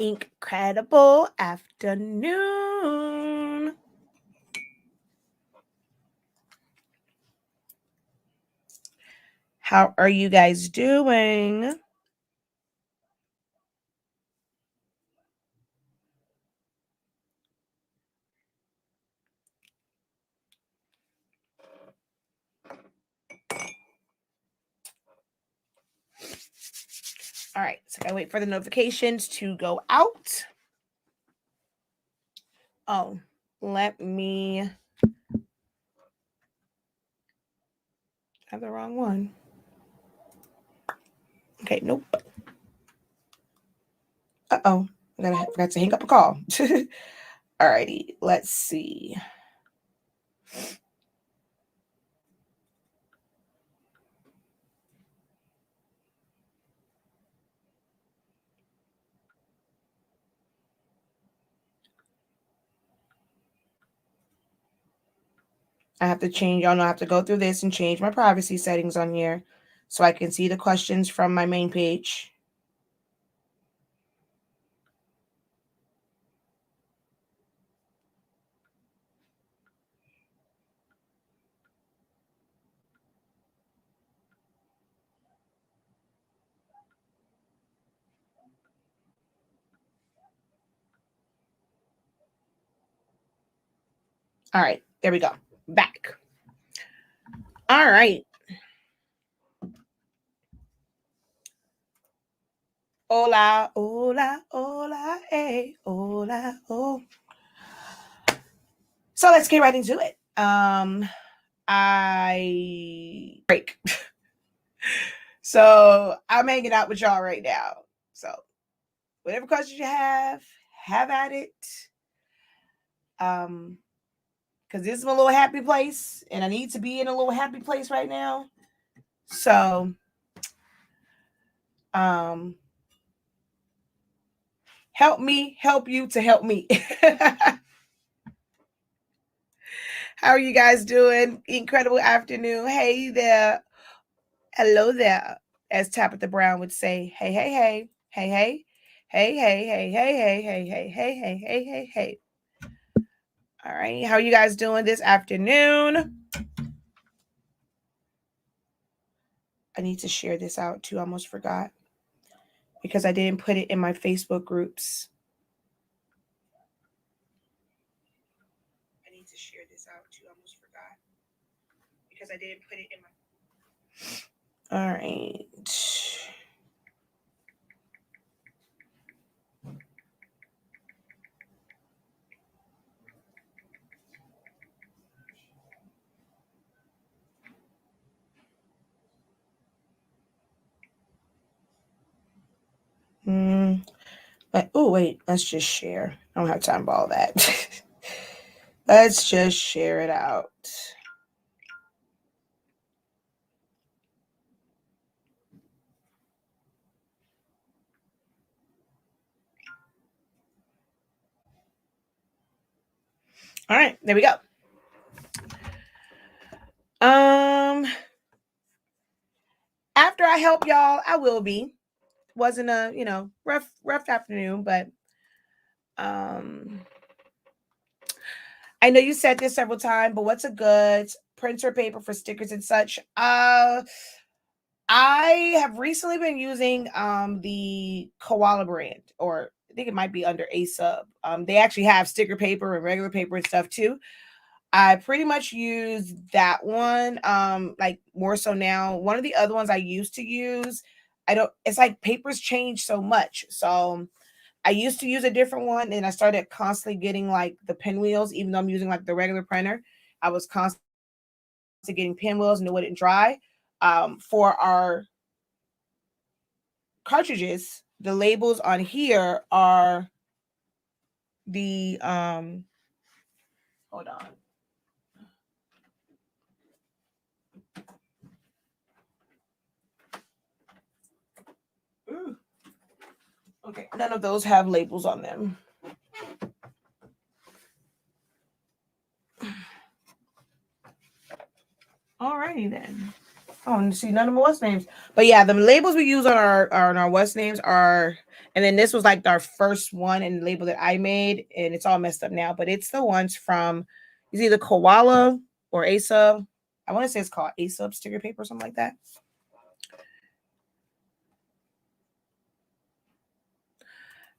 incredible afternoon. How are you guys doing? All right, so I wait for the notifications to go out. Oh, let me have the wrong one. Okay, nope. Uh-oh, I forgot to hang up a call. All righty, let's see. I have to change, y'all know I have to go through this and change my privacy settings on here so I can see the questions from my main page. All right, there we go. Back. All right. Hola, hola, hola, hey, hola, oh. So let's get right into it. I break. So I'm hanging out with y'all right now. So whatever questions you have at it. Because this is my little happy place, and I need to be in a little happy place right now. So, help me help you to help me. How are you guys doing? Incredible afternoon. Hey there. Hello there. As Tabitha Brown would say, hey, hey, hey, hey, hey, hey, hey, hey, hey, hey, hey, hey, hey, hey, hey, hey, hey. All right. How are you guys doing this afternoon? I need to share this out too. I almost forgot because I didn't put it in my Facebook groups. I need to share this out too. I almost forgot because I didn't put it in my. All right. Oh, wait, let's just share. I don't have time for all that. Let's just share it out. All right, there we go. After I help y'all, I will be. Wasn't a, rough afternoon, but I know you said this several times, but what's a good printer paper for stickers and such? I have recently been using the Koala brand, or I think it might be under A Sub. They actually have sticker paper and regular paper and stuff too. I pretty much use that one, like more so now. One of the other ones I used to use, it's like papers change so much. So I used to use a different one and I started constantly getting like the pinwheels, even though I'm using like the regular printer. I was constantly getting pinwheels and it wouldn't dry. For our cartridges, the labels on here are the hold on. Ooh. Okay, none of those have labels on them. Alrighty then. Oh, and see none of my West names. But yeah, the labels we use on our West names are And then this was like our first one in the label that I made, and it's all messed up now, but it's the ones from, it's either Koala or Asa. I want to say it's called Asa sticker paper or something like that.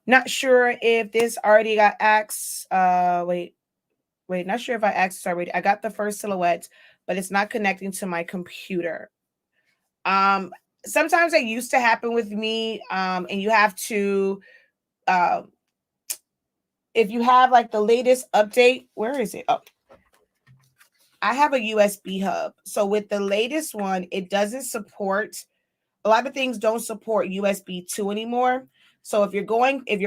Not sure if this already got asked. Wait, not sure if I asked this already. I got the first silhouette, but it's not connecting to my computer. Sometimes that used to happen with me. And you have to, uh, if you have like the latest update, where is it? Oh, I have a USB hub. So with the latest one, it doesn't support, a lot of things don't support USB 2 anymore. So if you're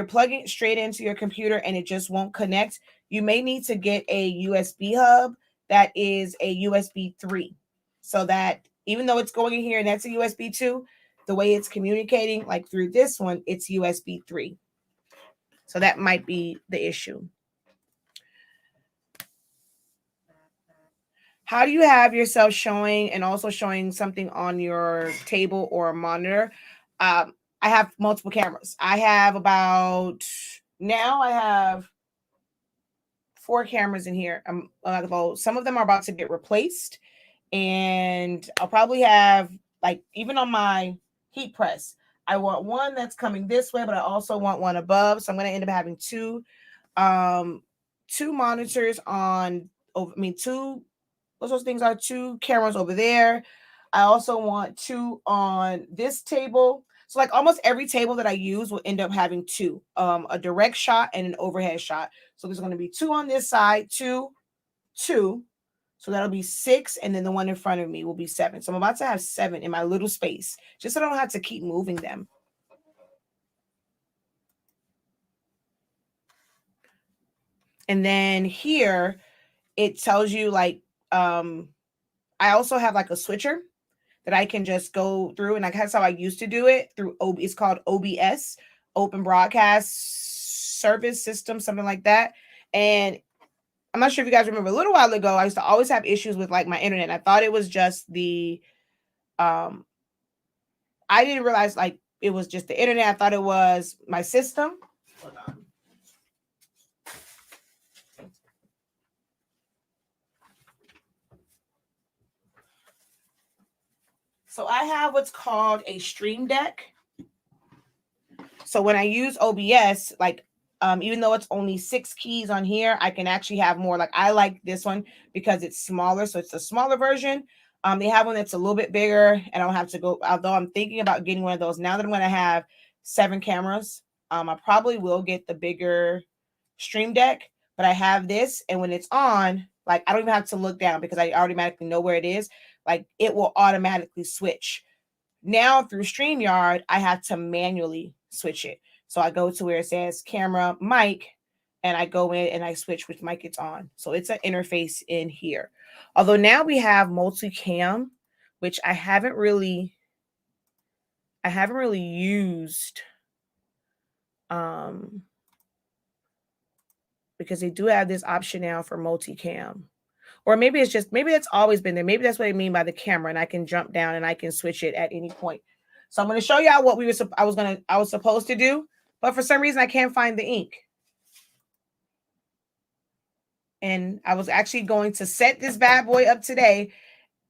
plugging it straight into your computer and it just won't connect, you may need to get a USB hub that is a USB 3. So that even though it's going in here and that's a USB 2, the way it's communicating, like through this one, it's USB 3. So that might be the issue. How do you have yourself showing and also showing something on your table or a monitor? I have multiple cameras. I have now I have 4 cameras in here. Some of them are about to get replaced, and I'll probably have, like, even on my heat press, I want one that's coming this way, but I also want one above. So I'm going to end up having two monitors on, two, what those things are, 2 cameras over there. I also want 2 on this table. So like almost every table that I use will end up having 2, a direct shot and an overhead shot. So there's going to be 2 on this side, 2, 2. So that'll be 6. And then the one in front of me will be 7. So I'm about to have 7 in my little space, just so I don't have to keep moving them. And then here it tells you like, I also have like a switcher that I can just go through, and like that's how I used to do it through it's called OBS, Open Broadcast Service System, something like that. And I'm not sure if you guys remember, a little while ago, I used to always have issues with like my internet. I thought it was just the I didn't realize like it was just the internet. I thought it was my system. Hold on. So I have what's called a Stream Deck. So when I use OBS, like, even though it's only 6 keys on here, I can actually have more. Like I like this one because it's smaller. So it's a smaller version. They have one that's a little bit bigger, and I don't have to go, although I'm thinking about getting one of those now that I'm going to have 7 cameras. I probably will get the bigger Stream Deck, but I have this, and when it's on, like I don't even have to look down because I automatically know where it is. Like it will automatically switch. Now through StreamYard, I have to manually switch it. So I go to where it says camera, mic, and I go in and I switch which mic it's on. So it's an interface in here. Although now we have multicam, which I haven't really used. Because they do have this option now for multicam. Or maybe that's always been there. Maybe that's what I mean by the camera, and I can jump down and I can switch it at any point. So I'm going to show y'all what I was supposed to do, but for some reason I can't find the ink. And I was actually going to set this bad boy up today,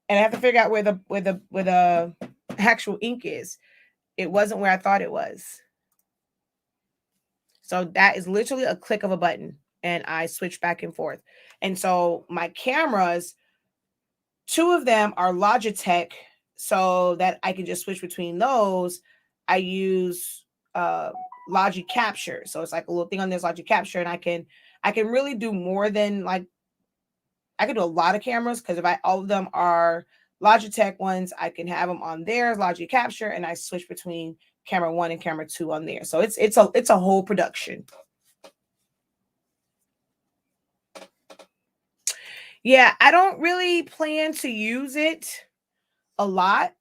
and I have to figure out where the actual ink is. It wasn't where I thought it was. So that is literally a click of a button, and I switch back and forth. And so my cameras, 2 of them are Logitech, so that I can just switch between those. I use Logi Capture. So it's like a little thing on this Logi Capture, and I can really do more than like, I can do a lot of cameras, because if all of them are Logitech ones, I can have them on there, Logi Capture, and I switch between camera 1 and camera 2 on there. So it's a whole production. Yeah, I don't really plan to use it a lot.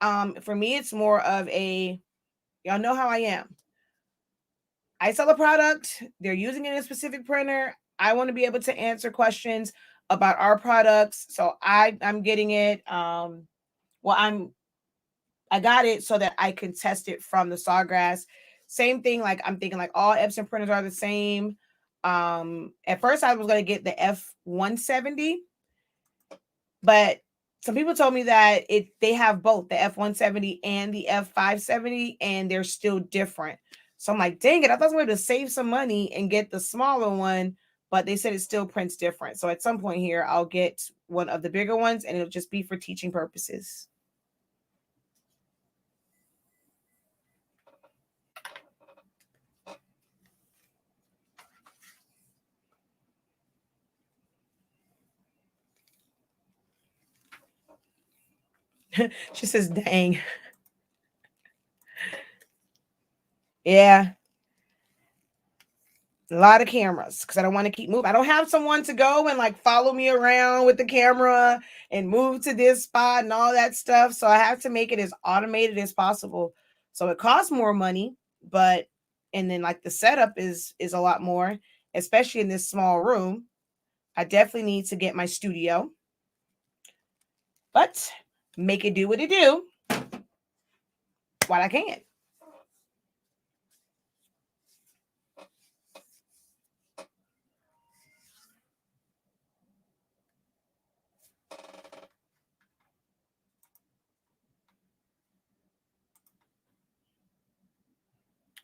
For me, it's more of y'all know how I am. I sell a product, they're using it in a specific printer. I want to be able to answer questions about our products. So I'm getting it. I got it so that I can test it from the Sawgrass. Same thing. Like I'm thinking like all Epson printers are the same. At first I was gonna get the F170, but some people told me that they have both the F170 and the F570, and they're still different. So I'm like, dang it, I thought I was going to save some money and get the smaller one, but they said it still prints different. So at some point here, I'll get one of the bigger ones, and it'll just be for teaching purposes. She says, dang. Yeah. A lot of cameras because I don't want to keep moving. I don't have someone to go and like follow me around with the camera and move to this spot and all that stuff. So I have to make it as automated as possible. So it costs more money, but and then like the setup is a lot more, especially in this small room. I definitely need to get my studio, but make it do what it do while I can.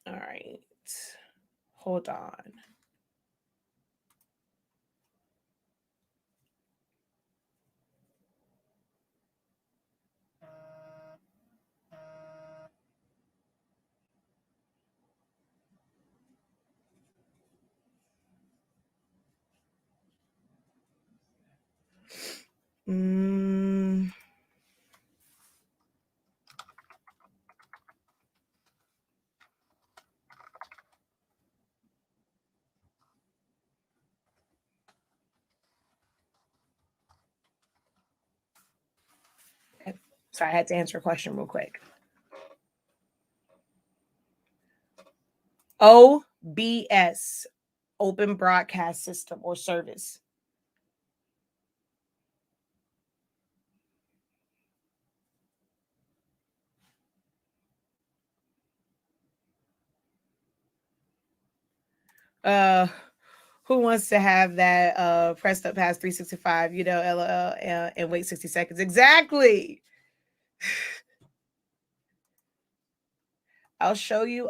All right. Hold on. Mm. Sorry, I had to answer a question real quick. OBS, Open Broadcast System or Service. Uh, who wants to have that pressed up past 365, LOL, and wait 60 seconds? Exactly. I'll show you.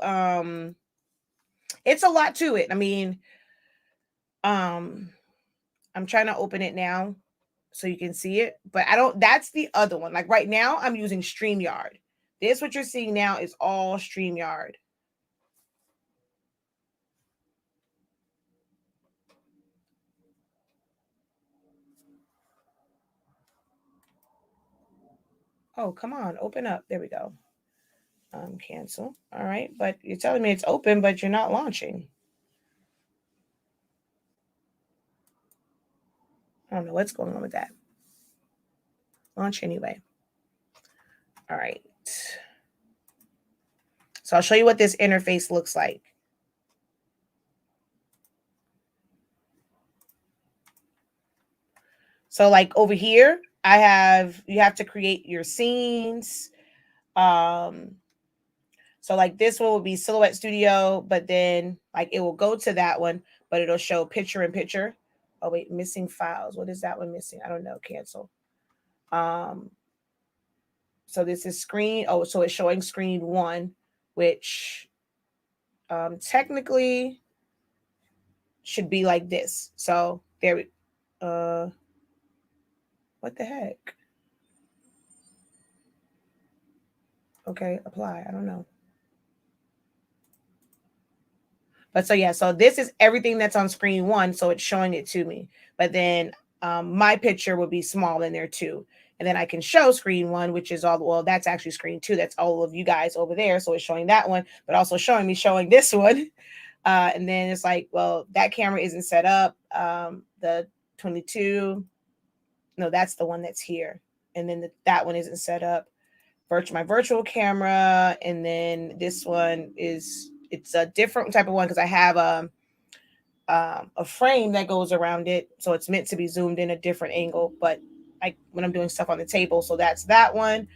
It's a lot to it. I mean, um, I'm trying to open it now so you can see it, but I don't, that's the other one. Like right now, I'm using StreamYard. This, what you're seeing now, is all StreamYard. Oh, come on, open up. There we go. Cancel. All right, but you're telling me it's open, but you're not launching. I don't know what's going on with that. Launch anyway. All right. So I'll show you what this interface looks like. So like over here, you have to create your scenes. So like this one will be Silhouette Studio, but then like it will go to that one, but it'll show picture in picture. Oh wait, missing files. What is that one missing? I don't know. Cancel. So this is screen. Oh, so it's showing screen 1, which technically should be like this. So there we what the heck? Okay, apply. I don't know. But so yeah, so this is everything that's on screen 1, so it's showing it to me. But then my picture would be small in there too. And then I can show screen 1, which is that's actually screen 2. That's all of you guys over there. So it's showing that one, but also showing this one. And then it's like, well, that camera isn't set up. The 22, no, that's the one that's here. And then that one isn't set up. My virtual camera, and then this one it's a different type of one because I have a frame that goes around it, so it's meant to be zoomed in a different angle. But like when I'm doing stuff on the table, so that's that one,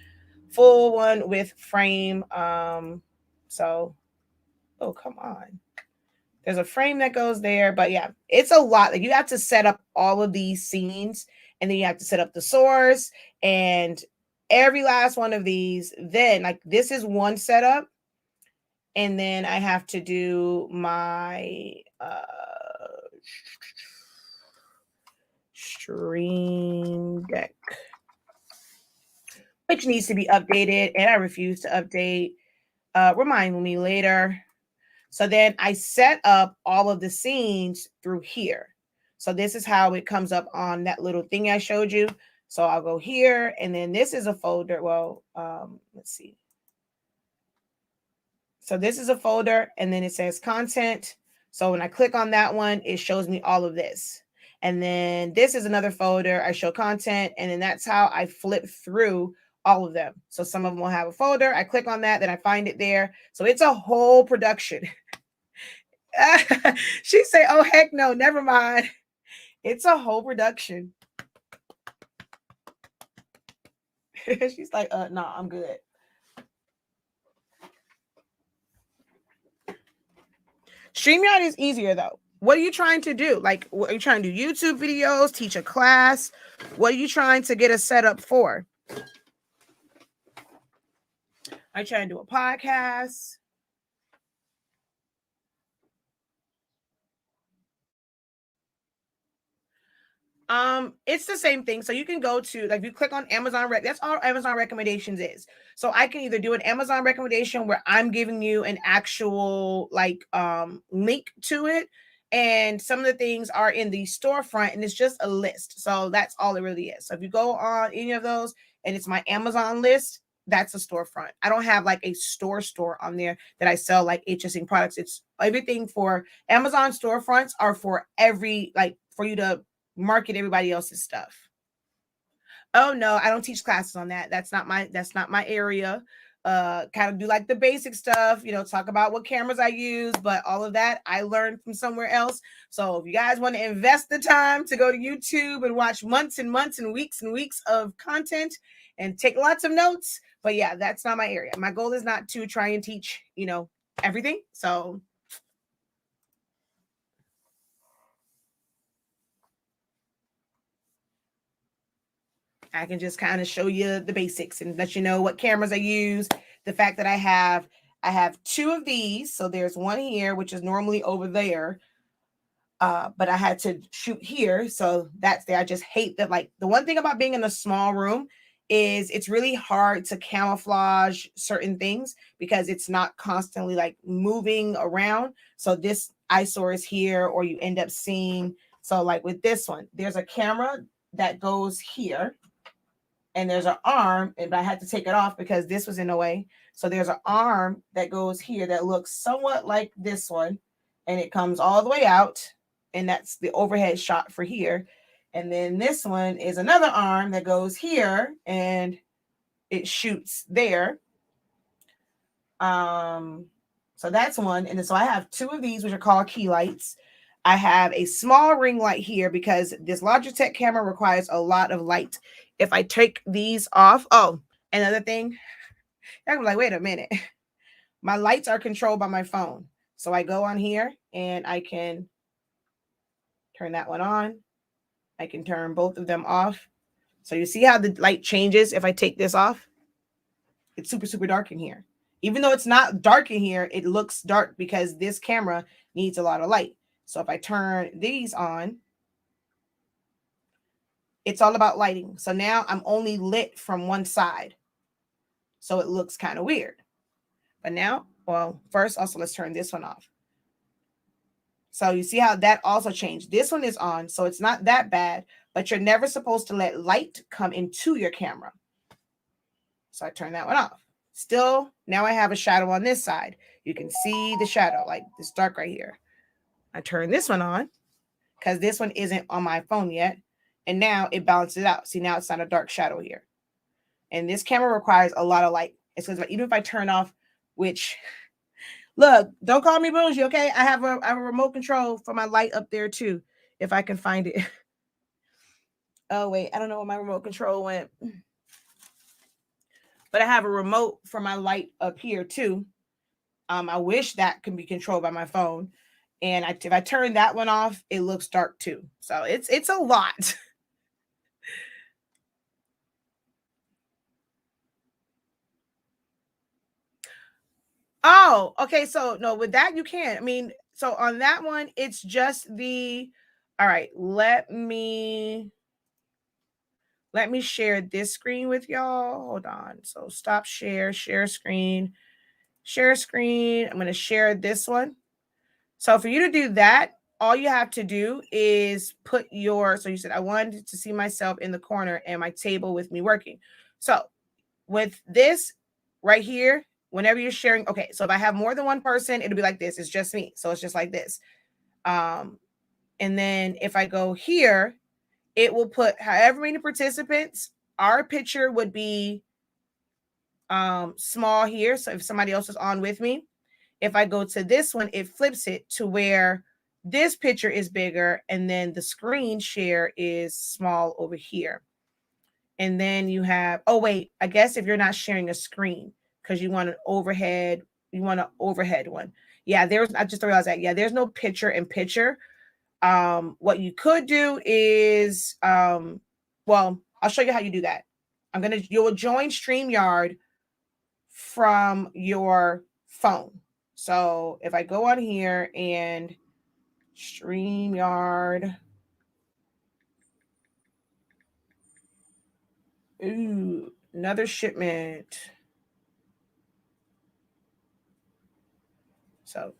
full one with frame. So Oh, come on. There's a frame that goes there, but yeah, it's a lot. Like you have to set up all of these scenes, and then you have to set up the source and every last one of these. Then, like, this is one setup, and then I have to do my Stream Deck, which needs to be updated, and I refuse to update. Remind me later. So then I set up all of the scenes through here. So this is how it comes up on that little thing I showed you. So I'll go here, and then this is a folder. Well, let's see. So this is a folder, and then it says content. So when I click on that one, it shows me all of this. And then this is another folder. I show content, and then that's how I flip through all of them. So some of them will have a folder. I click on that, then I find it there. So it's a whole production. She say, "Oh heck no, never mind." It's a whole production. She's like, "No, I'm good." StreamYard is easier though. What are you trying to do? Like, are you trying to do YouTube videos, teach a class? What are you trying to get a setup for? Are you trying to do a podcast? It's the same thing. So you can go to, like, you click on Amazon that's all Amazon recommendations is. So I can either do an Amazon recommendation where I'm giving you an actual like link to it, and some of the things are in the storefront, and it's just a list. So that's all it really is. So if you go on any of those and it's my Amazon list, that's a storefront. I don't have like a store on there that I sell like HSing products. It's everything for Amazon storefronts are for every, like, for you to market everybody else's stuff. Oh no, I don't teach classes on that. That's not my area. Kind of do like the basic stuff, talk about what cameras I use, but all of that I learned from somewhere else. So if you guys want to invest the time to go to YouTube and watch months and months and weeks of content and take lots of notes, but yeah, that's not my area. My goal is not to try and teach, everything. So I can just kind of show you the basics and let you know what cameras I use. The fact that I have two of these. So there's one here, which is normally over there. But I had to shoot here. So that's there. I just hate that. Like, the one thing about being in a small room is it's really hard to camouflage certain things because it's not constantly like moving around. So this eyesore is here, or you end up seeing. So like with this one, there's a camera that goes here, and there's an arm, but I had to take it off because this was in the way. So there's an arm that goes here that looks somewhat like this one, and it comes all the way out, and that's the overhead shot for here. And then this one is another arm that goes here, and it shoots there. So that's one. And then, so I have two of these, which are called key lights. I have a small ring light here because this Logitech camera requires a lot of light. If I take these off, oh, another thing, I'm like, wait a minute. My lights are controlled by my phone. So I go on here and I can turn that one on. I can turn both of them off. So you see how the light changes if I take this off? It's super, super dark in here. Even though it's not dark in here, it looks dark because this camera needs a lot of light. So if I turn these on, it's all about lighting. So now I'm only lit from one side. So it looks kind of weird. But now, well, first, also, let's turn this one off. So you see how that also changed. This one is on, so it's not that bad, but you're never supposed to let light come into your camera. So I turn that one off. Still, now I have a shadow on this side. You can see the shadow, like this dark right here. I turn this one on because this one isn't on my phone yet. And now it balances out. See, now it's not a dark shadow here. And this camera requires a lot of light. It's because even if I turn off, which, look, don't call me bougie, okay? I have a remote control for my light up there too, if I can find it. Oh, wait, I don't know where my remote control went. But I have a remote for my light up here too. I wish that can be controlled by my phone. And if I turn that one off, it looks dark too. So it's a lot. Oh, okay. So no, with that you can. I mean, so on that one, it's just the. All right, let me share this screen with y'all. Hold on. So stop share, share screen, share screen. I'm going to share this one. So for you to do that, all you have to do is put your, so you said, I wanted to see myself in the corner and my table with me working. So with this right here, whenever you're sharing, okay, so if I have more than one person, it'll be like this. It's just me. So it's just like this. And then if I go here, it will put however many participants. Our picture would be small here. So if somebody else is on with me, if I go to this one, it flips it to where this picture is bigger and then the screen share is small over here. And then you have, oh wait, I guess if you're not sharing a screen because you want an overhead, you want an overhead one. Yeah, I just realized that. Yeah, there's no picture in picture. What you could do is, well, I'll show you how you do that. You'll join StreamYard from your phone. So if I go on here and StreamYard, ooh, another shipment. So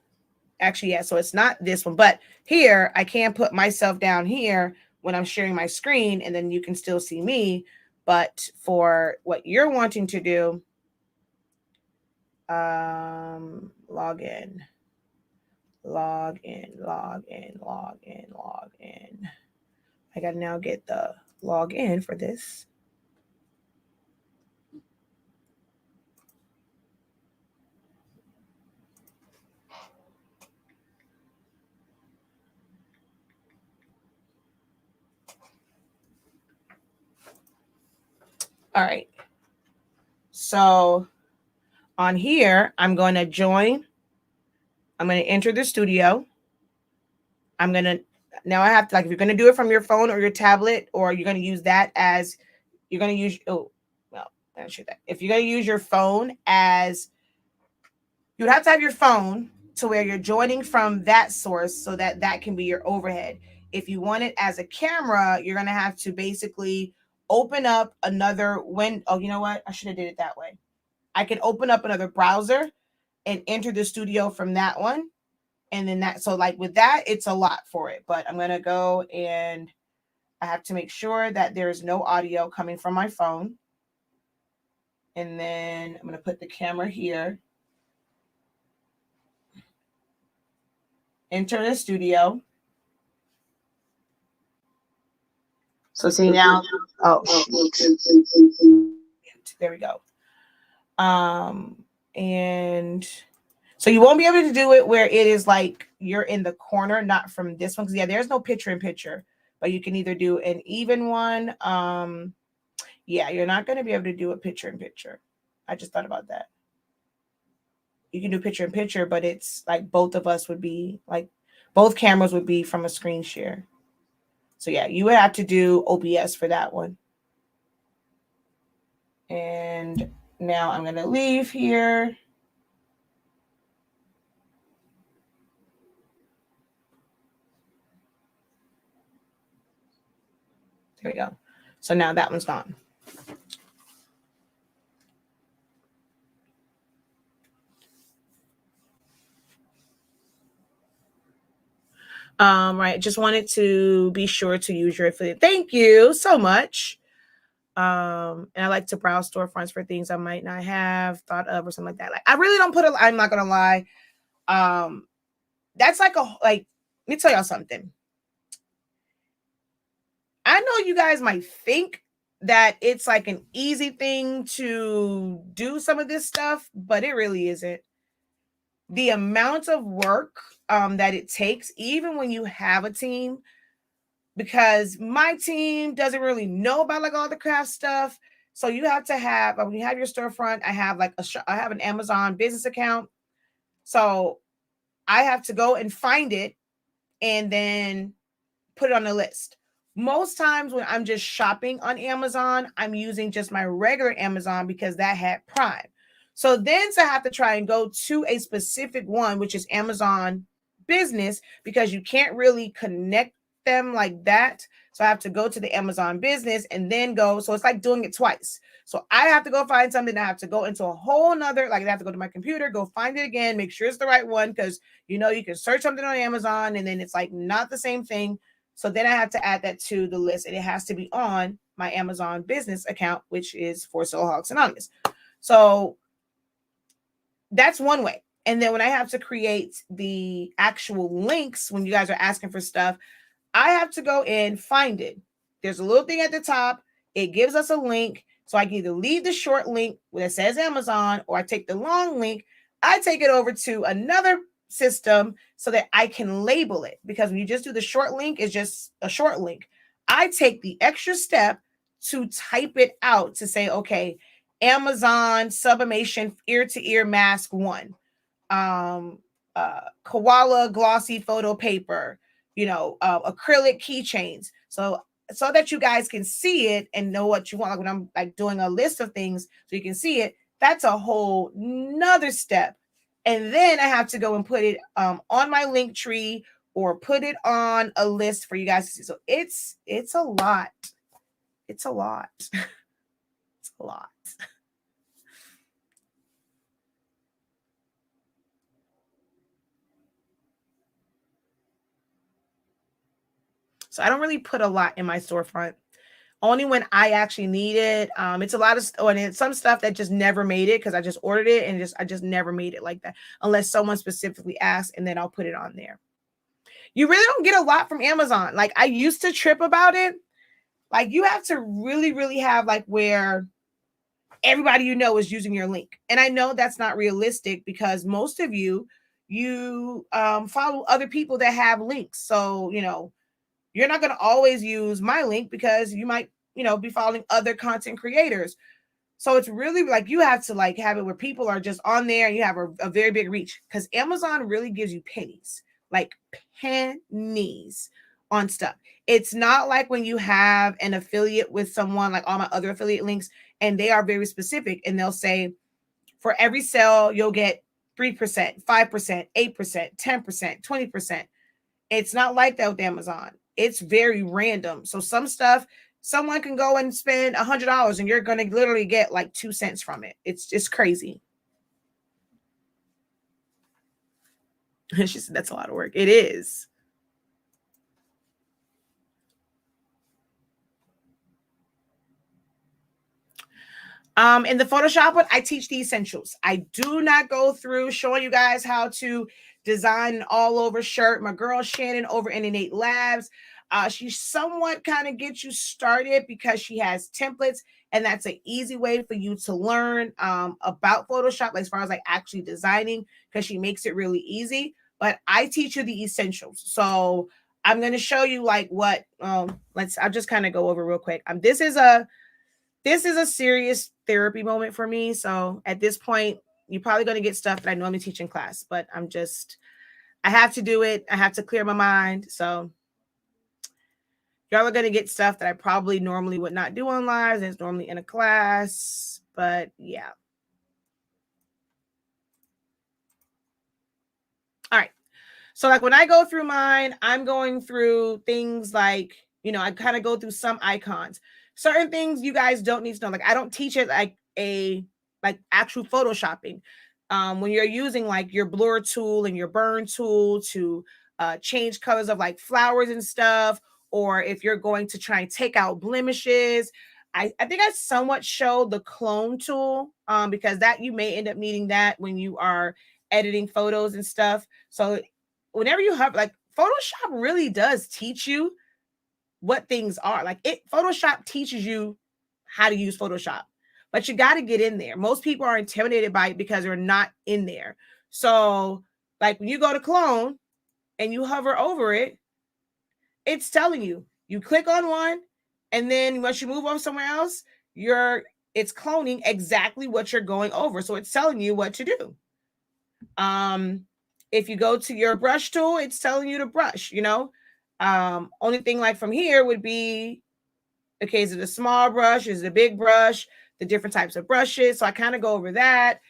actually, yeah, so it's not this one, but here I can put myself down here when I'm sharing my screen and then you can still see me. But for what you're wanting to do, log in. I gotta now get the log in for this. All right. So on here, I'm going to join. I'm going to enter the studio. I'm going to, now I have to, like, if you're going to do it from your phone or your tablet, or you're going to use that as, you're going to use, oh, well, I should that. If you're going to use your phone as, you'd have to have your phone to where you're joining from that source so that that can be your overhead. If you want it as a camera, you're going to have to basically open up another window. Oh, you know what? I should have did it that way. I can open up another browser and enter the studio from that one. And then that, so like with that, it's a lot for it. But I'm going to go and I have to make sure that there's no audio coming from my phone. And then I'm going to put the camera here. Enter the studio. So see now, oh, there we go. And so you won't be able to do it where it is like you're in the corner, not from this one. Cause yeah, there's no picture in picture, but you can either do an even one. Yeah, you're not going to be able to do a picture in picture. I just thought about that. You can do picture in picture, but it's like both of us would be like, both cameras would be from a screen share. So yeah, you would have to do OBS for that one. And now I'm going to leave here. There we go. So now that one's gone. Right. Just wanted to be sure to use your affiliate. Thank you so much. And I like to browse storefronts for things I might not have thought of or something like that. Like I really don't I'm not gonna lie. That's like let me tell y'all something. I know you guys might think that it's like an easy thing to do some of this stuff, but it really isn't. The amount of work that it takes, even when you have a team, because my team doesn't really know about like all the craft stuff. So you have to have, when you have your storefront, I have like I have an Amazon business account. So I have to go and find it and then put it on the list. Most times when I'm just shopping on Amazon, I'm using just my regular Amazon because that had Prime. So then I have to try and go to a specific one, which is Amazon Business, because you can't really connect them like that. So I have to go to the Amazon Business and then go. So it's like doing it twice. So I have to go find something. I have to go into a whole nother, like I have to go to my computer, go find it again, make sure it's the right one. Because, you know, you can search something on Amazon and then it's like not the same thing. So then I have to add that to the list, and it has to be on my Amazon business account, which is for Soulaholics Anonymous. So that's one way. And then when I have to create the actual links, when you guys are asking for stuff, I have to go in, find it. There's a little thing at the top. It gives us a link. So I can either leave the short link that says Amazon, or I take the long link. I take it over to another system so that I can label it, because when you just do the short link, it's just a short link. I take the extra step to type it out to say, okay, Amazon Sublimation ear to ear mask 1, koala glossy photo paper, acrylic keychains. So that you guys can see it and know what you want. Like when I'm like doing a list of things so you can see it, that's a whole nother step. And then I have to go and put it on my link tree or put it on a list for you guys to see. So it's a lot. It's a lot. It's a lot. So I don't really put a lot in my storefront. Only when I actually need it. It's a lot of and it's some stuff that just never made it because I just ordered it and I just never made it like that unless someone specifically asked, and then I'll put it on there. You really don't get a lot from Amazon. Like I used to trip about it. Like you have to really, really have like where everybody you know is using your link. And I know that's not realistic because most of you follow other people that have links. So, you're not going to always use my link because you might, be following other content creators. So it's really like you have to like have it where people are just on there and you have a very big reach, because Amazon really gives you pennies, like pennies on stuff. It's not like when you have an affiliate with someone like all my other affiliate links, and they are very specific and they'll say for every sale, you'll get 3%, 5%, 8%, 10%, 20%. It's not like that with Amazon. It's very random. So some stuff, someone can go and spend $100 and you're going to literally get like 2 cents from it. It's just crazy. She said, that's a lot of work. It is. In the Photoshop one, I teach the essentials. I do not go through showing you guys how to design an all over shirt. My girl Shannon over in Innate Labs, she somewhat kind of gets you started because she has templates, and that's an easy way for you to learn about Photoshop, like as far as like actually designing, because she makes it really easy. But I teach you the essentials. So I'm going to show you like what I'll just kind of go over real quick. This is a serious therapy moment for me. So at this point, you're probably going to get stuff that I normally teach in class, but I have to do it. I have to clear my mind. So y'all are going to get stuff that I probably normally would not do online. It's normally in a class, but yeah. All right. So like when I go through mine, I'm going through things like, I kind of go through some icons. Certain things you guys don't need to know. Like I don't teach it like actual photoshopping. When you're using like your blur tool and your burn tool to change colors of like flowers and stuff, or if you're going to try and take out blemishes. I think I somewhat showed the clone tool because that you may end up needing that when you are editing photos and stuff. So whenever you have like Photoshop really does teach you what things are. Like Photoshop teaches you how to use Photoshop, but you got to get in there. Most people are intimidated by it because they're not in there. So like when you go to clone and you hover over it, it's telling you click on one, and then once you move on somewhere else, it's cloning exactly what you're going over. So it's telling you what to do. If you go to your brush tool, it's telling you to brush, only thing like from here would be, okay, is it a small brush? Is it a big brush? The different types of brushes. So I kind of go over that.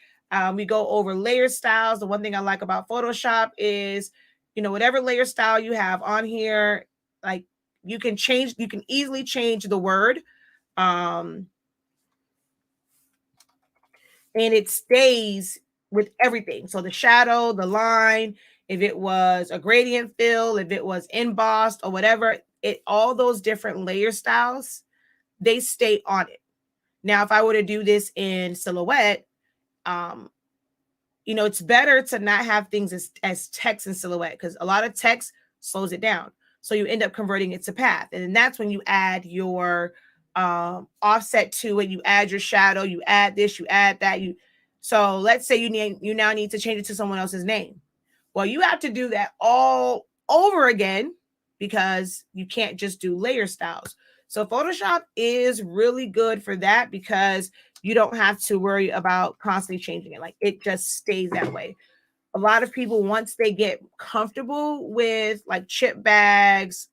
We go over layer styles. The one thing I like about Photoshop is, whatever layer style you have on here, like you can easily change the word. And it stays with everything. So the shadow, the line, if it was a gradient fill, if it was embossed or whatever, all those different layer styles, they stay on it. Now, if I were to do this in Silhouette, it's better to not have things as text in Silhouette, because a lot of text slows it down. So you end up converting it to path. And then that's when you add your offset to it. You add your shadow, you add this, you add that. So let's say you now need to change it to someone else's name. Well, you have to do that all over again because you can't just do layer styles. So Photoshop is really good for that because you don't have to worry about constantly changing it. Like, it just stays that way. A lot of people, once they get comfortable with like chip bags,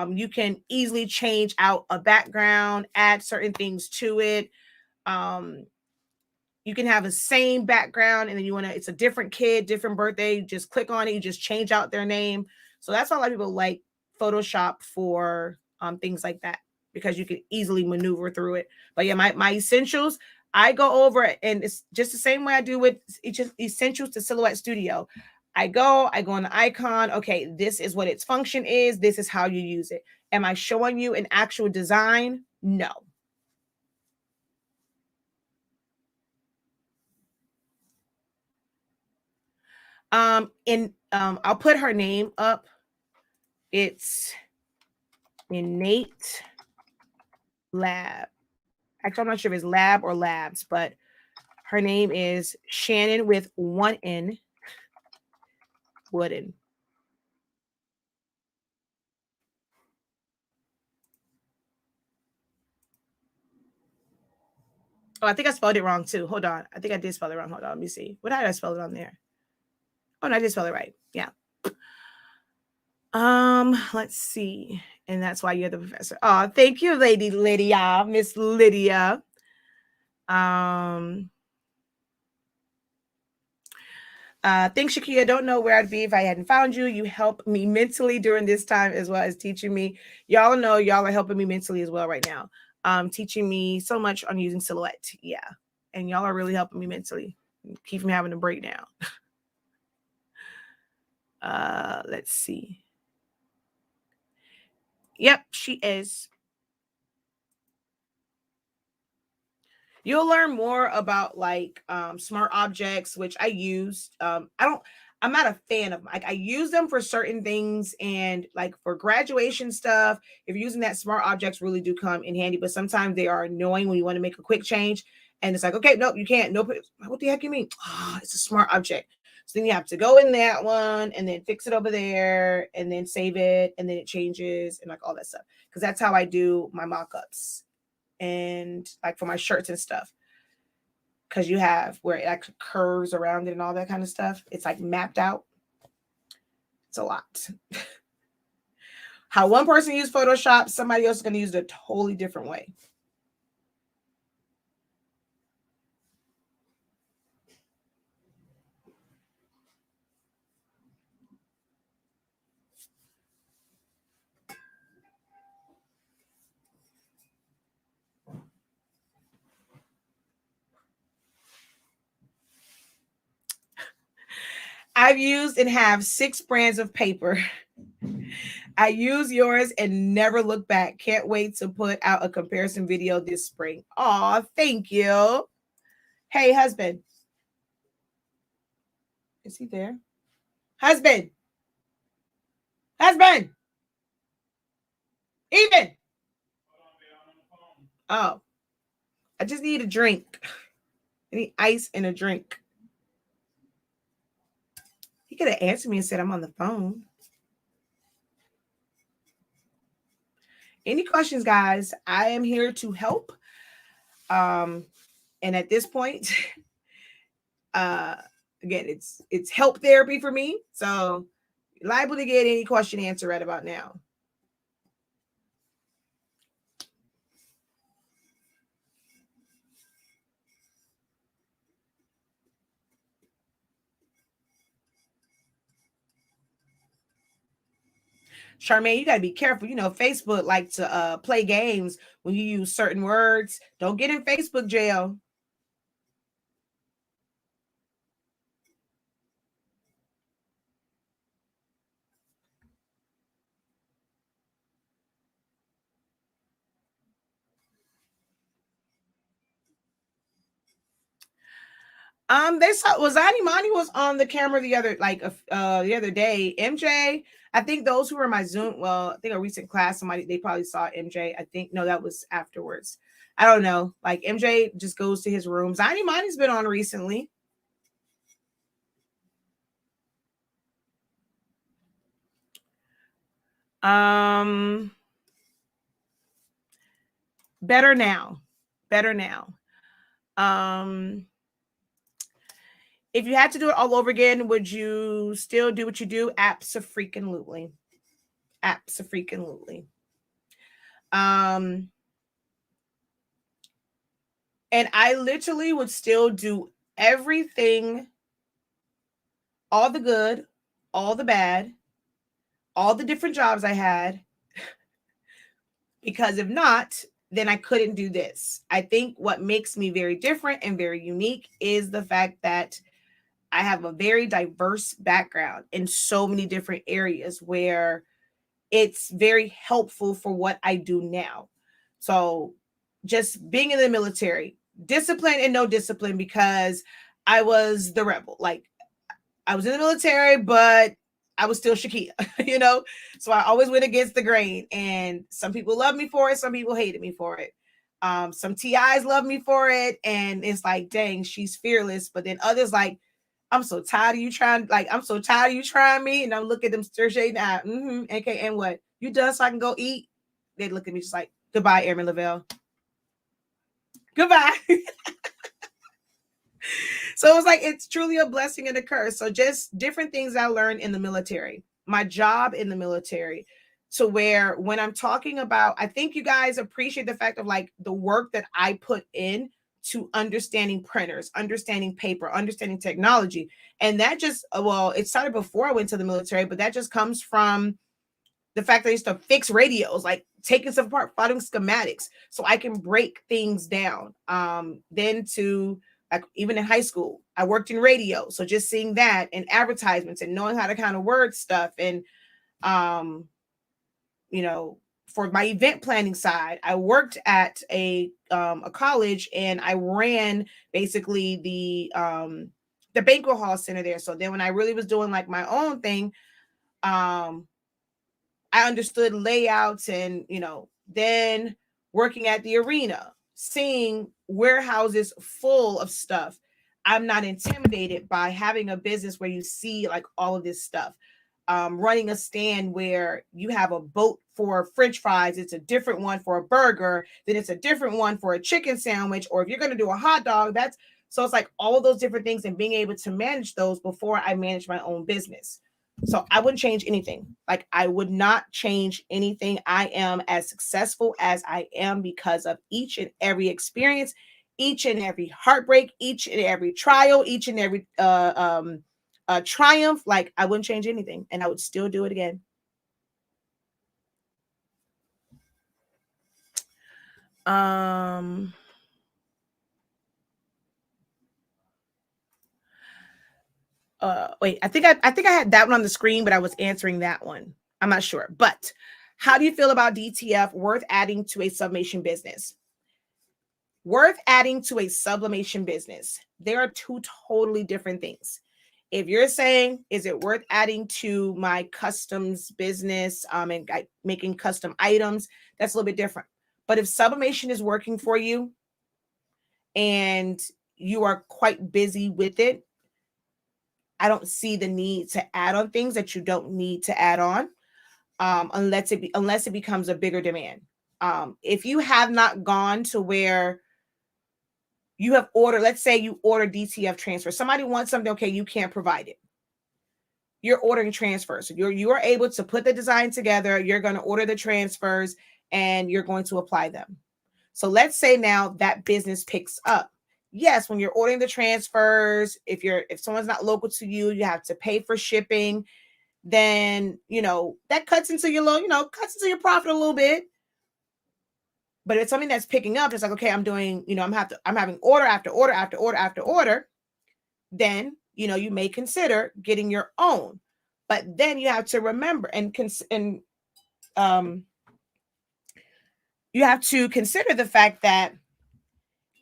you can easily change out a background, add certain things to it. You can have the same background and then it's a different kid, different birthday. You just click on it, you just change out their name. So that's why a lot of people like Photoshop for things like that, because you can easily maneuver through it. But yeah, my essentials, I go over it, and it's just the same way I do with essentials to Silhouette Studio. I go on the icon. Okay, this is what its function is. This is how you use it. Am I showing you an actual design? No. I'll put her name up. It's Innate Lab. Actually, I'm not sure if it's Lab or Labs, but her name is Shannon with one N. Wooden. Oh, I think I spelled it wrong too. Hold on. I think I did spell it wrong. Hold on. Let me see. What did I spell it on there? Oh, no, I did spell it right. Yeah. Let's see. And that's why you're the professor. Oh, thank you, Lady Lydia, Miss Lydia. Thanks, Shakia. Don't know where I'd be if I hadn't found you. You help me mentally during this time, as well as teaching me. Y'all know y'all are helping me mentally as well right now. Teaching me so much on using Silhouette. Yeah. And y'all are really helping me mentally. Keep from having a breakdown. Let's see. Yep, she is. You'll learn more about like smart objects, which I use. I'm not a fan of them. Like, I use them for certain things, and like for graduation stuff, if you're using that, smart objects really do come in handy, but sometimes they are annoying when you want to make a quick change. And it's like, okay, nope, you can't. Nope. What the heck you mean? Oh, it's a smart object. So then you have to go in that one and then fix it over there and then save it, and then it changes and like all that stuff. Because that's how I do my mock-ups and like for my shirts and stuff, because you have where it actually curves around it and all that kind of stuff. It's like mapped out. It's a lot. How one person used Photoshop, somebody else is going to use it a totally different way. I've used and have 6 brands of paper. I use yours and never look back. Can't wait to put out a comparison video this spring. Aw, thank you. Hey, husband. Is he there? Husband. Husband. Even. Oh, I just need a drink. I need ice and a drink. He could have answered me and said I'm on the phone. Any questions, guys? I am here to help. And at this point, Again, it's help therapy for me. So you're liable to get any question answered right about now. Charmaine, you gotta be careful. You know, Facebook like to play games when you use certain words. Don't get in Facebook jail. They saw was Animani was on the camera the other day. MJ, I think those who were in my Zoom, well, I think a recent class, somebody they probably saw MJ. I think no, that was afterwards. I don't know. Like MJ just goes to his rooms. Animani's been on recently. Um, better now. Better now. Um, if you had to do it all over again, would you still do what you do? Abso-freaking-lutely. Abso-freaking-lutely. Um, and I literally would still do everything, all the good, all the bad, all the different jobs I had, because if not, then I couldn't do this. I think what makes me very different and very unique is the fact that I have a very diverse background in so many different areas where it's very helpful for what I do now. So just being in the military, discipline and no discipline, because I was the rebel. Like I was in the military, but I was still Shakia, you know? So I always went against the grain. And some people love me for it, some people hated me for it. Some TIs love me for it. And it's like, dang, she's fearless. But then others like, I'm so tired of you trying, like, I'm so tired of you trying me. And I'm looking at them stir shading out. Okay, and what? You done so I can go eat? They look at me just like, goodbye, Airman Lavelle. Goodbye. So it's like it's truly a blessing and a curse. So just different things I learned in the military, my job in the military, to where when I'm talking about, I think you guys appreciate the fact of like the work that I put in to understanding printers, understanding paper, understanding technology. And that just, well, it started before I went to the military, but that just comes from the fact that I used to fix radios, like taking stuff apart, following schematics, so I can break things down. Then to like even in high school, I worked in radio, so just seeing that and advertisements and knowing how to kind of word stuff, and um, you know, for my event planning side, I worked at a college and I ran basically the banquet hall center there. So then when I really was doing like my own thing, um I understood layouts and, then working at the arena, seeing warehouses full of stuff. I'm not intimidated by having a business where you see like all of this stuff. Running a stand where you have a boat for French fries, it's a different one for a burger, then it's a different one for a chicken sandwich, or if you're going to do a hot dog, that's so it's like all of those different things and being able to manage those before I manage my own business. So I wouldn't change anything. Like I would not change anything. I am as successful as I am because of each and every experience, each and every heartbreak, each and every trial, each and every triumph. Like I wouldn't change anything, and I would still do it again. Um. Wait, I think I had that one on the screen, but I was answering that one. I'm not sure. But how do you feel about DTF worth adding to a sublimation business? Worth adding to a sublimation business. There are two totally different things. If you're saying, is it worth adding to my customs business and making custom items, that's a little bit different. But if sublimation is working for you and you are quite busy with it, I don't see the need to add on things that you don't need to add on, unless it becomes a bigger demand. If you have not gone to where you have ordered, let's say you order DTF transfer. Somebody wants something, okay, you can't provide it. You're ordering transfers. So you are able to put the design together. You're going to order the transfers and you're going to apply them. So let's say now that business picks up. Yes, when you're ordering the transfers, if someone's not local to you, you have to pay for shipping. Then that cuts into your cuts into your profit a little bit. But if it's something that's picking up, it's like, okay, I'm doing, I'm having order after order after order after order. Then you may consider getting your own. But then you have to remember you have to consider the fact that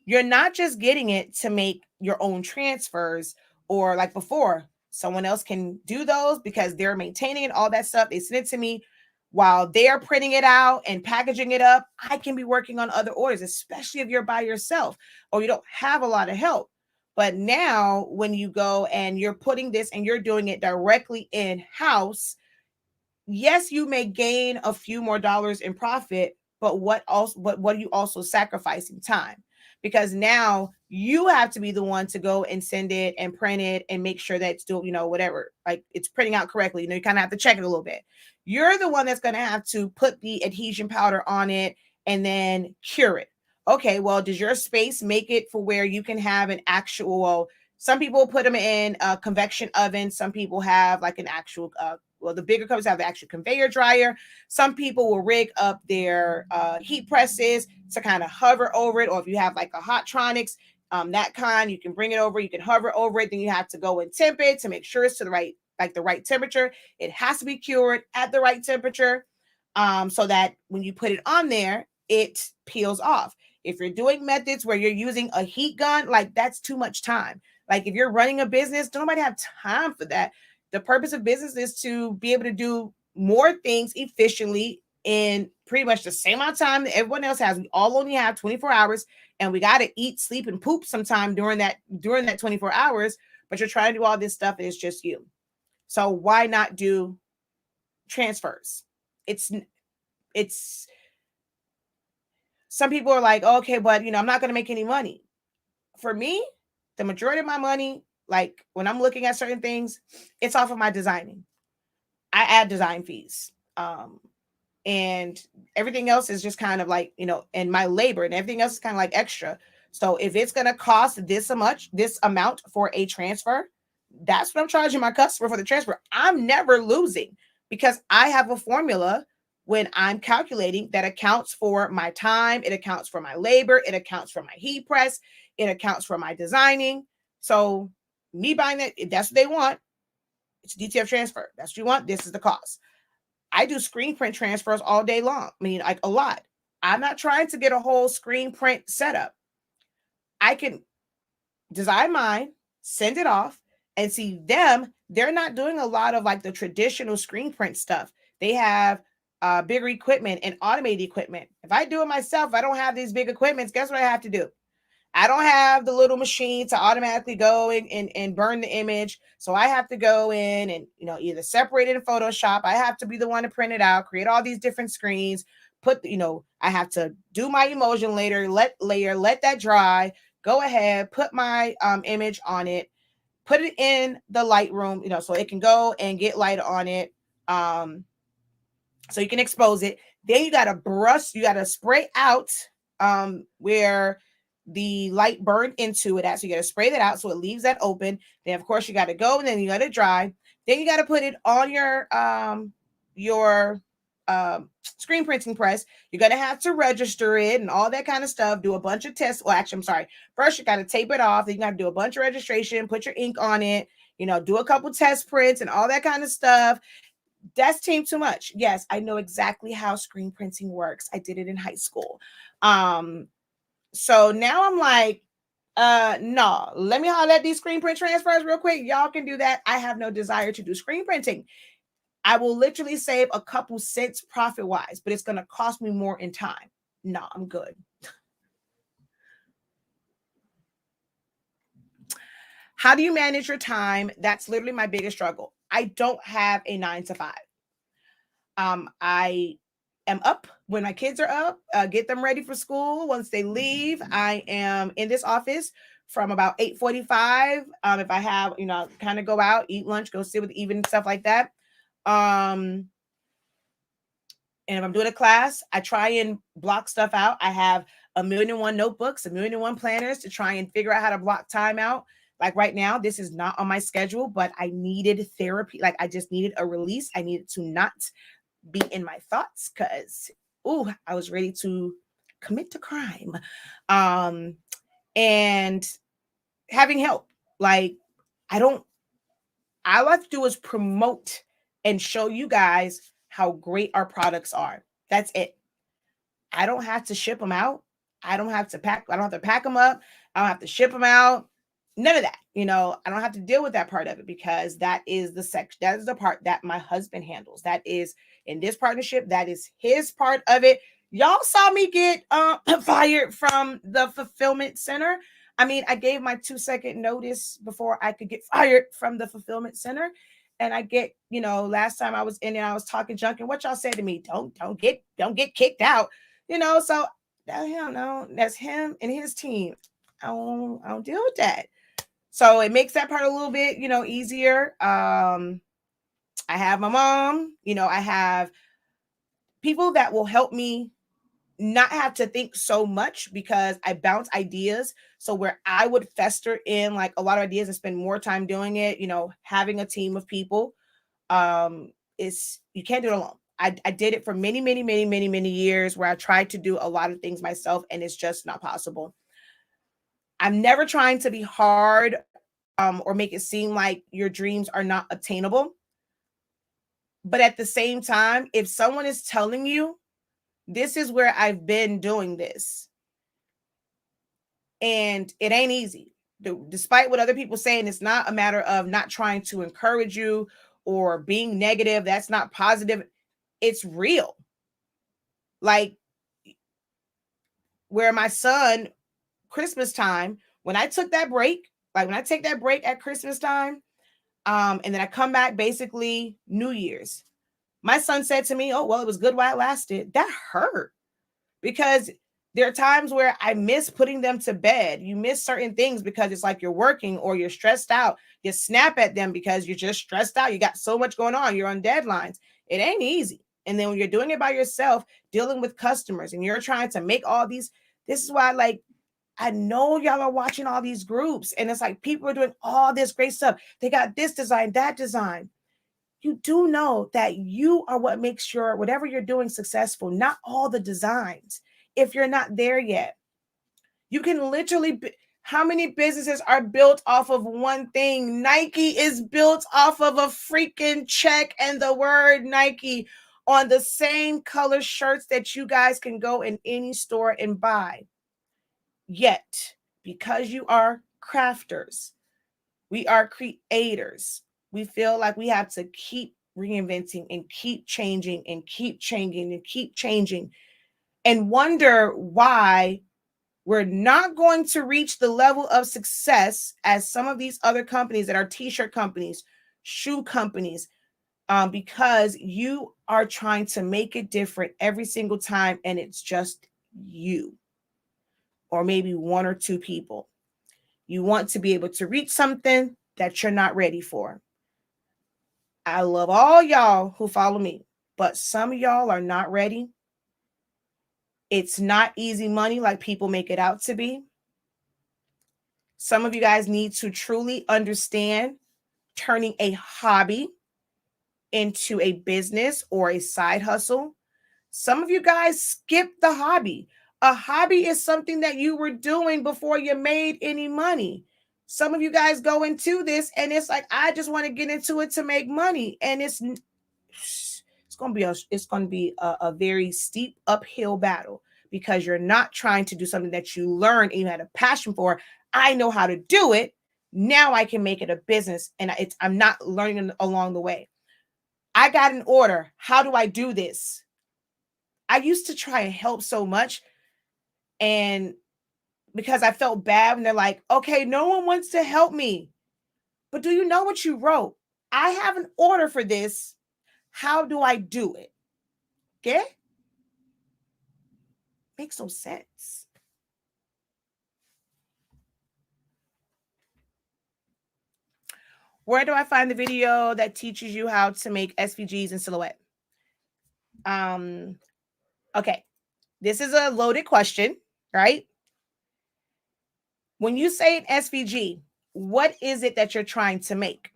you're not just getting it to make your own transfers, or like before, someone else can do those because they're maintaining it, all that stuff. They send it to me while they're printing it out and packaging it up. I can be working on other orders, especially if you're by yourself or you don't have a lot of help. But now when you go and you're putting this and you're doing it directly in-house, yes, you may gain a few more dollars in profit, but what are you also sacrificing? Time. Because now you have to be the one to go and send it and print it and make sure that it's still, whatever, like it's printing out correctly. You kind of have to check it a little bit. You're the one that's going to have to put the adhesion powder on it and then cure it. Okay, well, does your space make it for where you can have an actual, some people put them in a convection oven. Some people have like an actual, the bigger companies have the actual conveyor dryer. Some people will rig up their heat presses to kind of hover over it. Or if you have like a Hottronics, that kind, you can bring it over, you can hover over it. Then you have to go and temp it to make sure it's to the right temperature. It has to be cured at the right temperature, so that when you put it on there, it peels off. If you're doing methods where you're using a heat gun, like that's too much time. Like if you're running a business, nobody have time for that. The purpose of business is to be able to do more things efficiently in pretty much the same amount of time that everyone else has. We all only have 24 hours, and we got to eat, sleep, and poop sometime during that 24 hours. But you're trying to do all this stuff, and it's just you. So why not do transfers? It's some people are like, okay, but I'm not going to make any money. For me, the majority of my money, like when I'm looking at certain things, it's off of my designing. I add design fees. And everything else is just kind of like, and my labor and everything else is kind of like extra. So if it's going to cost this amount for a transfer, that's what I'm charging my customer for the transfer. I'm never losing because I have a formula when I'm calculating that accounts for my time, it accounts for my labor, it accounts for my heat press, it accounts for my designing. So me buying that, if that's what they want, it's a DTF transfer. That's what you want. This is the cost. I do screen print transfers all day long. I mean, like a lot. I'm not trying to get a whole screen print setup. I can design mine, send it off, and see them. They're not doing a lot of like the traditional screen print stuff. They have bigger equipment and automated equipment. If I do it myself, I don't have these big equipments. Guess what I have to do? I don't have the little machine to automatically go and burn the image. So I have to go in and, either separate it in Photoshop. I have to be the one to print it out, create all these different screens, I have to do my emotion later, let that dry, go ahead, put my image on it, put it in the Lightroom, so it can go and get light on it. So you can expose it. Then you got to spray out where the light burned into it at. So you got to spray that out so it leaves that open. Then of course you got to go and then you let it dry. Then you got to put it on your screen printing press. You're going to have to register it and all that kind of stuff. Do a bunch of tests. Well, actually, I'm sorry. First, you got to tape it off. Then you got to do a bunch of registration, put your ink on it, do a couple test prints and all that kind of stuff. That's too much. Yes, I know exactly how screen printing works. I did it in high school. So now I'm like, no, let me holler at these screen print transfers real quick. Y'all can do that. I have no desire to do screen printing. I will literally save a couple cents profit wise, but it's going to cost me more in time. No, I'm good. How do you manage your time? That's literally my biggest struggle. I don't have a 9 to 5. am up when my kids are up, get them ready for school. Once they leave, I am in this office from about 8:45. If I have, kind of go out, eat lunch, go sit with even stuff like that. Um, and if I'm doing a class, I try and block stuff out. I have a million and one notebooks, a million and one planners to try and figure out how to block time out. Like right now, this is not on my schedule, but I needed therapy. Like I just needed a release. I needed to not be in my thoughts because, I was ready to commit a crime. And having help. Like I don't, all I have to do is promote and show you guys how great our products are. That's it. I don't have to ship them out. I don't have to pack them up. I don't have to ship them out. None of that. I don't have to deal with that part of it because that is the section. That is the part that my husband handles. That is in this partnership. That is his part of it. Y'all saw me get fired from the fulfillment center. I mean, I gave my 2-second notice before I could get fired from the fulfillment center. And I get, last time I was in there, I was talking junk. And what y'all said to me, don't get kicked out. So hell no, that's him and his team. I don't deal with that. So it makes that part a little bit, easier. I have my mom, I have people that will help me not have to think so much because I bounce ideas. So where I would fester in like a lot of ideas and spend more time doing it, having a team of people, is you can't do it alone. I did it for many, many, many, many, many years where I tried to do a lot of things myself and it's just not possible. I'm never trying to be hard or make it seem like your dreams are not attainable. But at the same time, if someone is telling you, this is where I've been doing this, and it ain't easy. Despite what other people saying, it's not a matter of not trying to encourage you or being negative. That's not positive. It's real. Like where my son, Christmas time, when I took that break, like when I take that break at Christmas time, and then I come back basically New Year's, my son said to me, "Oh, well, it was good while it lasted." That hurt because there are times where I miss putting them to bed. You miss certain things because it's like you're working or you're stressed out. You snap at them because you're just stressed out. You got so much going on. You're on deadlines. It ain't easy. And then when you're doing it by yourself, dealing with customers and you're trying to make all these, this is why I know y'all are watching all these groups and it's like people are doing all this great stuff. They got this design, that design. You do know that you are what makes your whatever you're doing successful, not all the designs. If you're not there yet, you can literally how many businesses are built off of one thing? Nike is built off of a freaking check and the word Nike on the same color shirts that you guys can go in any store and buy. Yet, because you are crafters, we are creators, we feel like we have to keep reinventing and keep changing and keep changing and keep changing and wonder why we're not going to reach the level of success as some of these other companies that are t-shirt companies, shoe companies, because you are trying to make it different every single time and it's just you or maybe one or two people. You want to be able to reach something that you're not ready for. I love all y'all who follow me, but some of y'all are not ready. It's not easy money like people make it out to be. Some of you guys need to truly understand turning a hobby into a business or a side hustle. Some of you guys skip the hobby. A hobby is something that you were doing before you made any money. Some of you guys go into this and it's like, I just want to get into it to make money. And it's going to be a very steep uphill battle because you're not trying to do something that you learned and you had a passion for. I know how to do it. Now I can make it a business and I'm not learning along the way. I got an order. How do I do this? I used to try and help so much. And because I felt bad when they're like, okay, no one wants to help me. But do you know what you wrote? I have an order for this. How do I do it? Okay. Makes no sense. Where do I find the video that teaches you how to make SVGs in Silhouette? Okay. This is a loaded question, right? When you say an SVG, what is it that you're trying to make?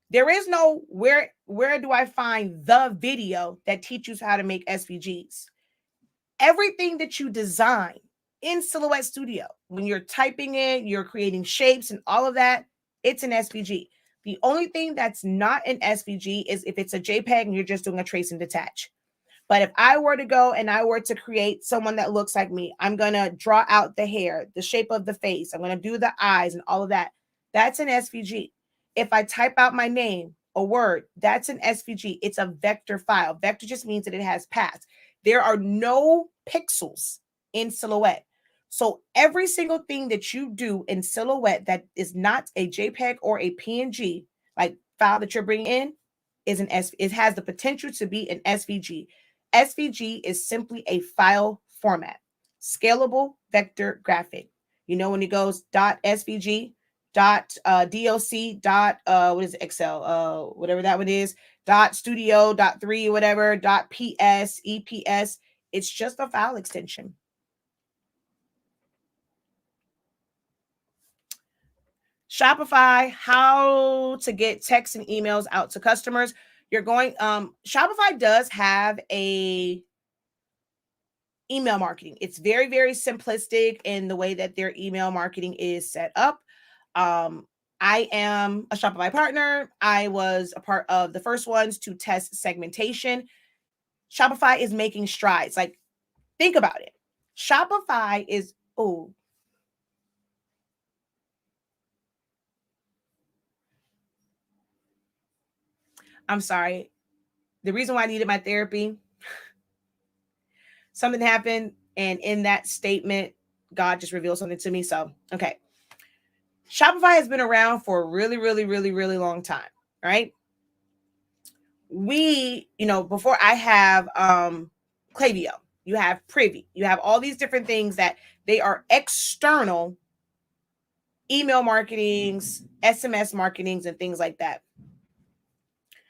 There is no where do I find the video that teaches how to make SVGs? Everything that you design in Silhouette Studio, when you're typing it, you're creating shapes and all of that, it's an SVG. The only thing that's not an SVG is if it's a JPEG and you're just doing a trace and detach. But if I were to go and I were to create someone that looks like me, I'm going to draw out the hair, the shape of the face. I'm going to do the eyes and all of that. That's an SVG. If I type out my name, a word, that's an SVG. It's a vector file. Vector just means that it has paths. There are no pixels in Silhouette. So every single thing that you do in Silhouette that is not a JPEG or a PNG, like file that you're bringing in, is an S. It has the potential to be an SVG. SVG is simply a file format, scalable vector graphic. You know, when it goes .svg, .doc, what is it, Excel, whatever that one is, .studio, .3, whatever, .ps, EPS. It's just a file extension. Shopify, how to get texts and emails out to customers. You're going, Shopify does have a email marketing. It's very, very simplistic in the way that their email marketing is set up. I am a Shopify partner. I was a part of the first ones to test segmentation. Shopify is making strides. Like, think about it. Shopify is, oh, I'm sorry. The reason why I needed my therapy, something happened, and in that statement, God just revealed something to me. So, okay. Shopify has been around for a really, really, really, really long time, right? Before I have Klaviyo, you have Privy, you have all these different things that they are external email marketings, SMS marketings, and things like that.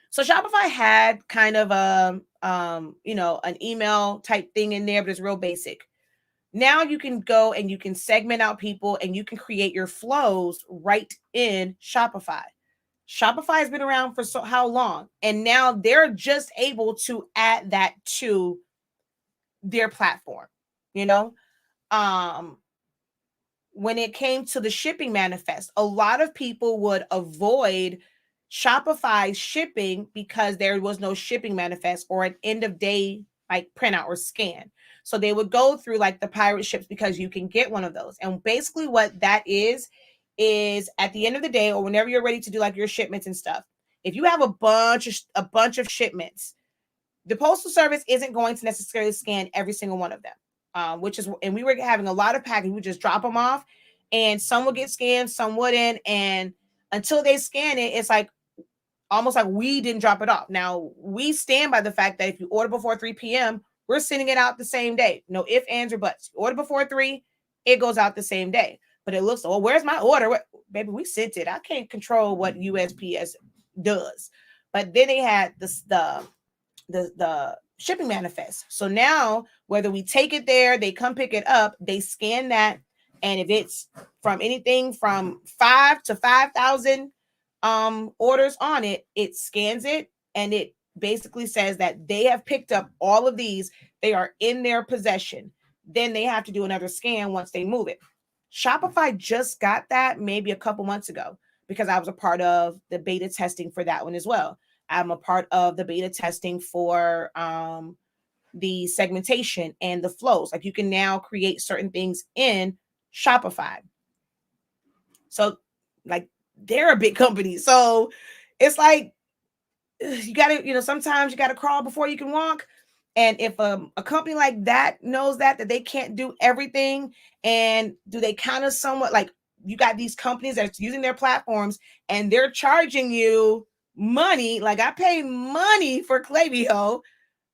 So Shopify had kind of an email type thing in there, but it's real basic. Now you can go and you can segment out people and you can create your flows right in Shopify. Shopify has been around for how long? And now they're just able to add that to their platform, you know? When it came to the shipping manifest, a lot of people would avoid Shopify shipping because there was no shipping manifest or an end of day like printout or scan. So they would go through like the pirate ships because you can get one of those. And basically what that is at the end of the day, or whenever you're ready to do like your shipments and stuff, if you have a bunch of shipments, the postal service isn't going to necessarily scan every single one of them. And we were having a lot of packages. We just drop them off, and some will get scanned, some wouldn't. And until they scan it, it's like almost like we didn't drop it off. Now we stand by the fact that if you order before 3 p.m., we're sending it out the same day. No ifs, ands, or buts. Order before 3, it goes out the same day. But it looks, well, where's my order? Baby, we sent it. I can't control what USPS does. But then they had the shipping manifest. So now whether we take it there, they come pick it up, they scan that, and if it's from anything from 5 to 5,000 orders on it, it scans it and it basically says that they have picked up all of these, they are in their possession. Then they have to do another scan once they move it. Shopify just got that maybe a couple months ago because I was a part of the beta testing for that one as well. I'm a part of the beta testing for the segmentation and the flows. Like you can now create certain things in Shopify. So like they're a big company. So it's like you got to, sometimes you got to crawl before you can walk. And if a company like that knows that they can't do everything, and do they kind of somewhat like you got these companies that's using their platforms and they're charging you money. Like I pay money for Klaviyo,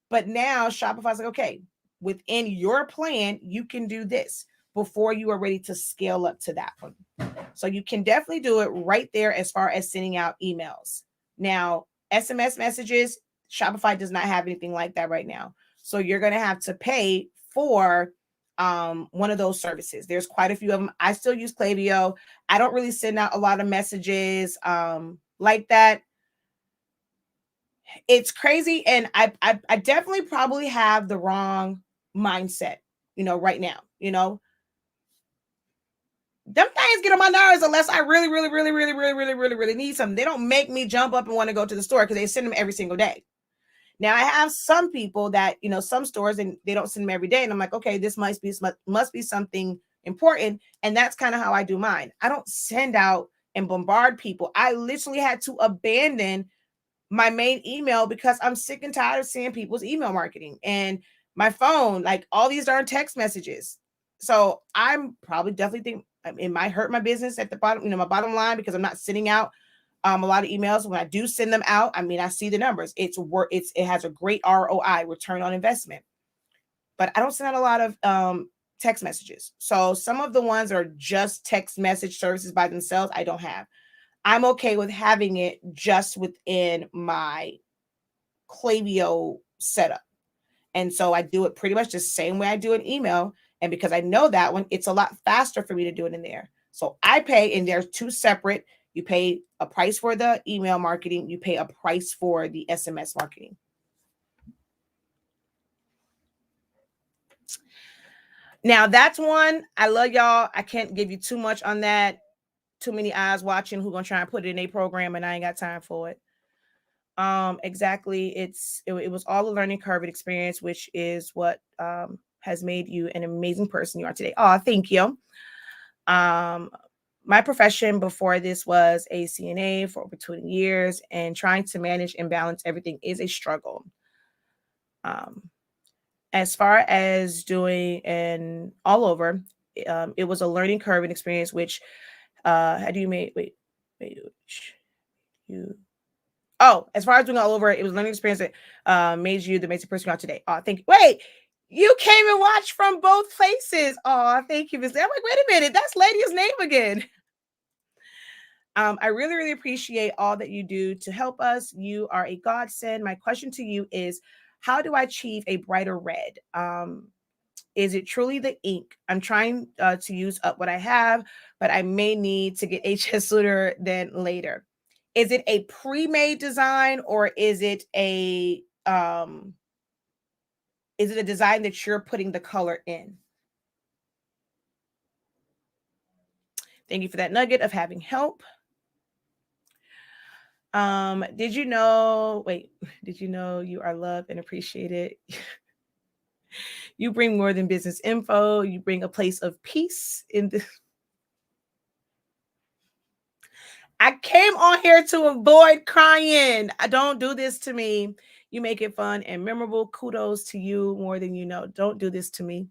but now Shopify's like, okay, within your plan, you can do this before you are ready to scale up to that one. So you can definitely do it right there as far as sending out emails. Now, SMS messages, Shopify does not have anything like that right now. So you're going to have to pay for one of those services. There's quite a few of them. I still use Klaviyo. I don't really send out a lot of messages like that. It's crazy. And I definitely probably have the wrong mindset, right now, them things get on my nerves unless I really, really, really, really, really, really, really, really need something. They don't make me jump up and want to go to the store because they send them every single day. Now I have some people that, some stores, and they don't send them every day. And I'm like, okay, this must be something important. And that's kind of how I do mine. I don't send out and bombard people. I literally had to abandon my main email because I'm sick and tired of seeing people's email marketing and my phone, like all these darn text messages. So I'm probably definitely think it might hurt my business at the bottom, my bottom line, because I'm not sending out a lot of emails. When I do send them out, I see the numbers. It has a great ROI, return on investment. But I don't send out a lot of text messages. So some of the ones are just text message services by themselves. I don't have. I'm okay with having it just within my Klaviyo setup. And so I do it pretty much the same way I do an email. And because I know that one, it's a lot faster for me to do it in there. So I pay, and they're two separate. You pay a price for the email marketing. You pay a price for the SMS marketing. Now that's one. I love y'all. I can't give you too much on that. Too many eyes watching who gonna try and put it in a program, and I ain't got time for it. Exactly. It was all a learning curve and experience, which is what has made you an amazing person you are today. Oh, thank you. My profession before this was a CNA for over 20 years, and trying to manage and balance everything is a struggle. As far as doing an all over, it was a learning curve and experience, which how do you make as far as doing all over, it was a learning experience that made you the amazing person you are today. Oh, thank you. Wait, you came and watched from both places. Oh, thank you, Miss. I'm like, wait a minute, that's Lady's name again. I really, really appreciate all that you do to help us. You are a godsend. My question to you is, how do I achieve a brighter red? Is it truly the ink? I'm trying to use up what I have, but I may need to get HS sooner than later. Is it a pre-made design, or is it a design that you're putting the color in? Thank you for that nugget of having help. Did you know you are loved and appreciated? You bring more than business info. You bring a place of peace in the. I came on here to avoid crying. Don't do this to me. You make it fun and memorable. Kudos to you more than you know. Don't do this to me.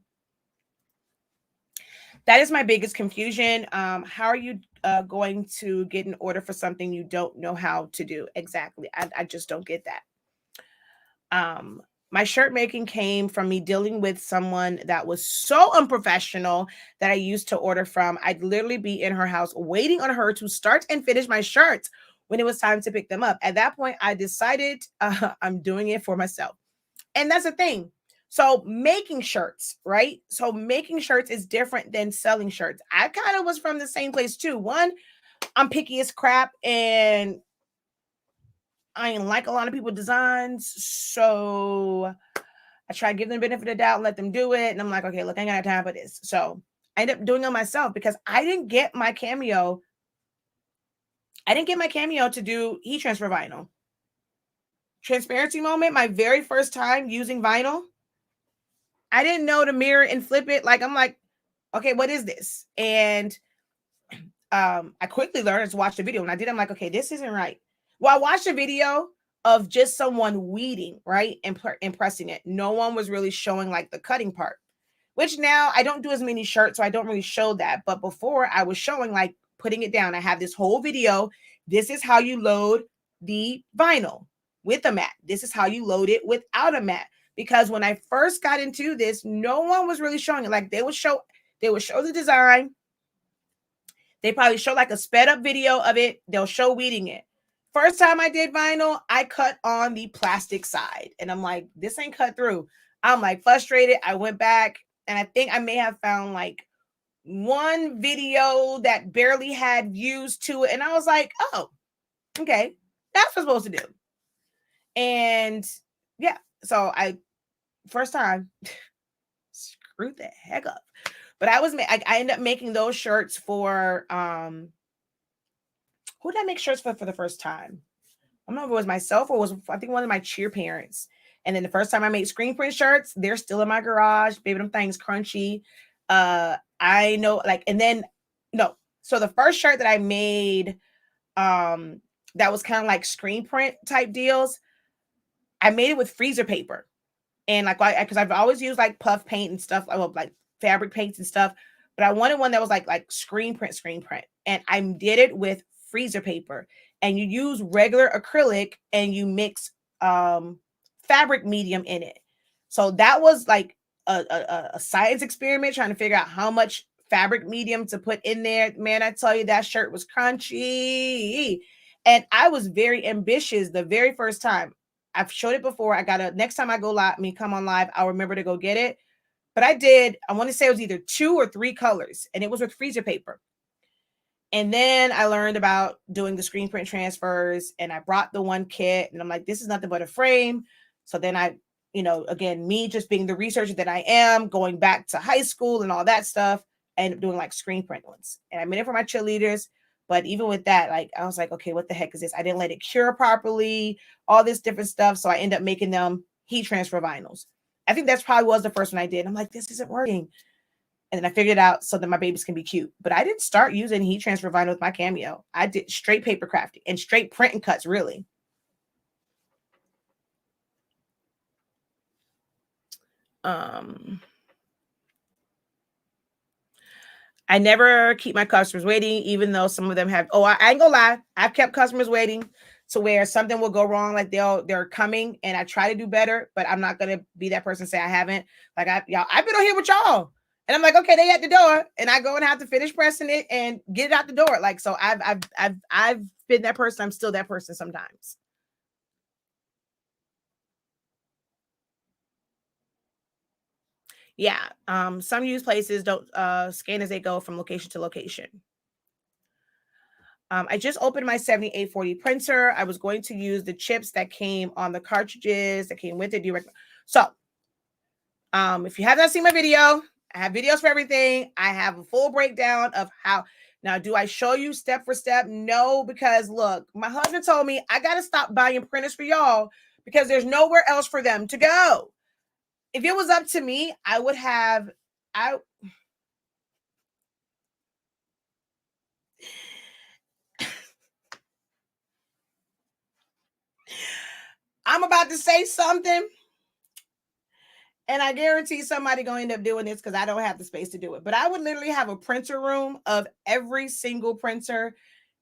That is my biggest confusion. How are you going to get an order for something you don't know how to do? Exactly. I just don't get that. My shirt making came from me dealing with someone that was so unprofessional that I used to order from. I'd literally be in her house waiting on her to start and finish my shirts when it was time to pick them up. At that point, I decided I'm doing it for myself. And that's the thing. So making shirts, right? So making shirts is different than selling shirts. I kind of was from the same place too. One, I'm picky as crap, and I ain't like a lot of people's designs. So I try to give them the benefit of the doubt and let them do it. And I'm like, okay, look, I ain't got time for this. So I ended up doing it myself because I didn't get my cameo. To do heat transfer vinyl. Transparency moment, my very first time using vinyl. I didn't know to mirror and flip it. Like, I'm like, okay, what is this? And I quickly learned to watch the video. And I did, I'm like, okay, this isn't right. Well, I watched a video of just someone weeding, right? And pressing it. No one was really showing like the cutting part, which now I don't do as many shirts, so I don't really show that. But before, I was showing like putting it down. I have this whole video. This is how you load the vinyl with a mat. This is how you load it without a mat. because when I first got into this, no one was really showing it. Like they would show the design. They probably show like a sped up video of it. They'll show weeding it. First time I did vinyl, I cut on the plastic side, and I'm like, this ain't cut through. I'm like frustrated. I went back, and I think I may have found like one video that barely had views to it, and I was like, oh, okay, that's what I'm supposed to do. And yeah, so I first time screwed the heck up. But I ended up making those shirts for who did I make shirts for the first time? I don't know if it was myself or I think one of my cheer parents. And then the first time I made screen print shirts, they're still in my garage. Baby, them things crunchy. I know, like, and then no. So the first shirt that I made, that was kind of like screen print type deals. I made it with freezer paper, and like, because I've always used like puff paint and stuff, like fabric paints and stuff, but I wanted one that was like screen print, and I did it with freezer paper. And you use regular acrylic and you mix fabric medium in it. So that was like a science experiment, trying to figure out how much fabric medium to put in there. Man, I tell you, that shirt was crunchy. And I was very ambitious the very first time. I've showed it before. Next time I go live, come on live, I'll remember to go get it. But I want to say it was either 2 or 3 colors, and it was with freezer paper. And then I learned about doing the screen print transfers, and I brought the one kit, and I'm like, this is nothing but a frame. So then again, me just being the researcher that I am, going back to high school and all that stuff, I ended up doing like screen print ones. And I made it for my cheerleaders. But even with that, like, I was like, okay, what the heck is this? I didn't let it cure properly, all this different stuff. So I ended up making them heat transfer vinyls. I think that's probably was the first one I did. I'm like, this isn't working. And then I figured it out so that my babies can be cute. But I didn't start using heat transfer vinyl with my Cameo. I did straight paper crafting and straight print and cuts, really. I never keep my customers waiting, even though some of them have. Oh, I ain't gonna lie. I've kept customers waiting to where something will go wrong. Like they're coming, and I try to do better, but I'm not gonna be that person. Say I haven't. Like I've been on here with y'all, and I'm like, okay, they at the door, and I go and have to finish pressing it and get it out the door. Like, so I've been that person. I'm still that person sometimes. Yeah. Some use places don't scan as they go from location to location. I just opened my 7840 printer. I was going to use the chips that came on the cartridges that came with it. So, if you have not seen my video, I have videos for everything. I have a full breakdown of how. Now, do I show you step for step? No, because look, my husband told me I got to stop buying printers for y'all because there's nowhere else for them to go. If it was up to me, I would have. I'm about to say something, and I guarantee somebody gonna end up doing this because I don't have the space to do it. But I would literally have a printer room of every single printer,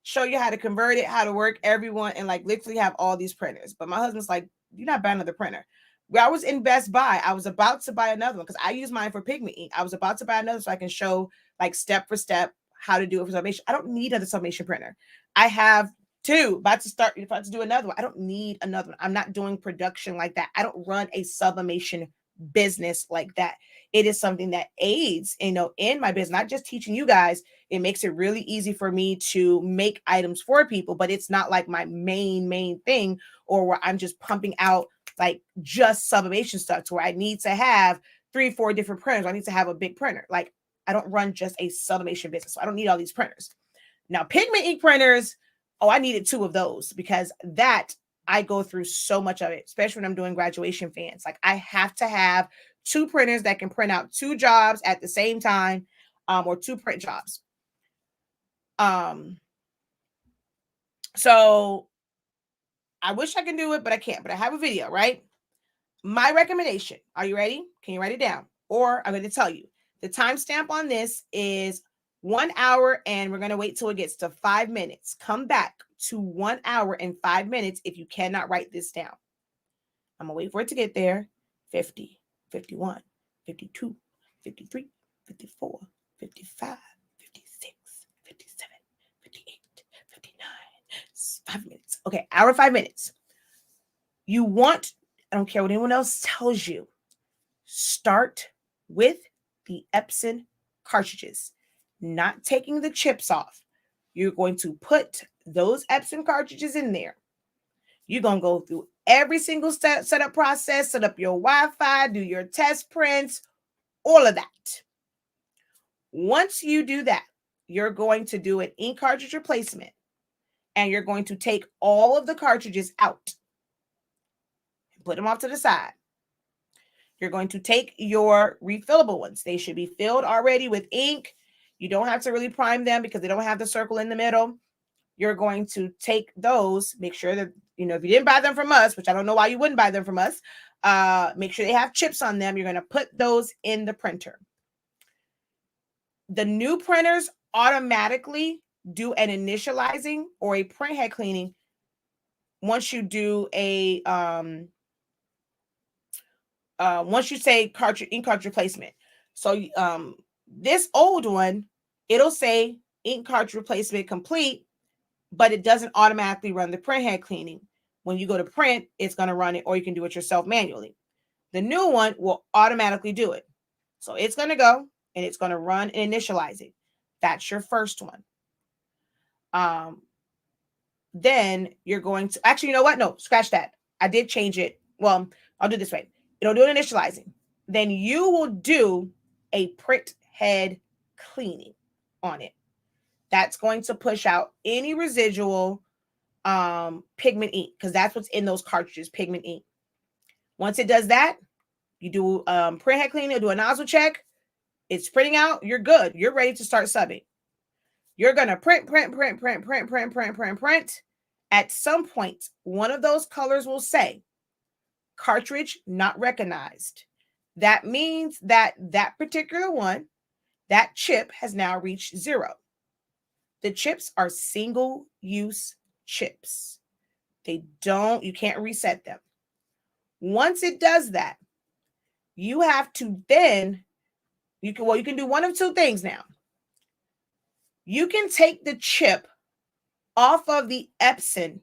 show you how to convert it, how to work everyone, and like literally have all these printers. But my husband's like, you're not buying another printer. Where I was in Best Buy, I was about to buy another one because I use mine for pigment ink. I was about to buy another so I can show like step for step how to do it for sublimation. I don't need another sublimation printer. I have 2, about to do another one. I don't need another one. I'm not doing production like that. I don't run a sublimation business like that. It is something that aids, in my business, not just teaching you guys. It makes it really easy for me to make items for people, but it's not like my main thing, or where I'm just pumping out like just sublimation stuff to where I need to have 3-4 different printers. I need to have a big printer. Like, I don't run just a sublimation business, so I don't need all these printers. Now, pigment ink printers, I needed 2 of those because that I go through so much of it, especially when I'm doing graduation fans. Like, I have to have 2 printers that can print out 2 jobs at the same time, or 2 print jobs. So I wish I can do it, but I can't. But I have a video, right? My recommendation. Are you ready? Can you write it down? Or I'm going to tell you. The timestamp on this is 1 hour, and we're going to wait till it gets to 5 minutes. Come back to 1 hour and 5 minutes if you cannot write this down. I'm going to wait for it to get there. 50, 51, 52, 53, 54, 55, 56, 57, 58, 59. 5 minutes. Okay, hour, 5 minutes. You want, I don't care what anyone else tells you, start with the Epson cartridges, not taking the chips off. You're going to put those Epson cartridges in there. You're going to go through every single setup process, set up your Wi-Fi, do your test prints, all of that. Once you do that, you're going to do an ink cartridge replacement, and you're going to take all of the cartridges out and put them off to the side. You're going to take your refillable ones. They should be filled already with ink. You don't have to really prime them because they don't have the circle in the middle. You're going to take those, make sure that, if you didn't buy them from us, which I don't know why you wouldn't buy them from us, make sure they have chips on them. You're going to put those in the printer. The new printers automatically do an initializing or a print head cleaning once you do a once you say ink cartridge replacement. So this old one, it'll say ink cartridge replacement complete, but it doesn't automatically run the print head cleaning. When you go to print, it's going to run it, or you can do it yourself manually. The new one will automatically do it. So it's going to go and it's going to run and initialize it. That's your first one. Then you're going to, actually, you know what? No, scratch that. I did change it. Well, I'll do this way. It'll do an initializing. Then you will do a print head cleaning on it. That's going to push out any residual pigment ink, because that's what's in those cartridges, pigment ink. Once it does that, you do print head cleaning, do a nozzle check. It's printing out. You're good. You're ready to start subbing. You're going to print. At some point, one of those colors will say, cartridge not recognized. That means that particular one, that chip has now reached 0. The chips are single-use chips. You can't reset them. Once it does that, you have to then, you can do one of two things now. You can take the chip off of the Epson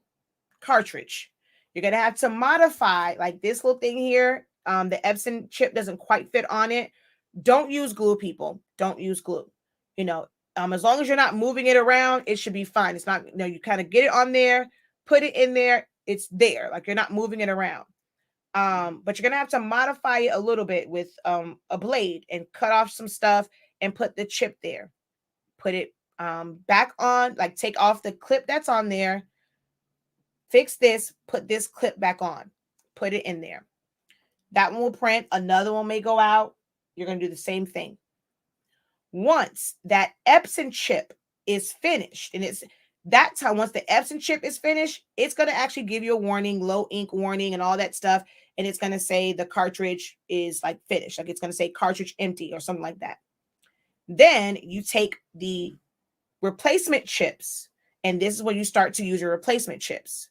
cartridge. You're going to have to modify, like this little thing here. The Epson chip doesn't quite fit on it. Don't use glue, people. Don't use glue. As long as you're not moving it around, it should be fine. It's not, you kind of get it on there, put it in there. It's there. Like, you're not moving it around. But you're going to have to modify it a little bit with a blade and cut off some stuff and put the chip there. Put it back on, like take off the clip that's on there. Fix this, put this clip back on. Put it in there. That one will print. Another one may go out. You're going to do the same thing. Once that Epson chip is finished, and it's that time, once the Epson chip is finished, it's going to actually give you a warning, low ink warning and all that stuff. And it's going to say the cartridge is like finished. Like, it's going to say cartridge empty or something like that. Then you take the replacement chips, and this is when you start to use your replacement chips.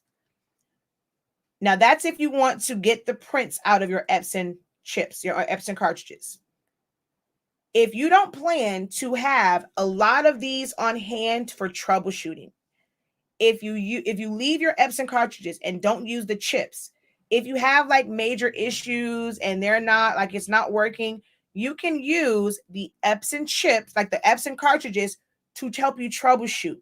Now, that's if you want to get the prints out of your Epson chips, your Epson cartridges. If you don't plan to have a lot of these on hand for troubleshooting, if you leave your Epson cartridges and don't use the chips, if you have like major issues and they're not, like, it's not working, you can use the Epson chips, like the Epson cartridges, to help you troubleshoot.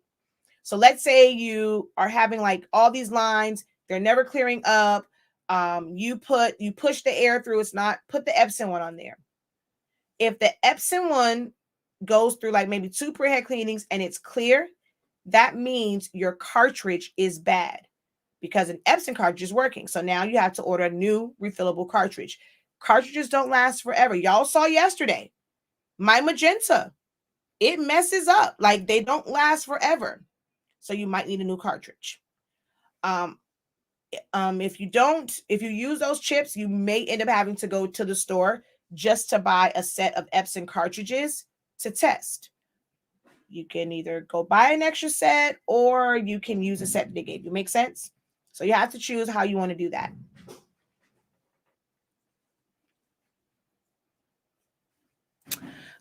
So let's say you are having like all these lines, they're never clearing up. You push the air through, it's not, put the Epson one on there. If the Epson one goes through like maybe 2 pre-head cleanings and it's clear, that means your cartridge is bad, because an Epson cartridge is working. So now you have to order a new refillable cartridge. Cartridges don't last forever. Y'all saw yesterday, my magenta, it messes up. Like, they don't last forever. So you might need a new cartridge. If you use those chips, you may end up having to go to the store just to buy a set of Epson cartridges to test. You can either go buy an extra set, or you can use a set they gave you. Make sense? So you have to choose how you want to do that.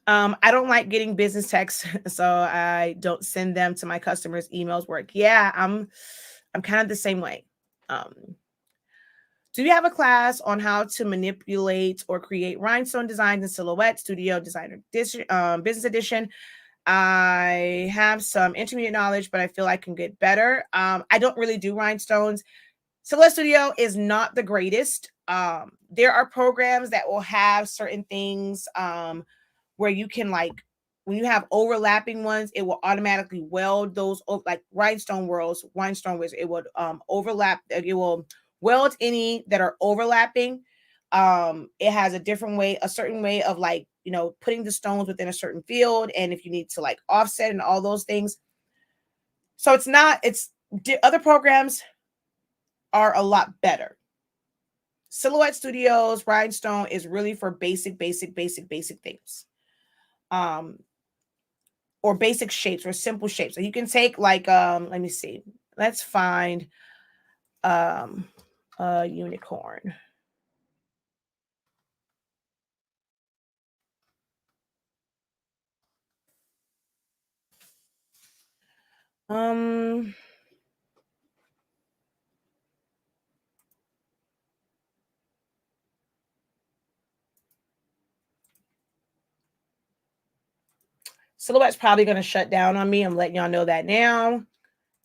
I don't like getting business texts, so I don't send them to my customers' emails work. Yeah, I'm kind of the same way. Um, do you have a class on how to manipulate or create rhinestone designs in Silhouette Studio Designer Business Edition? I have some intermediate knowledge, but I feel I can get better. I don't really do rhinestones. Silhouette Studio is not the greatest. There are programs that will have certain things where you can, like, when you have overlapping ones, it will automatically weld those, like rhinestone worlds, it would overlap, it will weld any that are overlapping. It has a certain way of, like, putting the stones within a certain field, and if you need to like offset and all those things. So it's other programs are a lot better. Silhouette Studios Rhinestone is really for basic things. Or basic shapes or simple shapes. So you can take like let me see. Let's find a unicorn. Um Silhouette's probably going to shut down on me. I'm letting y'all know that now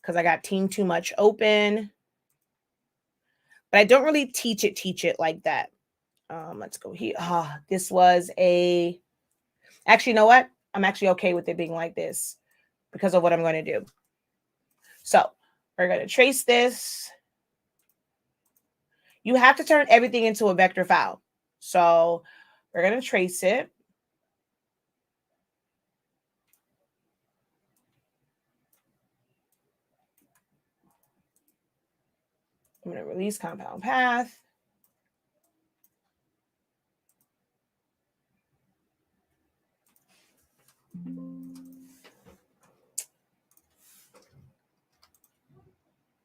because I got Team Too Much open. But I don't really teach it like that. Let's go here. This was actually, you know what? I'm actually okay with it being like this because of what I'm going to do. So we're going to trace this. You have to turn everything into a vector file. So we're going to trace it. I'm going to release compound path.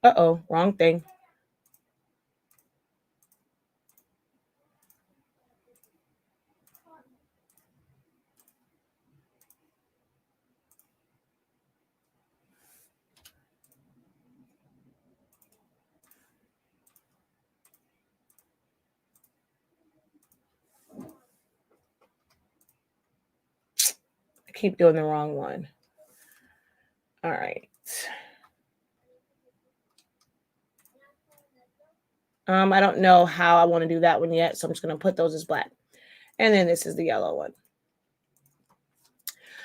Uh-oh, wrong thing. I keep doing the wrong one. All right. I don't know how I want to do that one yet, so I'm just going to put those as black. And then this is the yellow one.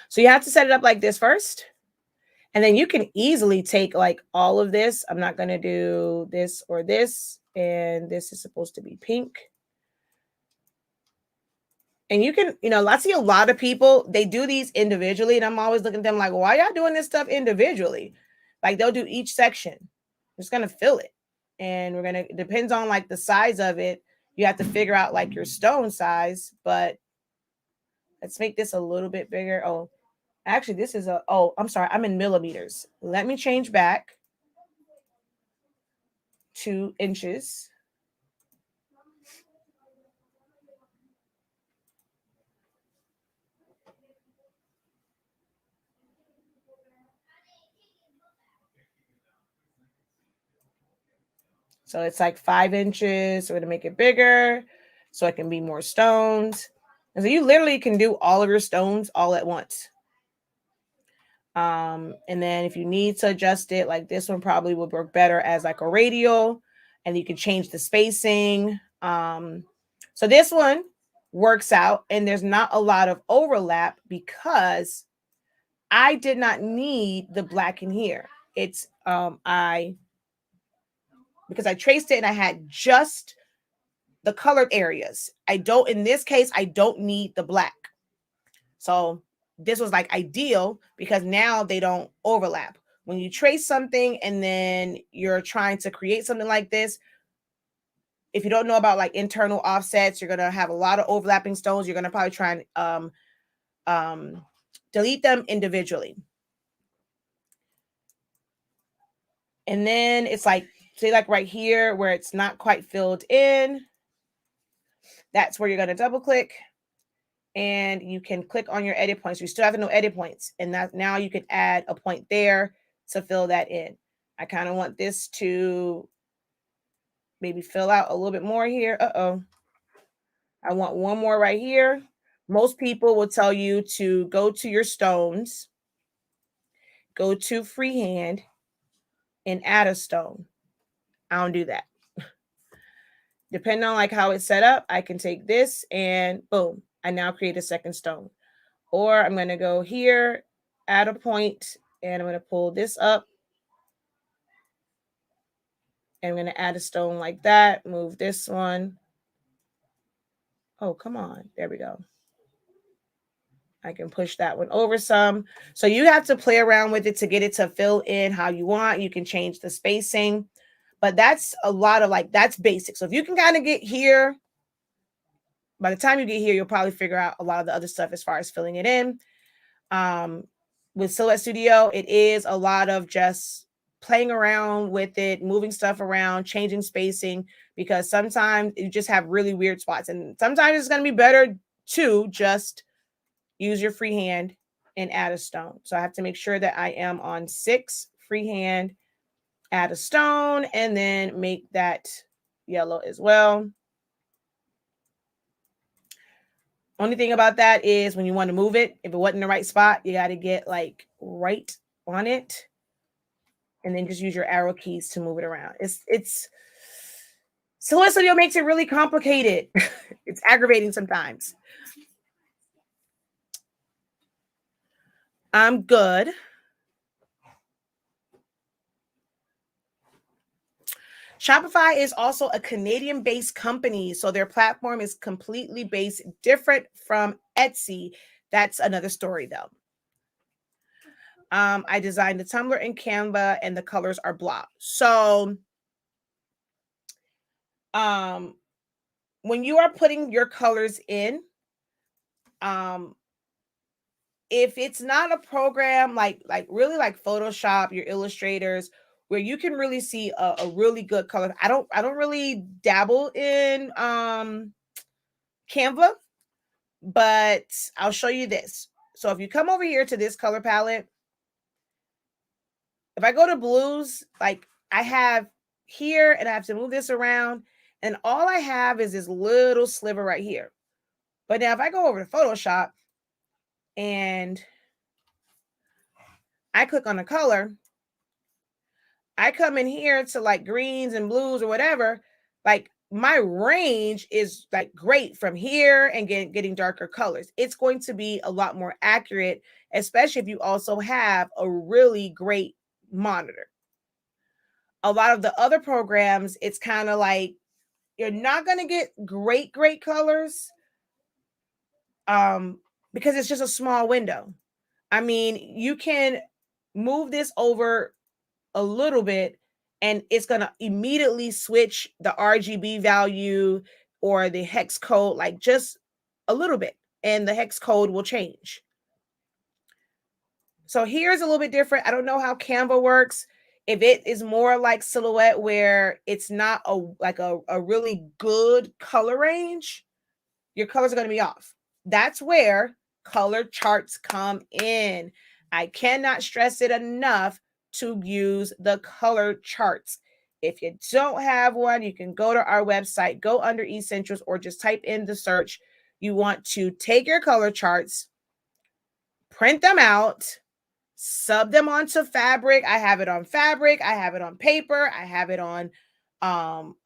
So you have to set it up like this first. And then you can easily take like all of this. I'm not going to do this or this. And this is supposed to be pink. And you can, I see a lot of people, they do these individually. And I'm always looking at them like, why y'all doing this stuff individually? Like they'll do each section. I'm just going to fill it. And it depends on like the size of it. You have to figure out like your stone size. But let's make this a little bit bigger. Oh, actually, this is I'm sorry. I'm in millimeters. Let me change back to inches. So it's like 5 inches. So we're going to make it bigger so it can be more stones. And so you literally can do all of your stones all at once. And then if you need to adjust it, like this one probably would work better as like a radial, and you can change the spacing. So this one works out, and there's not a lot of overlap because I did not need the black in here. It's because I traced it and I had just the colored areas. In this case, I don't need the black. So this was like ideal because now they don't overlap. When you trace something and then you're trying to create something like this, if you don't know about like internal offsets, you're going to have a lot of overlapping stones. You're going to probably try and delete them individually. And then it's like, say like right here where it's not quite filled in, that's where you're going to double click and you can click on your edit points. You still have no edit points, and that now you can add a point there to fill that in. I kind of want this to maybe fill out a little bit more here. I want one more right here. Most people will tell you to go to your stones, go to freehand, and add a stone. I don't do that. Depending on like how it's set up, I can take this and boom, I now create a second stone. Or I'm going to go here, add a point, and I'm going to pull this up. And I'm going to add a stone like that, move this one. Oh, come on. There we go. I can push that one over some. So you have to play around with it to get it to fill in how you want. You can change the spacing, but that's a lot of like, that's basic. So if you can kind of get here, by the time you get here, you'll probably figure out a lot of the other stuff as far as filling it in. With Silhouette Studio, it is a lot of just playing around with it, moving stuff around, changing spacing, because sometimes you just have really weird spots. And sometimes it's going to be better to just use your freehand and add a stone. So I have to make sure that I am on 6 freehand, add a stone, and then make that yellow as well. Only thing about that is when you want to move it, if it wasn't in the right spot, you got to get like right on it and then just use your arrow keys to move it around. It's Silhouette Studio makes it really complicated. It's aggravating sometimes. I'm good. Shopify is also a Canadian-based company, so their platform is completely based different from Etsy. That's another story, though. I designed the tumbler in Canva, and the colors are block. So, when you are putting your colors in, if it's not a program like really like Photoshop, your illustrators, where you can really see a really good color. I don't really dabble in Canva, but I'll show you this. So if you come over here to this color palette, if I go to blues, like I have here and I have to move this around, and all I have is this little sliver right here. But now if I go over to Photoshop and I click on the color, I come in here to like greens and blues or whatever, like my range is like great from here and getting darker colors. It's going to be a lot more accurate, especially if you also have a really great monitor. A lot of the other programs, it's kind of like you're not going to get great colors because it's just a small window. I mean, you can move this over a little bit and it's going to immediately switch the RGB value or the hex code, like just a little bit, and the hex code will change. So here's a little bit different. I don't know how Canva works. If it is more like Silhouette where it's not a really good color range, your colors are going to be off. That's where color charts come in. I cannot stress it enough to use the color charts. If you don't have one, you can go to our website, go under Essentials, or just type in the search. You want to take your color charts, print them out, sub them onto fabric. I have it on fabric. I have it on paper. I have it on mug,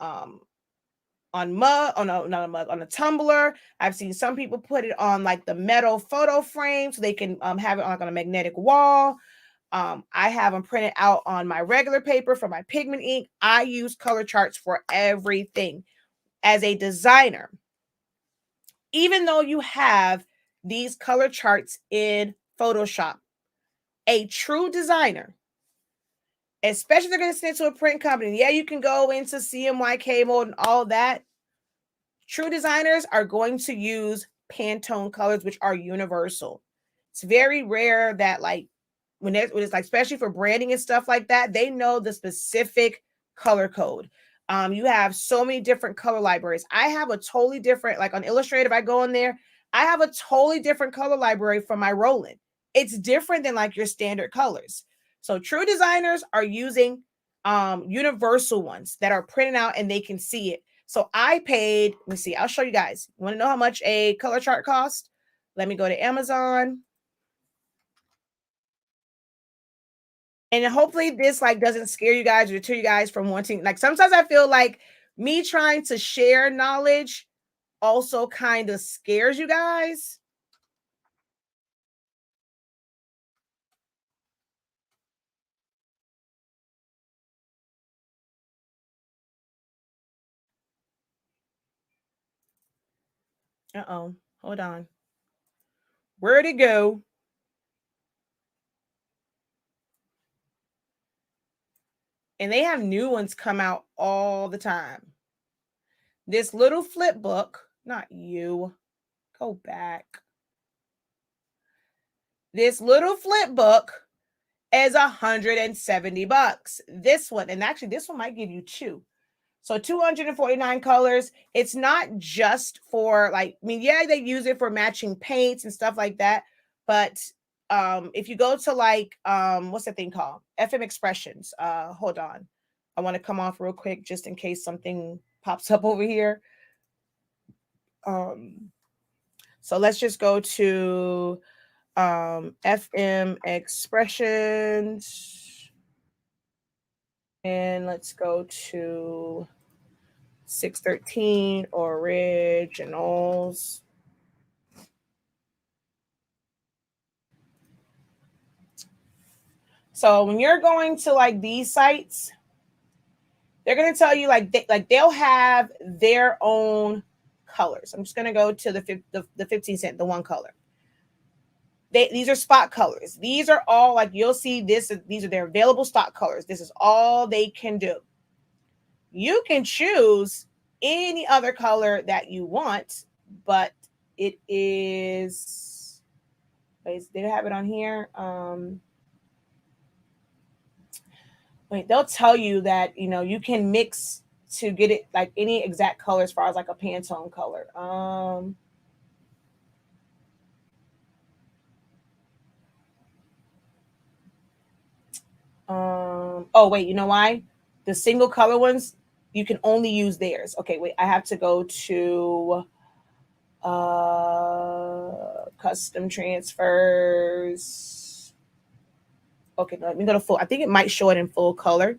not a mug, on a tumbler. I've seen some people put it on like the metal photo frame so they can have it on like on a magnetic wall. I have them printed out on my regular paper for my pigment ink. I use color charts for everything. As a designer, even though you have these color charts in Photoshop, a true designer, especially if they're going to send it to a print company, yeah, you can go into CMYK mode and all that. True designers are going to use Pantone colors, which are universal. It's very rare that like when it's like, especially for branding and stuff like that, they know the specific color code. You have so many different color libraries. I have a totally different, like on Illustrator, if I go in there, I have a totally different color library from my Roland. It's different than like your standard colors. So true designers are using universal ones that are printed out and they can see it. So I paid, let me see, I'll show you guys. You want to know how much a color chart cost? Let me go to Amazon. And hopefully this like doesn't scare you guys or deter you guys from wanting, like sometimes I feel like me trying to share knowledge also kind of scares you guys. Uh-oh, hold on. Where'd it go? And they have new ones come out all the time. This little flip book, not you, go back. This little flip book is $170. This one, and actually this one might give you two. So 249 colors. It's not just for like, I mean, yeah, they use it for matching paints and stuff like that. But if you go to like what's that thing called? FM Expressions. Hold on. I want to come off real quick just in case something pops up over here. So let's just go to FM Expressions. And let's go to 613 Originals. So when you're going to like these sites, they're going to tell you like they'll have their own colors. I'm just going to go to the 15 cent, the one color. These are spot colors. These are all like you'll see this. These are their available stock colors. This is all they can do. You can choose any other color that you want, but it is. Wait, did I have it on here? Wait, they'll tell you that you can mix to get it like any exact color as far as like a Pantone color. Oh wait, you know why? The single color ones, you can only use theirs. Okay, wait, I have to go to custom transfers. Okay, let me go to full. I think it might show it in full color.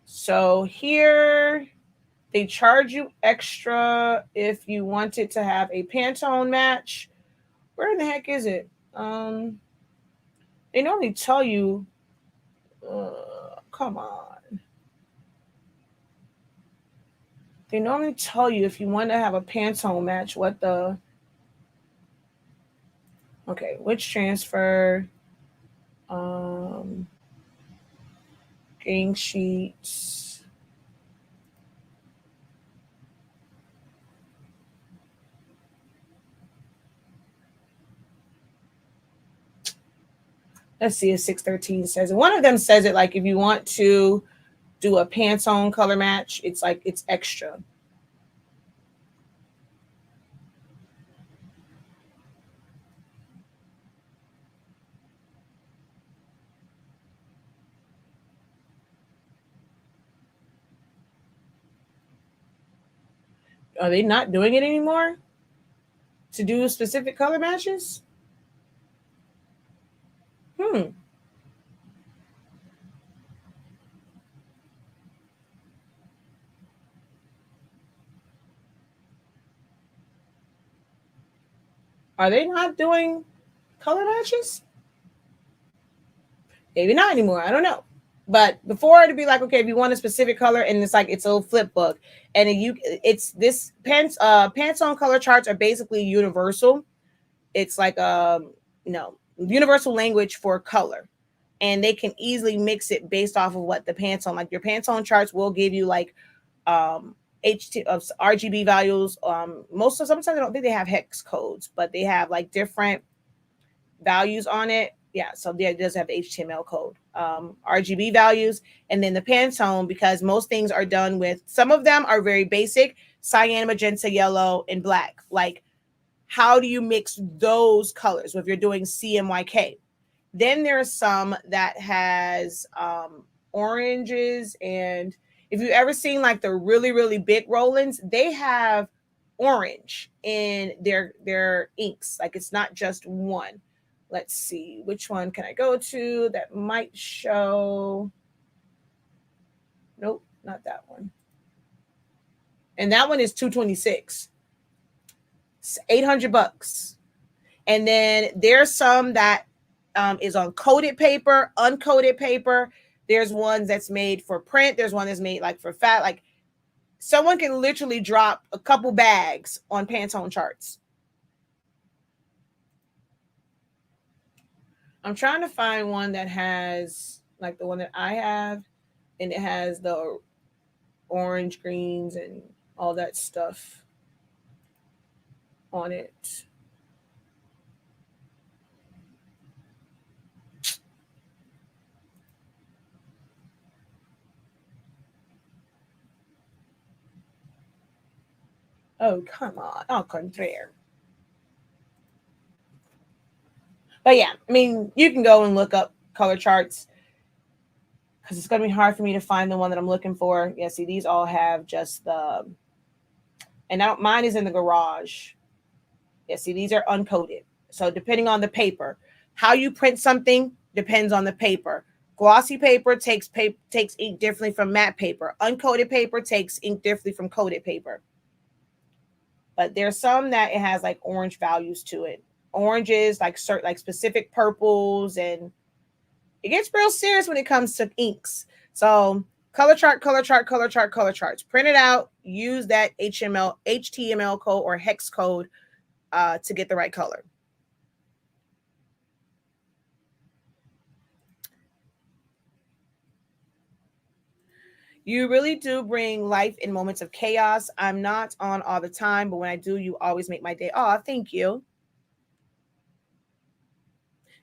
So here they charge you extra if you wanted to have a Pantone match. Where in the heck is it? They normally tell you. Come on. They normally tell you if you want to have a Pantone match, what the. Okay, which transfer? Gang sheets. Let's see if 613 says it. One of them says it like if you want to do a Pantone color match, it's like it's extra. Are they not doing it anymore to do specific color matches? Are they not doing color matches? Maybe not anymore. I don't know. But before it'd be like, okay, if you want a specific color, and it's like it's a flip book, and it's this Pantone color charts are basically universal. It's like universal language for color, and they can easily mix it based off of what the Pantone, like your Pantone charts will give you like HT of RGB values. Sometimes I don't think they have hex codes, but they have like different values on it. Yeah, so yeah, it does have the HTML code, RGB values, and then the Pantone, because most things are done with, some of them are very basic, cyan, magenta, yellow, and black. Like, how do you mix those colors if you're doing CMYK? Then there's some that has oranges, and if you've ever seen like the really, really big Rollins, they have orange in their inks. Like, it's not just one. Let's see, which one can I go to that might show? Nope, not that one. And that one is $226. It's $800. And then there's some that is on coated paper, uncoated paper. There's ones that's made for print. There's one that's made like for fat. Like, someone can literally drop a couple bags on Pantone charts. I'm trying to find one that has like the one that I have, and it has the orange, greens, and all that stuff on it. Oh, come on. Au contraire. But yeah, I mean, you can go and look up color charts because it's going to be hard for me to find the one that I'm looking for. Yeah, see, these all have just the, and now mine is in the garage. Yeah, see, these are uncoated. So depending on the paper, how you print something depends on the paper. Glossy paper takes ink differently from matte paper. Uncoated paper takes ink differently from coated paper. But there's some that it has like orange values to it. Oranges, like certain, like specific purples, and it gets real serious when it comes to inks. So color chart, color chart, color chart, color charts. Print it out. Use that HTML code or hex code to get the right color. You really do bring life in moments of chaos. I'm not on all the time, but when I do, you always make my day. Oh, thank you.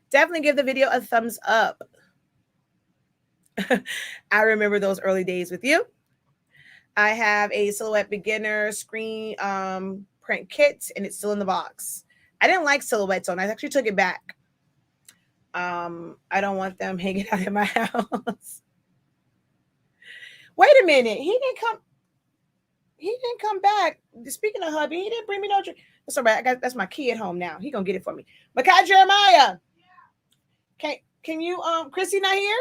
Definitely give the video a thumbs up. I remember those early days with you. I have a Silhouette beginner screen print kit, and it's still in the box. I didn't like Silhouette, and I actually took it back. I don't want them hanging out in my house. Wait a minute. He didn't come back. Speaking of hubby, he didn't bring me no drink. That's all right. That's my key at home now. He gonna get it for me. Makai Jeremiah. Can you Chrissy not here?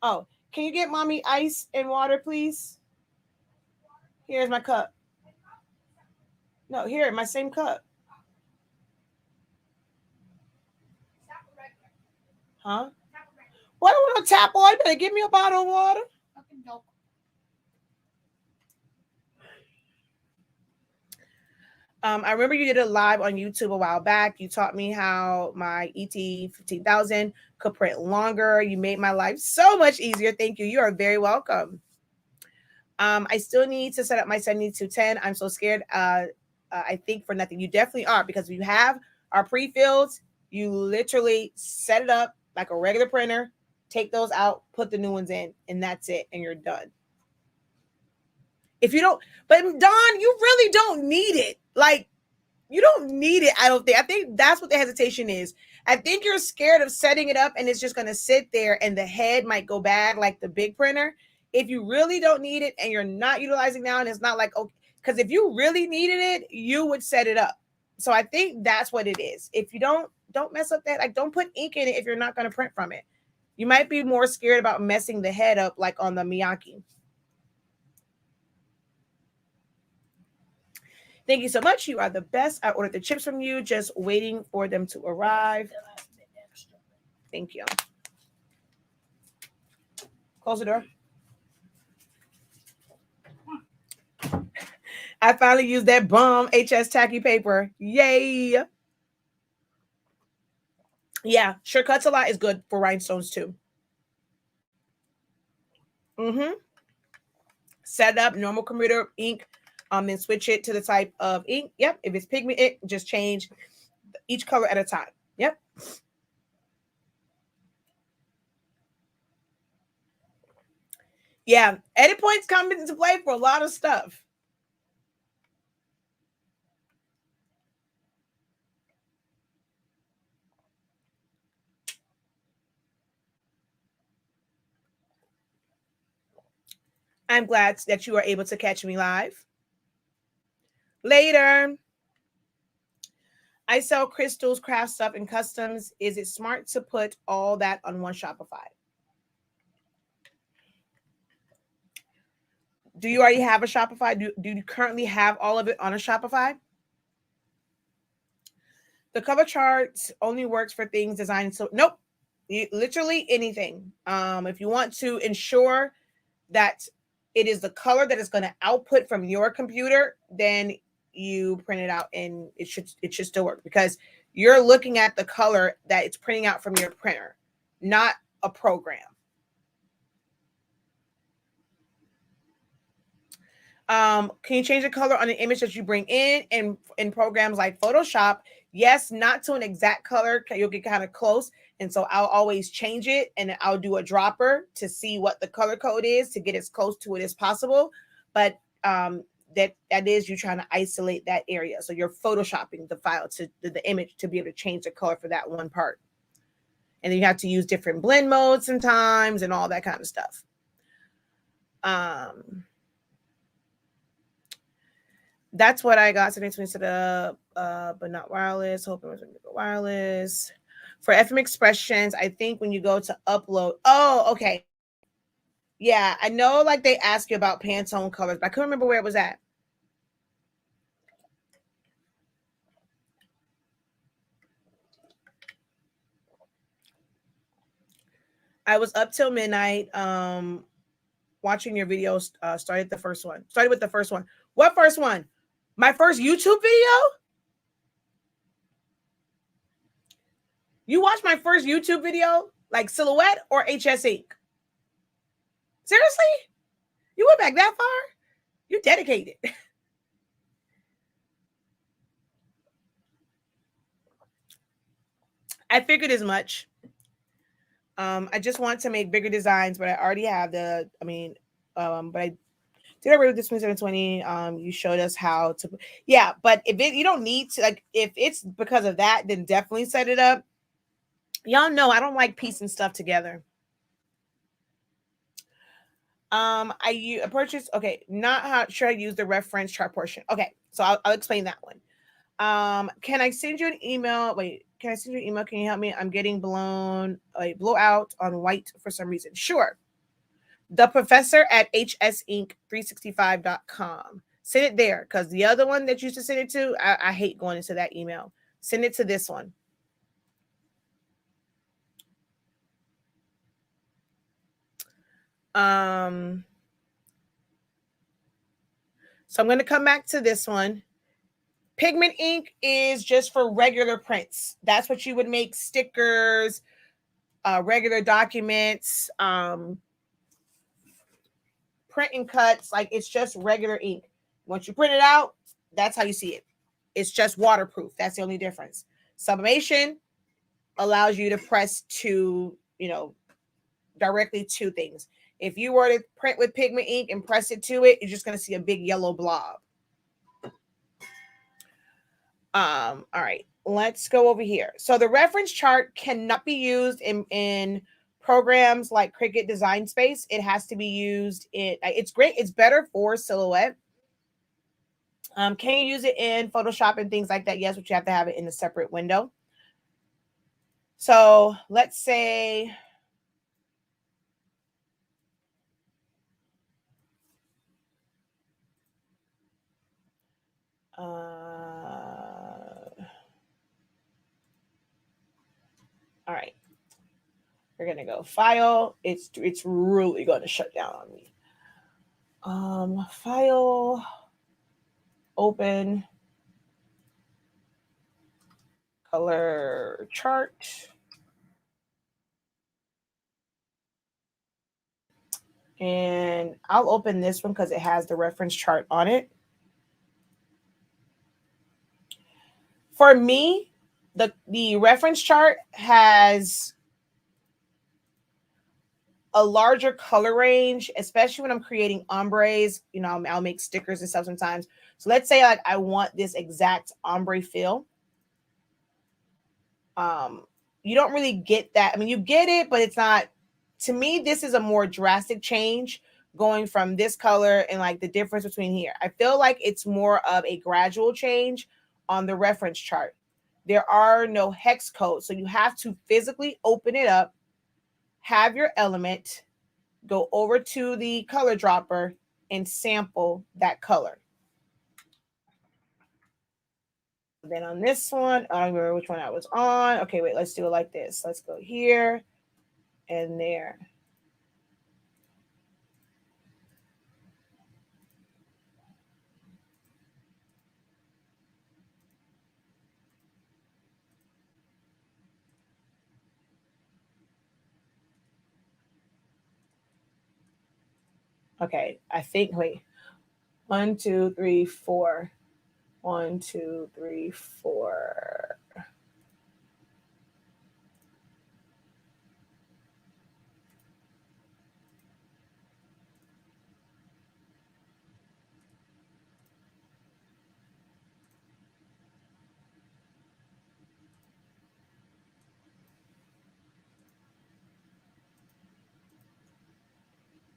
Oh, can you get mommy ice and water, please? Here's my cup. No, here, my same cup. Huh? Well, I don't want no tap water. You better give me a bottle of water. I remember you did a live on YouTube a while back. You taught me how my ET 15,000 could print longer. You made my life so much easier. Thank you. You are very welcome. I still need to set up my 7210. I'm so scared. I think for nothing. You definitely are, because if you have our pre-fills, you literally set it up like a regular printer, take those out, put the new ones in, and that's it, and you're done. If you don't, but Don, you really don't need it. Like, you don't need it, I don't think. I think that's what the hesitation is. I think you're scared of setting it up and it's just going to sit there and the head might go bad like the big printer. If you really don't need it and you're not utilizing now, and it's not like, okay, because if you really needed it, you would set it up. So I think that's what it is. If you don't mess up that, like, don't put ink in it if you're not going to print from it. You might be more scared about messing the head up like on the Miyake. Thank you so much. You are the best. I ordered the chips from you, just waiting for them to arrive. Thank you. Close the door. I finally used that bomb HS tacky paper. Yay. Yeah, sure cuts a lot is good for rhinestones too. Set up normal computer ink, then switch it to the type of ink. Yep, if it's pigment, just change each color at a time. Yep. Yeah, edit points come into play for a lot of stuff. I'm glad that you are able to catch me live. Later. I sell crystals, craft stuff, and customs. Is it smart to put all that on one Shopify? Do you already have a Shopify? Do you currently have all of it on a Shopify? The cover chart only works for things designed. So nope, literally anything. If you want to ensure that it is the color that is going to output from your computer, then you print it out and it should still work, because you're looking at the color that it's printing out from your printer, not a program. Can you change the color on the image that you bring in programs like Photoshop? Yes, not to an exact color. You'll get kind of close. And so I'll always change it, and I'll do a dropper to see what the color code is to get as close to it as possible. But that is you trying to isolate that area. So you're photoshopping the file to the image to be able to change the color for that one part. And then you have to use different blend modes sometimes and all that kind of stuff. That's what I got. So next we set up, but not wireless. Hoping it was wireless. For FM expressions, I think when you go to upload, oh, okay. Yeah, I know like they ask you about Pantone Colors, but I couldn't remember where it was at. I was up till midnight watching your videos. Started with the first one. What first one? My first YouTube video? You watched my first YouTube video? Like Silhouette or HS Inc? Seriously? You went back that far? You're dedicated. I figured as much. I just want to make bigger designs, but I already have but I did already with this 720. You showed us how to, yeah, but you don't need to, like, if it's because of that, then definitely set it up. Y'all know I don't like piecing stuff together. I purchased, okay, not how should I use the reference chart portion. Okay, so I'll explain that one. Can I send you an email? Wait, can I send you an email? Can you help me? I'm getting blowout on white for some reason. Sure. The professor at hsinc365.com. Send it there, because the other one that you used to send it to, I hate going into that email. Send it to this one. So I'm going to come back to this one. Pigment ink is just for regular prints. That's what you would make stickers, regular documents, print and cuts. Like, it's just regular ink. Once you print it out, that's how you see it. It's just waterproof. That's the only difference. Sublimation allows you to press to, directly to things. If you were to print with pigment ink and press it to it, you're just going to see a big yellow blob. All right, let's go over here. So the reference chart cannot be used in programs like Cricut Design Space. It has to be used it's great. It's better for Silhouette. Can you use it in Photoshop and things like that? Yes, but you have to have it in a separate window. So let's say, all right, we're gonna go file. It's really going to shut down on me. File, open, color chart, and I'll open this one because it has the reference chart on it. For me, the reference chart has a larger color range, especially when I'm creating ombres. You know, I'll make stickers and stuff sometimes. So let's say like I want this exact ombre feel. Um, you don't really get that. I mean, you get it, but it's not. To me, this is a more drastic change going from this color and like the difference between here. I feel like it's more of a gradual change on the reference chart. There are no hex codes, so you have to physically open it up, have your element, go over to the color dropper and sample that color. Then on this one, I don't remember which one I was on. Okay, wait, let's do it like this. Let's go here and there. Okay, I think, wait, 1, 2, 3, 4. 1, 2, 3, 4.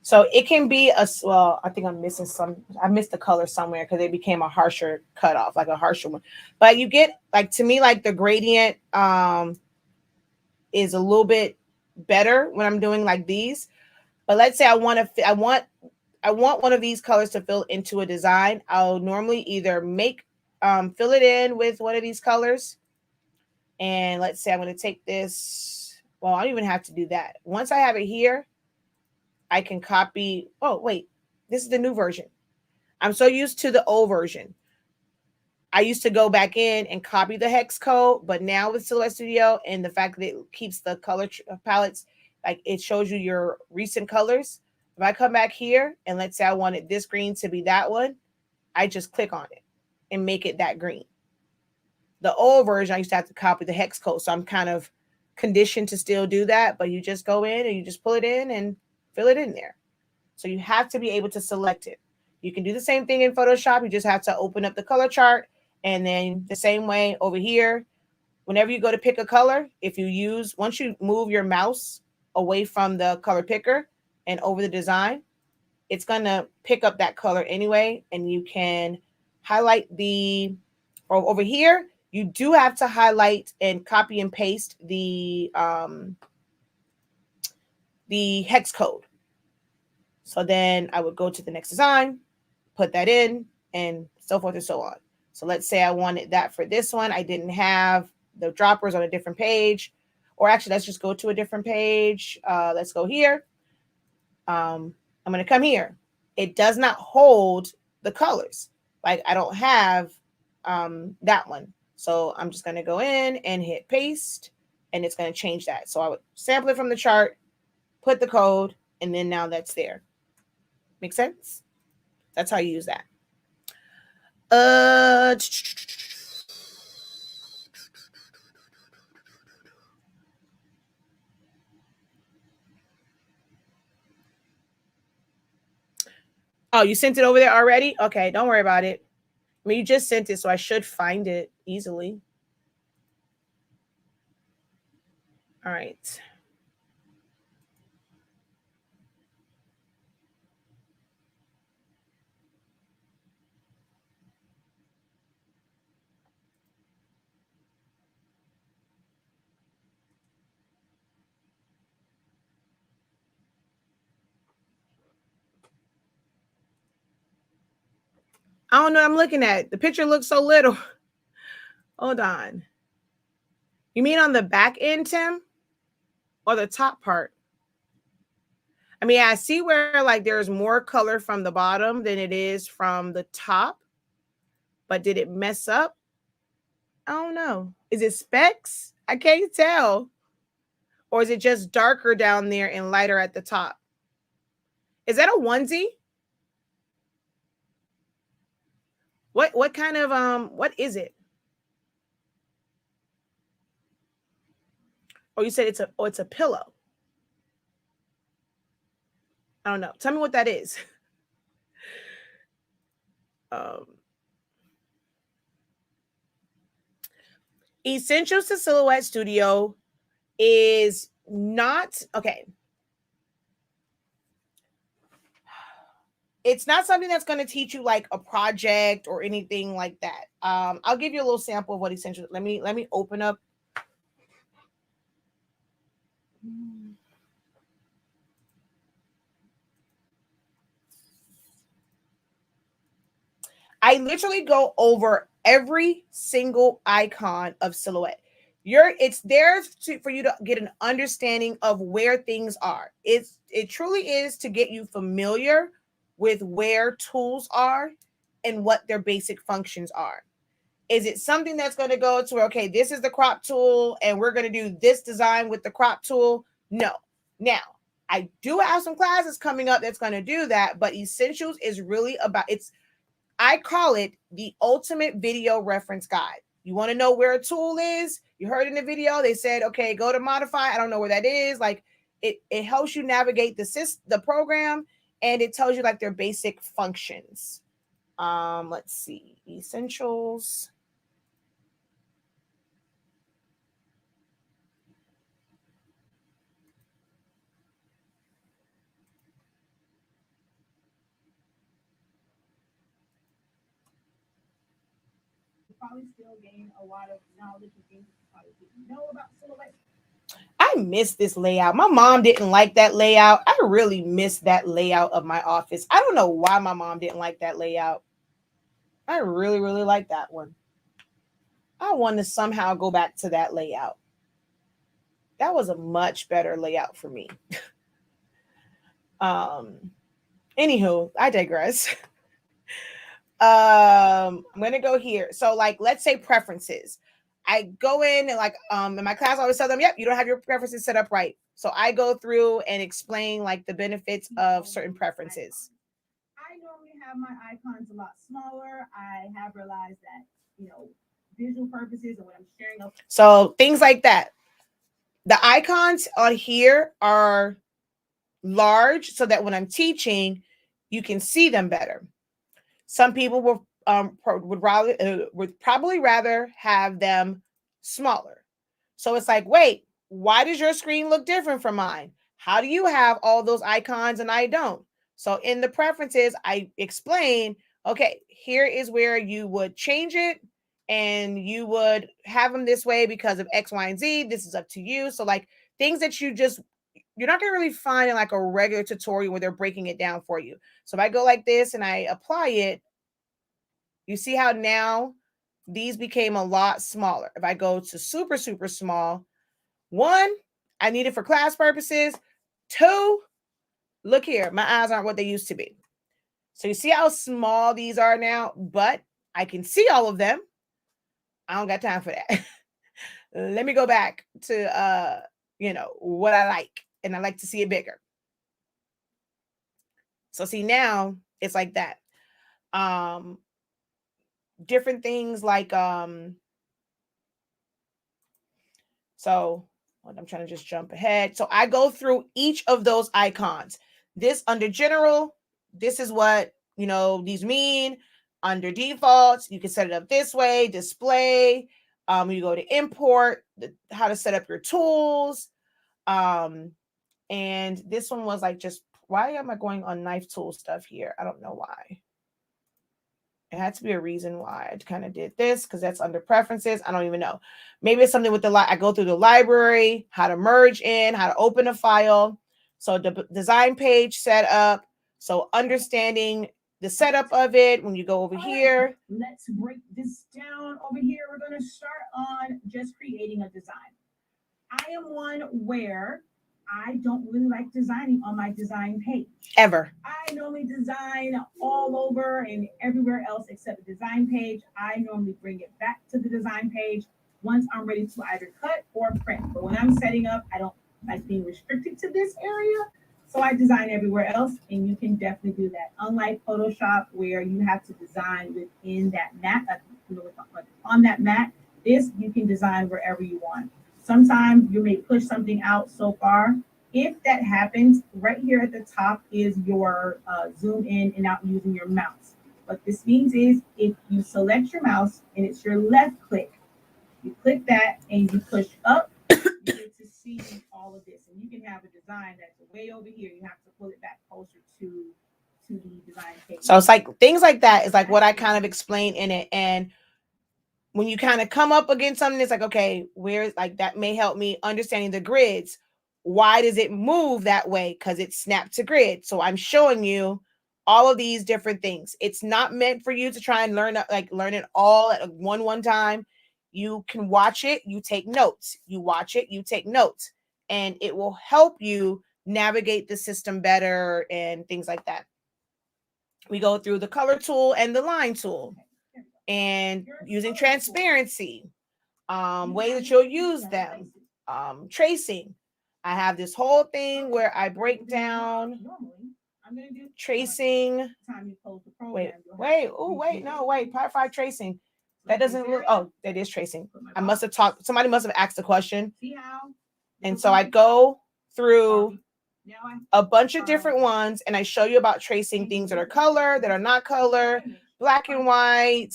So it can be a, well, I think I'm missing some, I missed the color somewhere because it became a harsher cutoff, like a harsher one. But you get, like, to me, like the gradient is a little bit better when I'm doing like these. But let's say I want to, I want one of these colors to fill into a design. I'll normally either make, fill it in with one of these colors. And let's say I'm going to take this. Well, I don't even have to do that. Once I have it here, I can copy. Oh, wait, this is the new version. I'm so used to the old version. I used to go back in and copy the hex code, but now with Silhouette Studio and the fact that it keeps the color palettes, like it shows you your recent colors. If I come back here and let's say I wanted this green to be that one, I just click on it and make it that green. The old version, I used to have to copy the hex code, so I'm kind of conditioned to still do that, but you just go in and you just pull it in and fill it in there. So you have to be able to select it. You can do the same thing in Photoshop. You just have to open up the color chart, and then the same way over here, whenever you go to pick a color, if you use, once you move your mouse away from the color picker and over the design, it's going to pick up that color anyway, and you can highlight the, or over here, you do have to highlight and copy and paste the hex code. So then I would go to the next design, put that in, and so forth and so on. So let's say I wanted that for this one. I didn't have the droppers on a different page. Or actually, let's just go to a different page. Let's go here. I'm going to come here. It does not hold the colors. Like I don't have that one. So I'm just going to go in and hit paste, and it's going to change that. So I would sample it from the chart, put the code, and then now that's there. Make sense? That's how you use that. Oh, you sent it over there already? Okay, don't worry about it. I mean, you just sent it, so I should find it easily. All right. I don't know what I'm looking at. The picture looks so little. Hold on. You mean on the back end, Tim? Or the top part? I mean, I see where like there's more color from the bottom than it is from the top. But did it mess up? I don't know. Is it specs? I can't tell. Or is it just darker down there and lighter at the top? Is that a onesie? What kind of what is it? Oh, you said it's a pillow. I don't know. Tell me what that is. Um, Essentials to Silhouette Studio is not okay. It's not something that's going to teach you like a project or anything like that. I'll give you a little sample of what essentials. Let me open up. I literally go over every single icon of Silhouette. It's there for you to get an understanding of where things are. It truly is to get you familiar with where tools are and what their basic functions are. Is it something that's going to go to, okay, this is the crop tool and we're going to do this design with the crop tool? No. Now, I do have some classes coming up that's going to do that, but Essentials is really about I call it the ultimate video reference guide. You want to know where a tool is? You heard in the video, they said, okay, go to modify. I don't know where that is. Like it helps you navigate the program, and it tells you like their basic functions. Let's see. Essentials. Probably still gain a lot of knowledge and things you probably didn't know about Silhouette. I miss this layout. My mom didn't like that layout. I really miss that layout of my office. I don't know why my mom didn't like that layout. I really, really like that one. I want to somehow go back to that layout. That was a much better layout for me. um, Anywho, I digress. I'm gonna go here. So, like, let's say preferences. I go in and in my class, I always tell them, "Yep, you don't have your preferences set up right." So I go through and explain like the benefits of certain preferences. I normally have my icons a lot smaller. I have realized that, visual purposes and when I'm sharing them. So things like that. The icons on here are large so that when I'm teaching, you can see them better. Some people would probably rather have them smaller. So it's like, wait, why does your screen look different from mine? How do you have all those icons and I don't? So in the preferences, I explain, okay, here is where you would change it and you would have them this way because of X, Y, and Z. This is up to you. So like things that you're not going to really find in like a regular tutorial where they're breaking it down for you. So if I go like this and I apply it, you see how now these became a lot smaller. If I go to super, super small, one, I need it for class purposes. Two, look here, my eyes aren't what they used to be. So you see how small these are now, but I can see all of them. I don't got time for that. Let me go back to what I like, and I like to see it bigger. So see now it's like that. Different things like so I'm trying to just jump ahead. So I go through each of those icons. This under general, this is what these mean. Under defaults, you can set it up this way, display. You go to import, how to set up your tools. And this one was like, just why am I going on knife tool stuff here? I don't know why. It had to be a reason why I kind of did this, because that's under preferences. I don't even know. Maybe it's something with I go through the library, how to merge in, how to open a file. So the design page setup. So understanding the setup of it when you go over here. Let's break this down over here. We're going to start on just creating a design. I am one where I don't really like designing on my design page. Ever. I normally design all over and everywhere else except the design page. I normally bring it back to the design page once I'm ready to either cut or print. But when I'm setting up, I don't like being restricted to this area. So I design everywhere else, and you can definitely do that. Unlike Photoshop, where you have to design within that mat, on that mat, this you can design wherever you want. Sometimes you may push something out so far If that happens, right here at the top is your zoom in and out using your mouse. What this means is if you select your mouse and it's your left click, you click that and you push up, you get to see all of this. And you can have a design that's way over here. You have to pull it back closer to the design page. So it's like things like that is like what I kind of explained in it. And when you kind of come up against something, it's like, okay, where's like that may help me understanding the grids. Why does it move that way? Because it's snapped to grid. So I'm showing you all of these different things. It's not meant for you to try and learn it all at one time. You can watch it, you take notes. You watch it, you take notes, and it will help you navigate the system better and things like that. We go through the color tool and the line tool and using transparency, way that you'll use them, tracing. I have this whole thing where I break down tracing. Part five tracing. That doesn't look, oh, that is tracing. I must have talked, somebody must have asked a question. And so I go through a bunch of different ones and I show you about tracing things that are color, that are not color, black and white,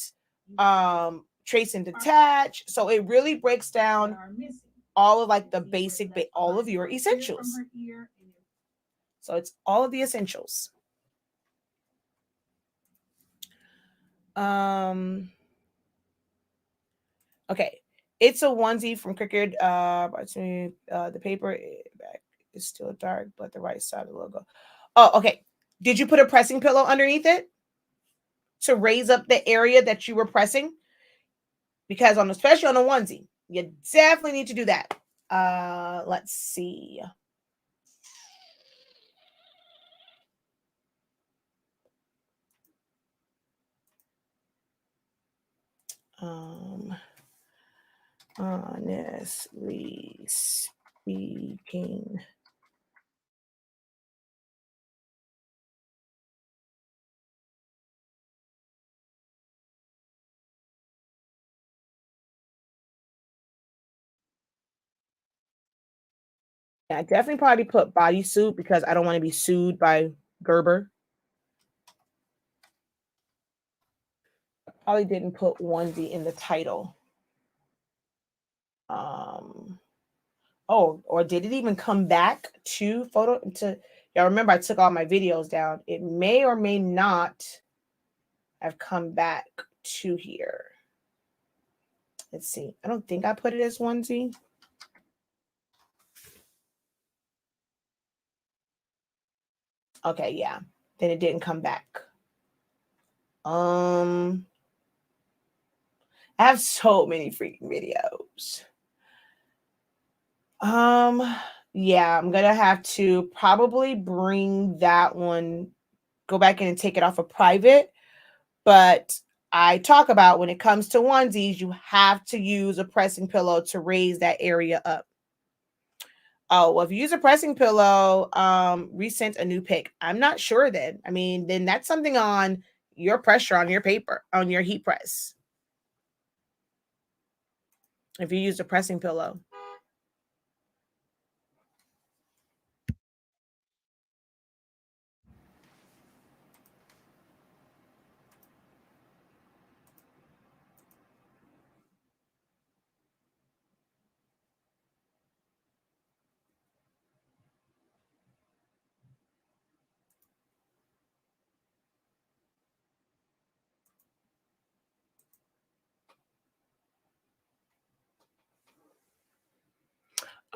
trace and detach. So it really breaks down all of like the basic, all of your essentials. So it's all of the essentials. Okay. It's a onesie from Cricut. The paper back is still dark, but the right side of the logo. Oh, okay. Did you put a pressing pillow underneath it to raise up the area that you were pressing? Because especially on a onesie, you definitely need to do that. Let's see. Honestly speaking. Yeah, I definitely probably put bodysuit because I don't want to be sued by Gerber. I probably didn't put onesie in the title. Um, oh, or did it even come back to photo to y'all remember I took all my videos down. It may or may not have come back to here. Let's see. I don't think I put it as onesie. Okay, yeah. Then it didn't come back. I have so many freaking videos. Yeah, I'm gonna have to probably bring that one, go back in and take it off of private. But I talk about when it comes to onesies, you have to use a pressing pillow to raise that area up. Oh, well, if you use a pressing pillow, resent a new pick. I'm not sure then. I mean, then that's something on your pressure on your paper, on your heat press. If you use a pressing pillow.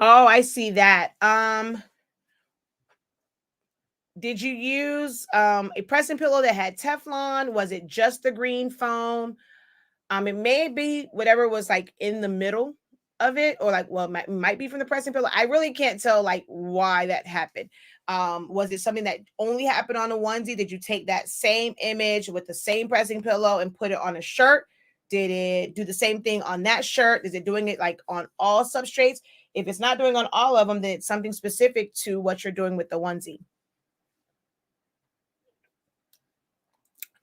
Oh, I see that. Did you use a pressing pillow that had Teflon? Was it just the green foam? It may be whatever was like in the middle of it, or like, well, might be from the pressing pillow. I really can't tell like why that happened. Was it something that only happened on a onesie? Did you take that same image with the same pressing pillow and put it on a shirt? Did it do the same thing on that shirt? Is it doing it like on all substrates? If it's not doing on all of them, then it's something specific to what you're doing with the onesie.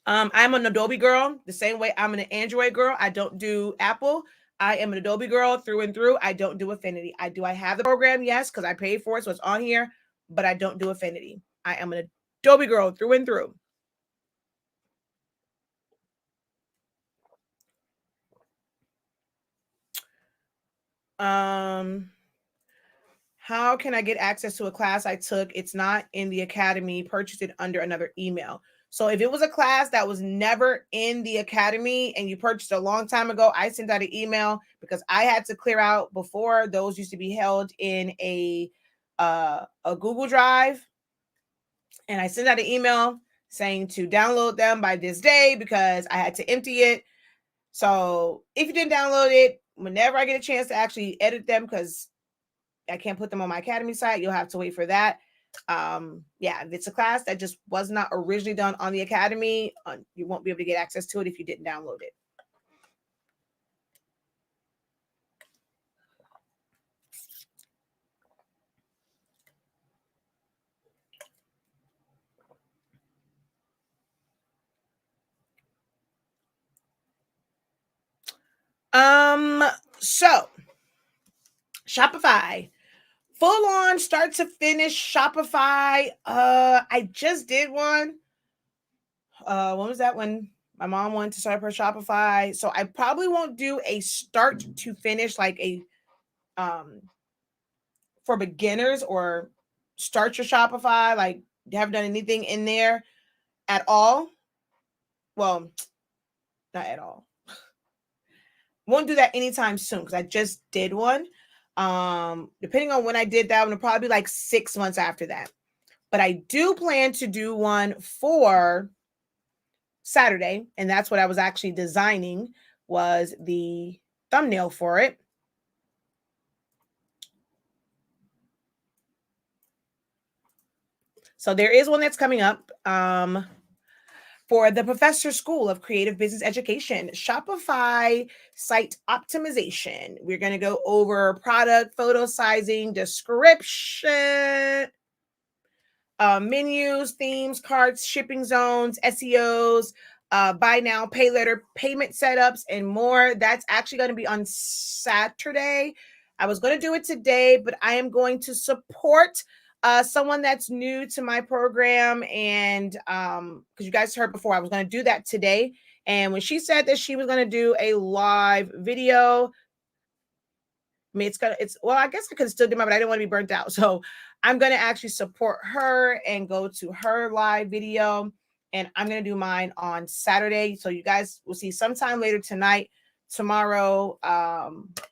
I'm an Adobe girl, the same way I'm an Android girl. I don't do Apple. I am an Adobe girl through and through. I don't do Affinity. I have the program, yes, because I paid for it, so it's on here, but I don't do Affinity. I am an Adobe girl through and through. How can I get access to a class I took? It's not in the academy. Purchase it under another email. So if it was a class that was never in the academy and you purchased a long time ago, I sent out an email because I had to clear out before. Those used to be held in a Google Drive, and I sent out an email saying to download them by this day because I had to empty it. So if you didn't download it, whenever I get a chance to actually edit them, because I can't put them on my academy site, you'll have to wait for that. Yeah, if it's a class that just was not originally done on the academy, you won't be able to get access to it if you didn't download it. So Shopify, full on start to finish Shopify. I just did one. When was that? When my mom wanted to start up her Shopify. So I probably won't do a start to finish, like a for beginners or start your Shopify, like you haven't done anything in there at all. Well, not at all. Won't do that anytime soon because I just did one. Depending on when I did that one, it'll probably be like 6 months after that. But I do plan to do one for Saturday, and that's what I was actually designing, was the thumbnail for it. So there is one that's coming up for the Professor School of Creative Business Education, Shopify site optimization. We're going to go over product, photo sizing, description, menus, themes, carts, shipping zones, SEOs, buy now, pay later, payment setups, and more. That's actually going to be on Saturday. I was going to do it today, but I am going to support someone that's new to my program. And because you guys heard before, I was going to do that today. And when she said that she was going to do a live video, I mean, well, I guess I could still do mine, but I didn't want to be burnt out. So I'm going to actually support her and go to her live video. And I'm going to do mine on Saturday. So you guys will see sometime later tonight, tomorrow,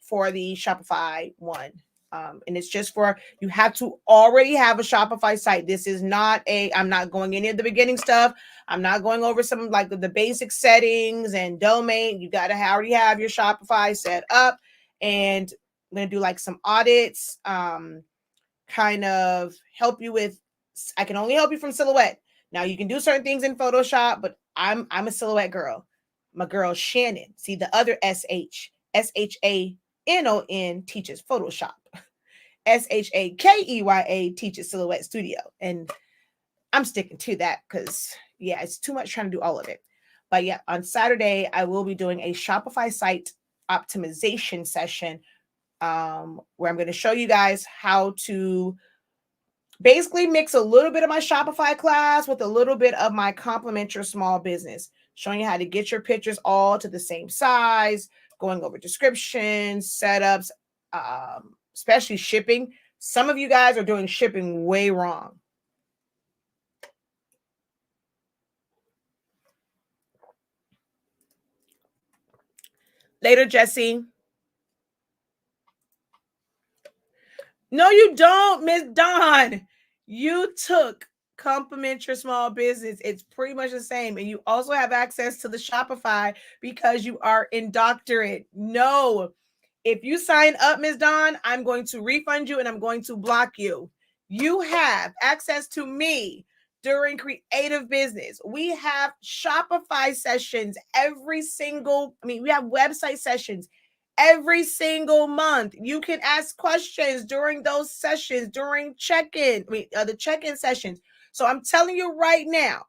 for the Shopify one. And it's just for, you have to already have a Shopify site. This is not I'm not going any of the beginning stuff. I'm not going over some like the basic settings and domain. You got to already have your Shopify set up. And I'm going to do like some audits, kind of help you with, I can only help you from silhouette. Now you can do certain things in Photoshop, but I'm a silhouette girl. My girl Shannon, see the other SHANON teaches Photoshop. SHAKEYA teaches Silhouette Studio. And I'm sticking to that because, yeah, it's too much trying to do all of it. But yeah, on Saturday, I will be doing a Shopify site optimization session where I'm going to show you guys how to basically mix a little bit of my Shopify class with a little bit of my Complement Your Small Business, showing you how to get your pictures all to the same size, going over descriptions, setups, especially shipping. Some of you guys are doing shipping way wrong. Later, Jesse. No, you don't, Miss Dawn. You took Complement Your Small Business. It's pretty much the same. And you also have access to the Shopify because you are in doctorate. No, if you sign up, Ms. Dawn, I'm going to refund you and I'm going to block you. You have access to me during creative business. We have Shopify sessions we have website sessions every single month. You can ask questions during those sessions, during the check-in sessions. So I'm telling you right now,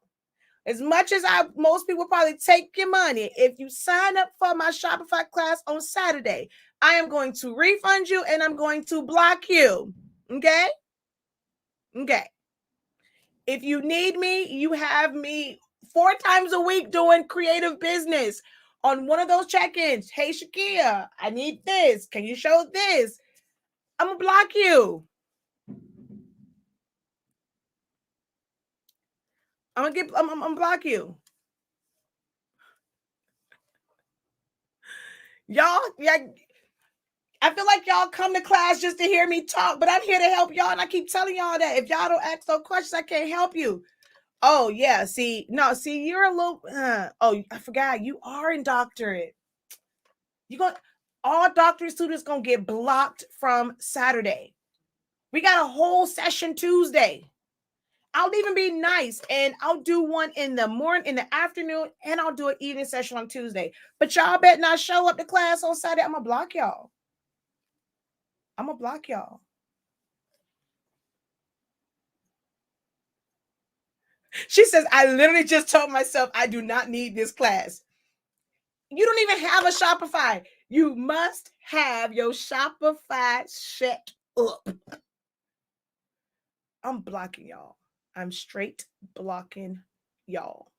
As much as most people probably take your money, if you sign up for my Shopify class on Saturday, I am going to refund you and I'm going to block you. Okay? Okay. If you need me, you have me 4 times a week doing creative business. On one of those check-ins, hey Shakia, I need this. Can you show this? I'm gonna block you. I'm gonna block you. Y'all, yeah, I feel like y'all come to class just to hear me talk, but I'm here to help y'all, and I keep telling y'all that if y'all don't ask no questions, I can't help you. Oh yeah, see, you're a little. Oh, I forgot, you are in doctorate. You going all doctorate students gonna get blocked from Saturday. We got a whole session Tuesday. I'll even be nice and I'll do one in the morning, in the afternoon, and I'll do an evening session on Tuesday. But y'all better not show up to class on Saturday. I'm gonna block y'all. I'm gonna block y'all. She says, I literally just told myself I do not need this class. You don't even have a Shopify. You must have your Shopify set up. I'm blocking y'all. I'm straight blocking y'all.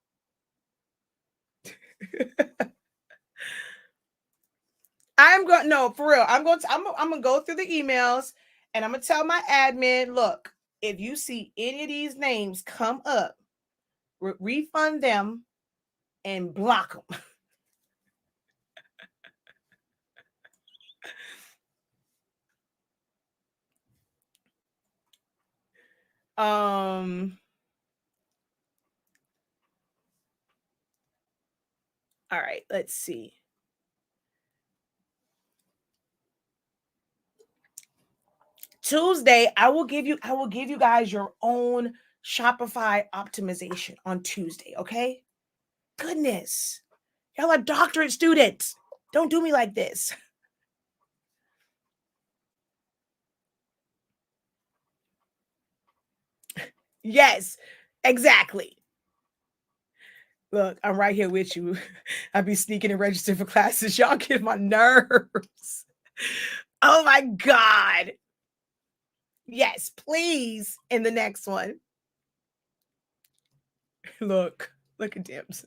For real. I'm gonna go through the emails and I'm gonna tell my admin, look, if you see any of these names come up, refund them and block them. All right, let's see. Tuesday, I will give you guys your own Shopify optimization on Tuesday, okay? Goodness. Y'all are doctorate students. Don't do me like this. Yes, exactly. Look, I'm right here with you. I be sneaking and registering for classes. Y'all get my nerves. Oh my God. Yes, please. In the next one. Look at Dims.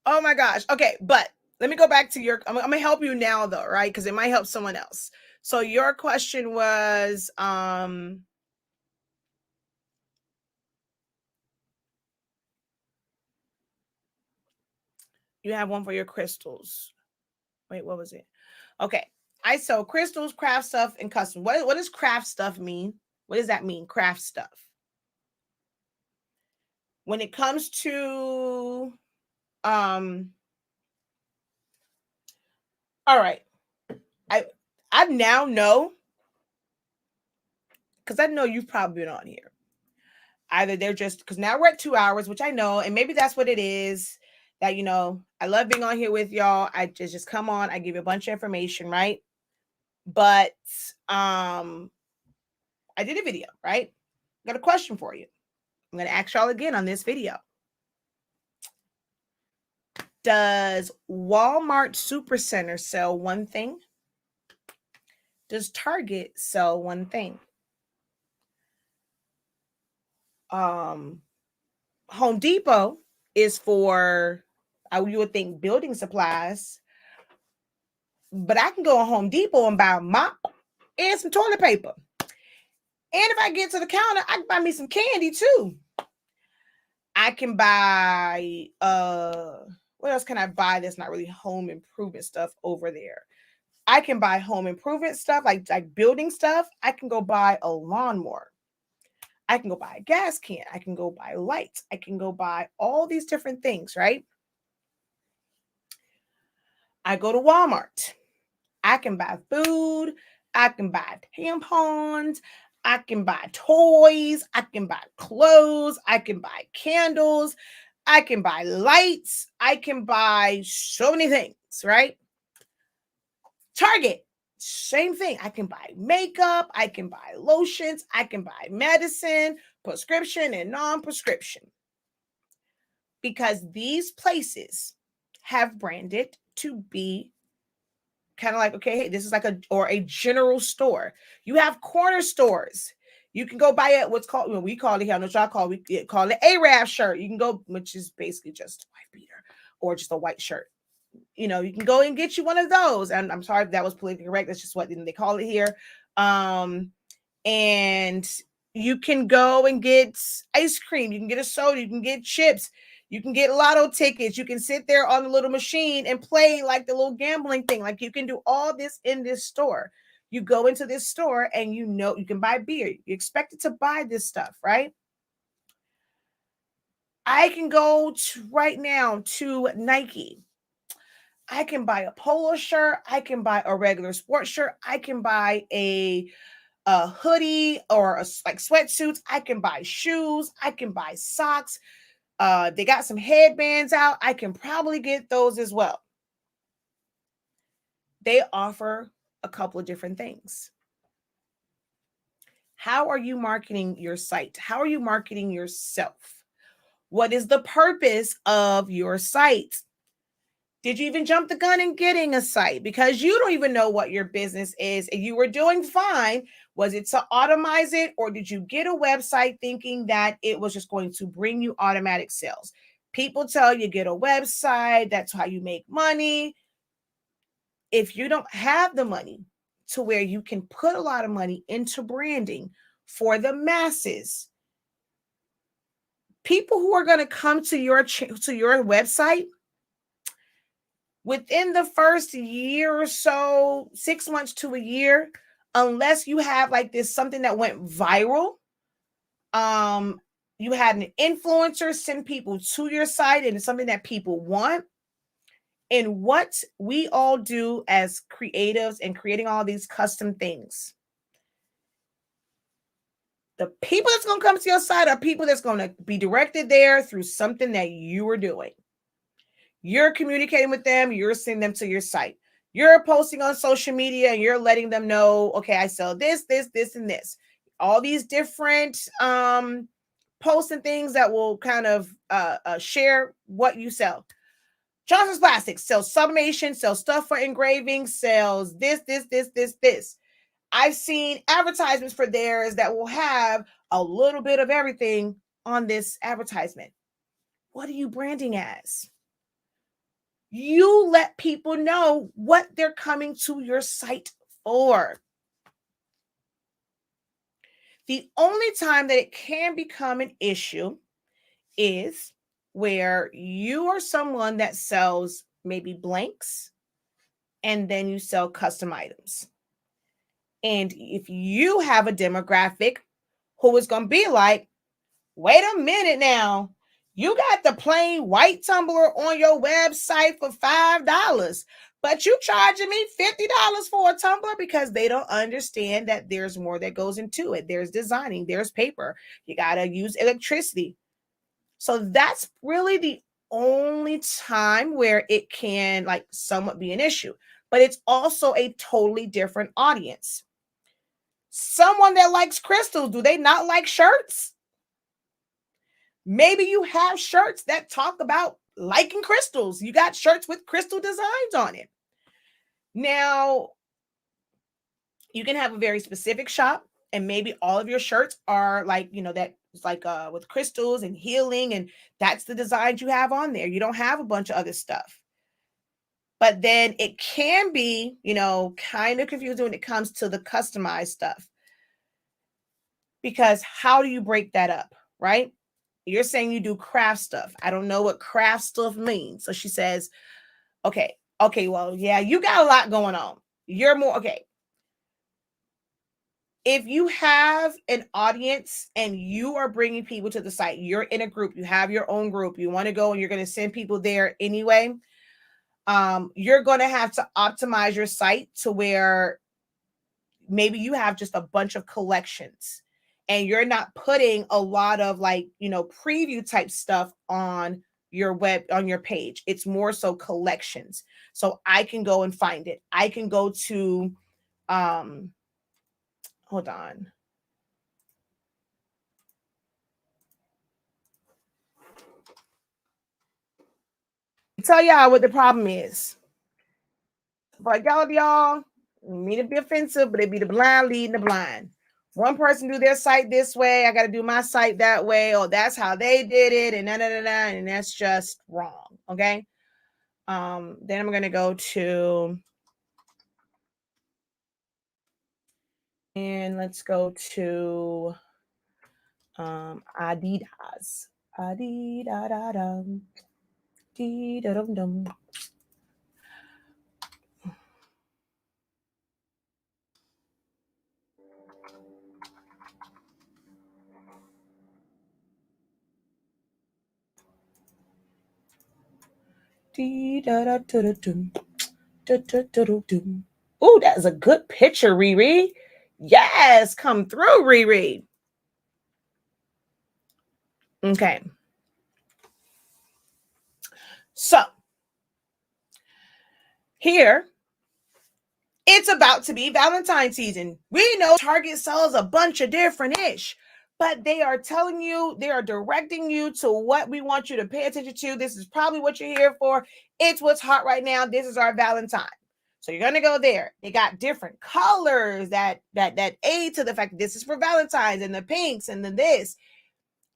Oh my gosh. Okay, but let me go back to I'm gonna help you now though, right? Because it might help someone else. So your question was you have one for your crystals. Wait, what was it? Okay. I sell crystals, craft stuff, and custom. What does craft stuff mean? What does that mean? Craft stuff. When it comes to all right. I now know, because I know you've probably been on here. Either they're just, because now we're at 2 hours, which I know, and maybe that's what it is. That, I love being on here with y'all. I just come on, I give you a bunch of information, right? But I did a video, right? I got a question for you. I'm going to ask y'all again on this video. Does Walmart Supercenter sell one thing? Does Target sell one thing? Home Depot is for, you would think, building supplies. But I can go to Home Depot and buy a mop and some toilet paper. And if I get to the counter, I can buy me some candy too. I can buy, what else can I buy that's not really home improvement stuff over there? I can buy home improvement stuff, like building stuff. I can go buy a lawnmower. I can go buy a gas can. I can go buy lights. I can go buy all these different things, right? I go to Walmart. I can buy food. I can buy tampons. I can buy toys. I can buy clothes. I can buy candles. I can buy lights. I can buy so many things, right? Target Same thing. I can buy makeup, I can buy lotions, I can buy medicine, prescription and non-prescription. Because these places have branded to be kind of like, okay, hey, this is like a general store. You have corner stores. You can go buy it. What's called, we call it here, I know what y'all call it, we call it Arab shirt. You can go, which is basically just a white beater or just a white shirt. You can go and get you one of those. And I'm sorry if that was politically correct. That's just what they call it here. And you can go and get ice cream. You can get a soda. You can get chips. You can get lotto tickets. You can sit there on the little machine and play like the little gambling thing. Like you can do all this in this store. You go into this store and you can buy beer. You expected to buy this stuff, right? I can go right now to Nike. I can buy a polo shirt. I can buy a regular sports shirt. I can buy a hoodie or like sweatsuits. I can buy shoes. I can buy socks. They got some headbands out. I can probably get those as well. They offer a couple of different things. How are you marketing your site? How are you marketing yourself? What is the purpose of your site? Did you even jump the gun in getting a site? Because you don't even know what your business is and you were doing fine. Was it to automate it, or did you get a website thinking that it was just going to bring you automatic sales? People tell you get a website, that's how you make money. If you don't have the money to where you can put a lot of money into branding for the masses, people who are going to come to your website within the first year or so, 6 months to a year, unless you have like this something that went viral, you had an influencer send people to your site and it's something that people want. And what we all do as creatives and creating all these custom things, the people that's going to come to your site are people that's going to be directed there through something that you are doing. You're communicating with them. You're sending them to your site. You're posting on social media and you're letting them know, okay, I sell this, this, this, and this. All these different posts and things that will kind of share what you sell. Johnson's Plastics sells sublimation, sells stuff for engraving, sells this, this, this, this, this. I've seen advertisements for theirs that will have a little bit of everything on this advertisement. What are you branding as? You let people know what they're coming to your site for. The only time that it can become an issue is where you are someone that sells maybe blanks and then you sell custom items. And if you have a demographic who is going to be like, wait a minute now, you got the plain white tumbler on your website for $5, but you charging me $50 for a tumbler, because they don't understand that there's more that goes into it. There's designing, there's paper, you got to use electricity. So that's really the only time where it can like somewhat be an issue, but it's also a totally different audience. Someone that likes crystals, do they not like shirts? Maybe you have shirts that talk about liking crystals. You got shirts with crystal designs on it. Now, you can have a very specific shop, and maybe all of your shirts are like, that is like with crystals and healing, and that's the designs you have on there. You don't have a bunch of other stuff. But then it can be, kind of confusing when it comes to the customized stuff. Because how do you break that up, right? You're saying you do craft stuff. I don't know what craft stuff means. So she says, okay, well, yeah, you got a lot going on. You're more, okay. If you have an audience and you are bringing people to the site, you're in a group, you have your own group, you want to go and you're going to send people there anyway, you're going to have to optimize your site to where maybe you have just a bunch of collections and you're not putting a lot of preview type stuff on your on your page. It's more so collections. So I can go and find it. I can go to Hold on. Tell y'all what the problem is. But y'all, mean to be offensive, but it be the blind leading the blind. One person do their site this way, I got to do my site that way, or that's how they did it, and and that's just wrong. Okay. Then I'm gonna go to, and let's go to Adidas. Adidadadum. Dee-da-dum-dum. Dee-da-da-da-da-dum. Da-da-da-da-dum. Ooh, that's a good picture, Riri. Yes, come through, Riri. Okay. So here, it's about to be Valentine's season. We know Target sells a bunch of different ish, but they are telling you, they are directing you to what we want you to pay attention to. This is probably what you're here for. It's what's hot right now. This is our Valentine. So you're gonna go there. They got different colors that aid to the fact that this is for Valentine's, and the pinks and the this.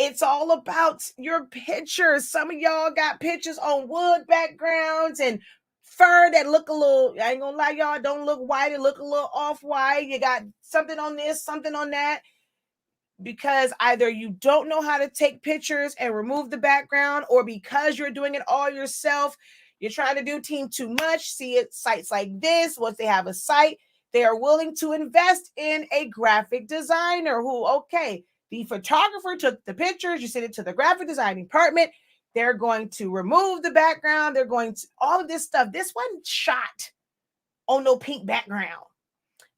It's all about your pictures. Some of y'all got pictures on wood backgrounds and fur that look a little, I ain't gonna lie, y'all, don't look white. It look a little off-white. You got something on this, something on that, because either you don't know how to take pictures and remove the background, or because you're doing it all yourself, you're trying to do team too much. See it sites like this. Once they have a site, they are willing to invest in a graphic designer who, okay, the photographer took the pictures, you send it to the graphic design department. They're going to remove the background. They're going to all of this stuff. This wasn't shot on no pink background.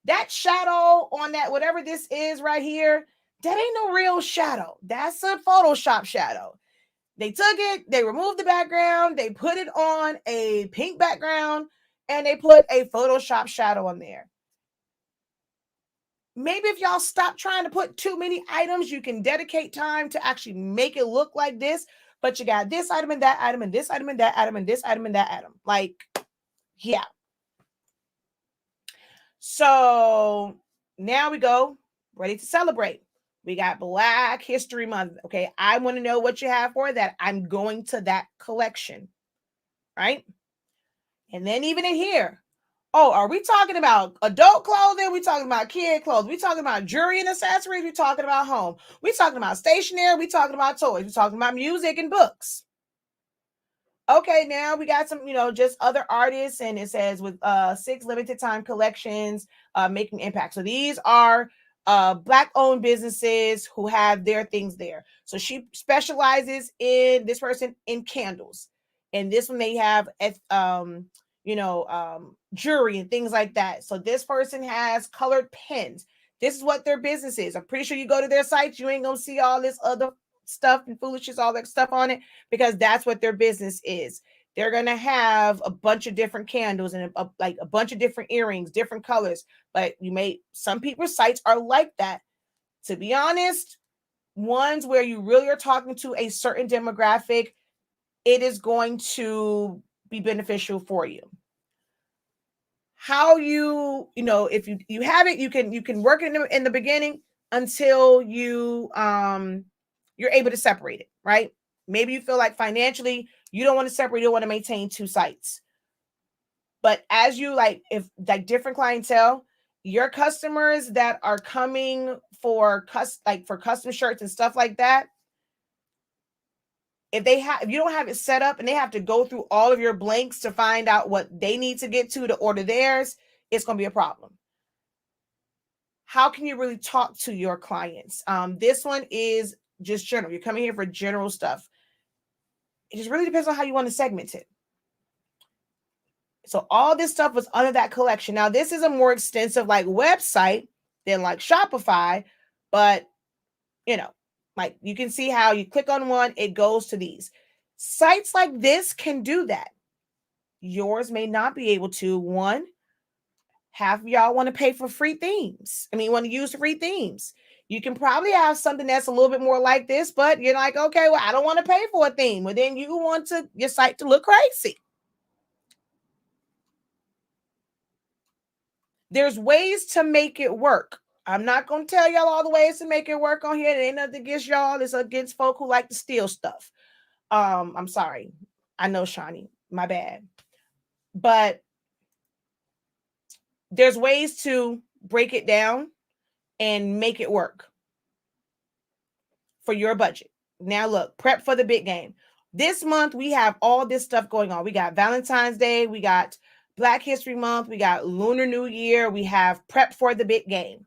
That shadow on that, whatever this is right here, that ain't no real shadow. That's a Photoshop shadow. They took it, they removed the background, they put it on a pink background, and they put a Photoshop shadow on there. Maybe if y'all stop trying to put too many items, you can dedicate time to actually make it look like this. But you got this item and that item and this item and that item and this item and that item. Like, yeah. So now we go, ready to celebrate. We got Black History Month. Okay. I want to know what you have for that. I'm going to that collection. Right. And then even in here, oh, are we talking about adult clothing? We talking about kid clothes? We talking about jewelry and accessories? We talking about home? We talking about stationery? We talking about toys? We talking about music and books? Okay, now we got some, just other artists, and it says with 6 limited time collections making impact. So these are Black owned businesses who have their things there. So she specializes in, this person, in candles, and this one they have jewelry and things like that. So this person has colored pens. This is what their business is. I'm pretty sure you go to their site, you ain't gonna see all this other stuff and foolishness, all that stuff on it, because that's what their business is. They're gonna have a bunch of different candles and like a bunch of different earrings, different colors. But some people's sites are like that. To be honest, ones where you really are talking to a certain demographic, it is going to be beneficial for you. How if you have it, you can work it in the beginning until you're able to separate it, right? Maybe you feel like financially you don't want to separate, you don't want to maintain 2 sites. But as you if different clientele, your customers that are coming for custom shirts and stuff like that, if you don't have it set up and they have to go through all of your blanks to find out what they need to get to order theirs, it's going to be a problem. How can you really talk to your clients? This one is just general. You're coming here for general stuff. It just really depends on how you want to segment it. So all this stuff was under that collection. Now, this is a more extensive website than Shopify, but you can see how you click on one, it goes to these. Sites like this can do that. Yours may not be able to. One, Half of y'all want to pay for free themes. I mean, you want to use free themes. You can probably have something that's a little bit more like this, but you're like, okay, well, I don't want to pay for a theme. Well, then you want your site to look crazy. There's ways to make it work. I'm not going to tell y'all all the ways to make it work on here. It ain't nothing against y'all. It's against folk who like to steal stuff. I'm sorry. I know, Shawnee. My bad. But there's ways to break it down and make it work for your budget. Now look, prep for the big game. This month we have all this stuff going on. We got Valentine's Day, we got Black History Month, we got Lunar New Year, we have prep for the big game.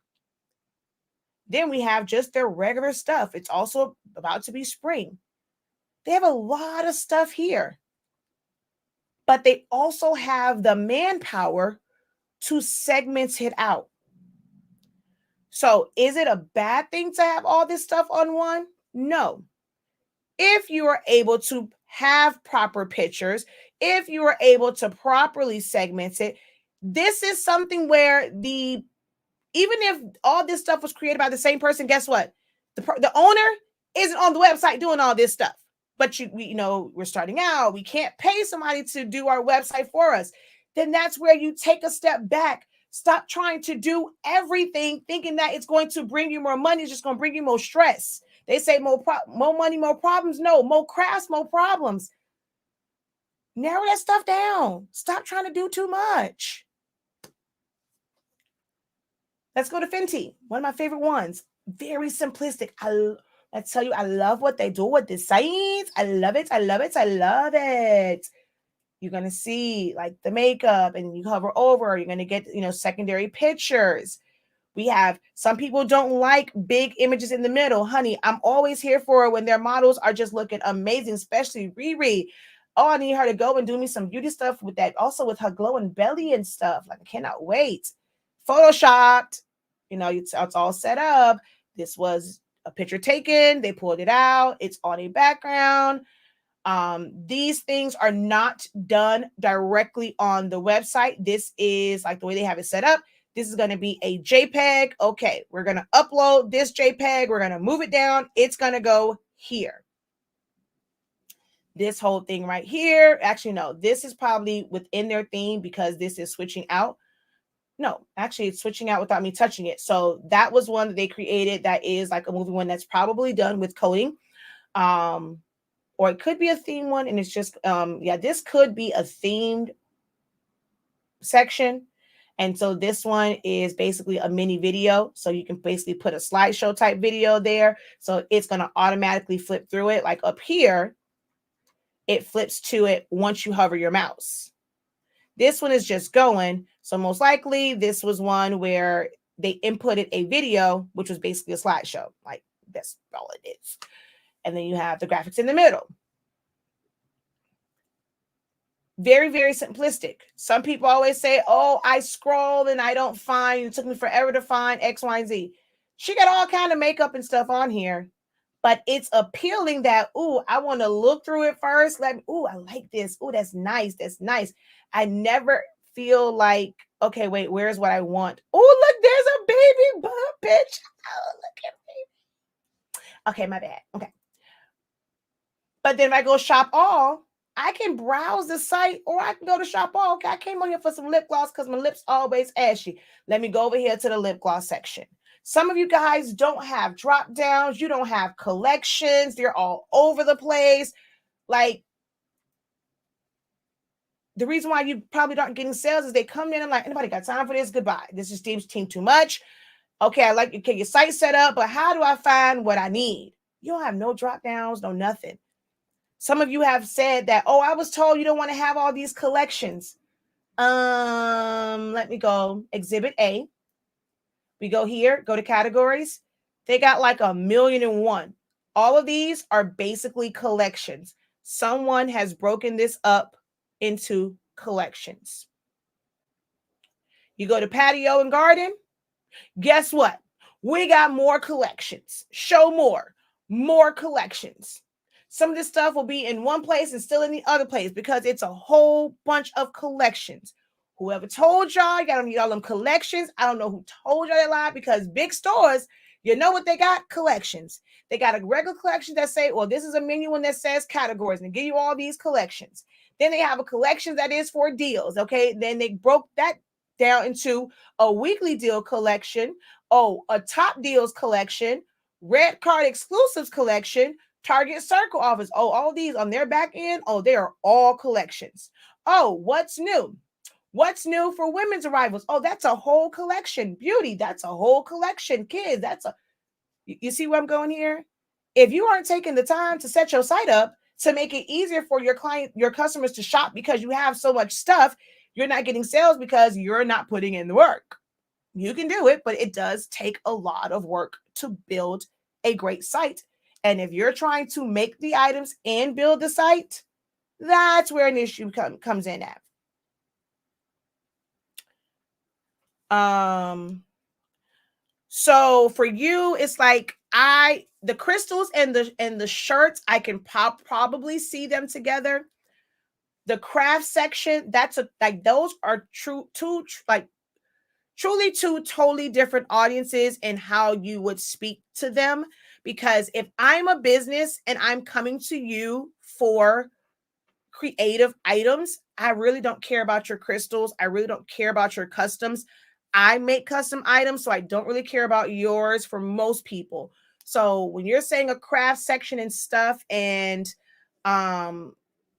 Then we have just their regular stuff. It's also about to be spring. They have a lot of stuff here. But they also have the manpower to segment it out. So is it a bad thing to have all this stuff on one? No. If you are able to have proper pictures, if you are able to properly segment it, this is something where even if all this stuff was created by the same person, guess what? The owner isn't on the website doing all this stuff. But we're starting out. We can't pay somebody to do our website for us. Then that's where you take a step back. Stop trying to do everything, thinking that it's going to bring you more money. It's just going to bring you more stress. They say more money, more problems. No, more crafts, more problems. Narrow that stuff down. Stop trying to do too much. Let's go to Fenty, one of my favorite ones. Very simplistic. I tell you, I love what they do with the sites. I love it. I love it. I love it. You're going to see like the makeup and you hover over. You're going to get, secondary pictures. We have some people don't like big images in the middle. Honey, I'm always here for it when their models are just looking amazing, especially Riri. Oh, I need her to go and do me some beauty stuff with that. Also with her glowing belly and stuff. Like, I cannot wait. Photoshopped. It's all set up. This was a picture taken. They pulled it out. It's on a background. These things are not done directly on the website. This is like the way they have it set up. This is going to be a JPEG. Okay, we're going to upload this JPEG. We're going to move it down. It's going to go here. This whole thing right here. Actually, no, this is probably within their theme because this is switching out. No, actually, it's switching out without me touching it. So that was one that they created that is like a movie one that's probably done with coding. Or it could be a theme one. And it's just, this could be a themed section. And so this one is basically a mini video. So you can basically put a slideshow type video there. So it's going to automatically flip through it. Like up here, it flips to it once you hover your mouse. This one is just going. So most likely this was one where they inputted a video, which was basically a slideshow. Like that's all it is. And then you have the graphics in the middle. Very, very simplistic. Some people always say, oh, I scroll and I don't find, it took me forever to find X, Y, and Z. She got all kind of makeup and stuff on here, but it's appealing that, I want to look through it first. I like this. That's nice. That's nice. I never feel like, okay, wait, where's what I want? Look, there's a baby bump bitch. Oh, look at me. Okay, my bad. Okay. But then if I go shop all, I can browse the site or I can go to shop all. Okay, I came on here for some lip gloss because my lips always ashy. Let me go over here to the lip gloss section. Some of you guys don't have drop downs. You don't have collections. They're all over the place. Like, the reason why you probably aren't getting sales is they come in and like, anybody got time for this? Goodbye. This is team too much. Okay, I like your site set up, but how do I find what I need? You don't have no drop downs, no nothing. Some of you have said that, I was told you don't want to have all these collections. Let me go. Exhibit A. We go here, go to categories. They got like 1,000,001. All of these are basically collections. Someone has broken this up into collections. You go to patio and garden. Guess what? We got more collections. Show more collections. Some of this stuff will be in one place and still in the other place because it's a whole bunch of collections. Whoever told y'all don't need all them collections. I don't know who told y'all that lie, because big stores, you know what they got? Collections. They got a regular collection that say, well, this is a menu one that says categories and give you all these collections. Then they have a collection that is for deals. Okay. Then they broke that down into a weekly deal collection. Oh, a top deals collection, red card exclusives collection, Target Circle offers. Oh, all these on their back end. Oh, they are all collections. Oh, what's new? What's new for women's arrivals? Oh, that's a whole collection. Beauty, that's a whole collection. Kids, that's a. You see where I'm going here? If you aren't taking the time to set your site up to make it easier for your customers to shop because you have so much stuff, you're not getting sales because you're not putting in the work. You can do it, but it does take a lot of work to build a great site. And if you're trying to make the items and build the site, that's where an issue comes in at. So for you, it's like the crystals and the shirts, I can probably see them together. The craft section, those are truly two totally different audiences and how you would speak to them. Because if I'm a business and I'm coming to you for creative items, I really don't care about your crystals. I really don't care about your customs. I make custom items, so I don't really care about yours for most people. So when you're saying a craft section and stuff and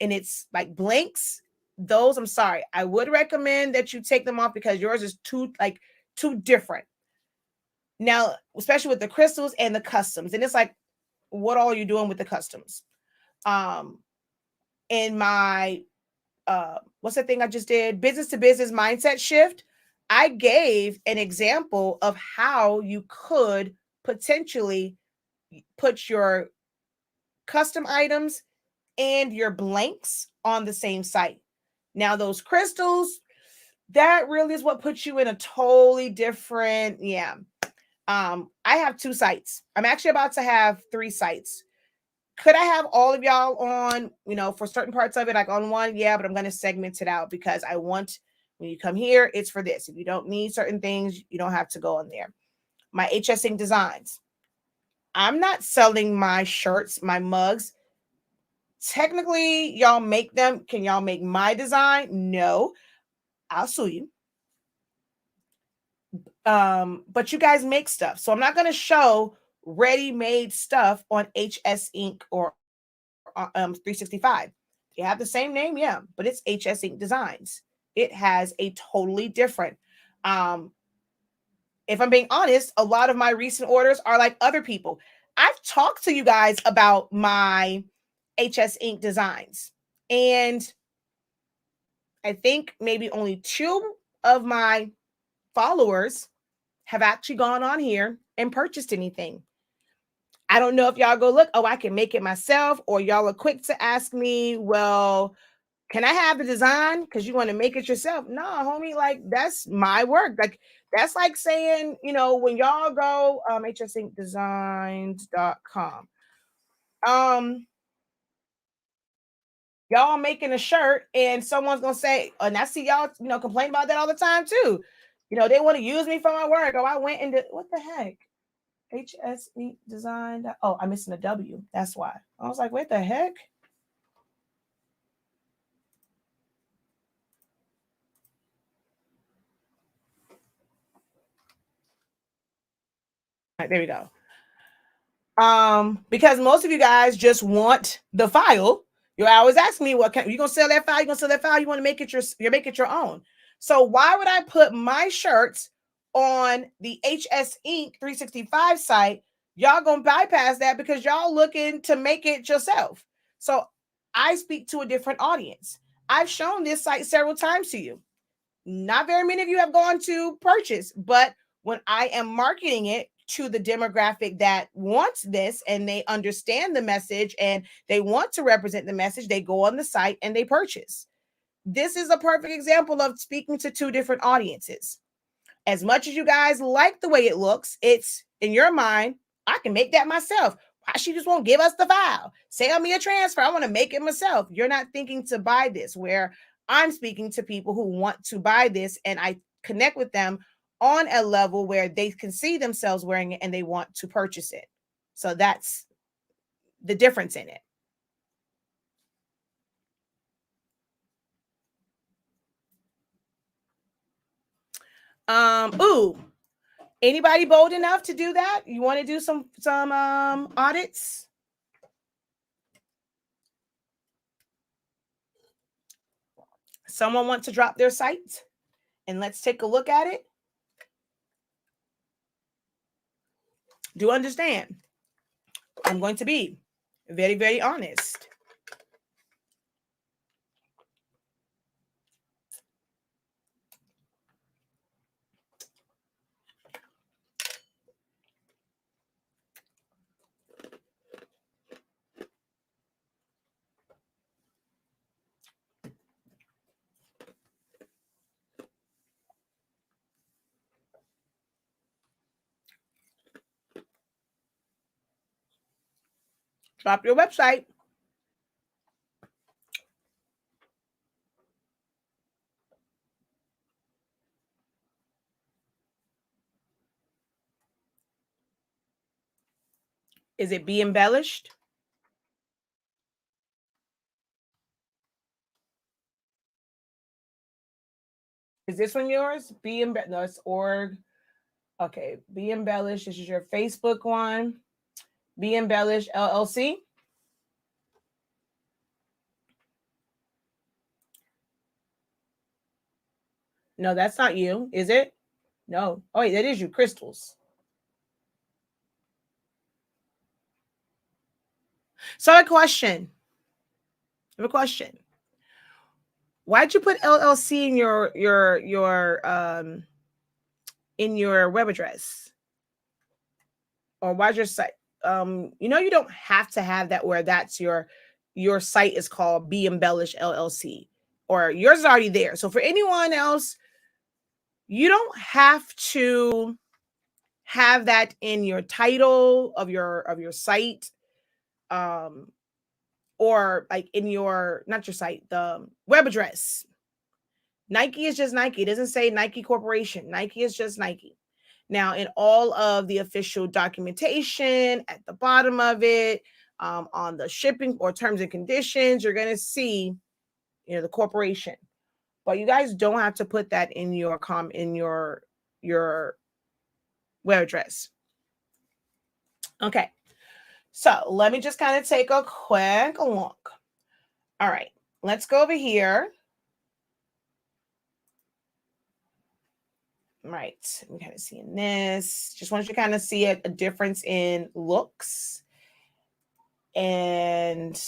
it's like blanks, those, I'm sorry, I would recommend that you take them off because yours is too different. Now, especially with the crystals and the customs. And it's like, what all are you doing with the customs? In my what's that thing I just did? Business to business mindset shift. I gave an example of how you could potentially put your custom items and your blanks on the same site. Now, those crystals, that really is what puts you in a totally different, I have 2 sites. I'm actually about to have 3 sites. Could I have all of y'all on, for certain parts of it, like on one? Yeah, but I'm going to segment it out because I want, when you come here, it's for this. If you don't need certain things, you don't have to go on there. My HS Inc. designs. I'm not selling my shirts, my mugs. Technically, y'all make them. Can y'all make my design? No. I'll sue you. But you guys make stuff. So I'm not going to show ready-made stuff on HS Inc. or 365. They have the same name, yeah, but it's HS Inc. Designs. It has a totally different. If I'm being honest, a lot of my recent orders are like other people. I've talked to you guys about my HS Inc. designs, and I think maybe only 2 of my followers have actually gone on here and purchased anything. I don't know if y'all go look, oh, I can make it myself, or y'all are quick to ask me, well, can I have the design? Because you want to make it yourself. No, homie, like that's my work. Like that's like saying, when y'all go hsinkdesigns.com, y'all making a shirt and someone's gonna say, and I see y'all, complain about that all the time too. They want to use me for my work. Oh, I went and did what the heck? HSE design. Oh, I'm missing a W. That's why. I was like, what the heck? All right, there we go. Because most of you guys just want the file. You're always asking me, what you gonna sell that file? You gonna sell that file? You want to make it your own. So why would I put my shirts on the HS Inc. 365 site? Y'all gonna bypass that because y'all looking to make it yourself. So I speak to a different audience. I've shown this site several times to you. Not very many of you have gone to purchase, but when I am marketing it to the demographic that wants this and they understand the message and they want to represent the message, they go on the site and they purchase. This is a perfect example of speaking to 2 different audiences. As much as you guys like the way it looks, it's in your mind, I can make that myself. Why she just won't give us the file? Sell me a transfer. I want to make it myself. You're not thinking to buy this, where I'm speaking to people who want to buy this, and I connect with them on a level where they can see themselves wearing it and they want to purchase it. So that's the difference in it. Ooh, anybody bold enough to do that? You want to do some audits? Someone want to drop their site? And let's take a look at it. Do understand? I'm going to be very, very honest. Drop your website. Is it Be Embellished? Is this one yours? Be Embellished. No, it's org. Okay, Be Embellished. This is your Facebook one. Be Embellished LLC. No, that's not you, is it? No. Oh, wait, that is you, Crystals. So I have a question. Why'd you put LLC in your web address? Or why's your site? You don't have to have that where that's your site is called Be Embellished LLC, or yours is already there. So for anyone else, you don't have to have that in your title of your site, or like in your, not your site, the web address. Nike is just Nike. It doesn't say Nike Corporation. Nike is just Nike. Now, in all of the official documentation at the bottom of it, on the shipping or terms and conditions, you're going to see, the corporation. But you guys don't have to put that in your web address. Okay. So let me just kind of take a quick look. All right. Let's go over here. Right. I'm kind of seeing this. Just want you to kind of see a difference in looks and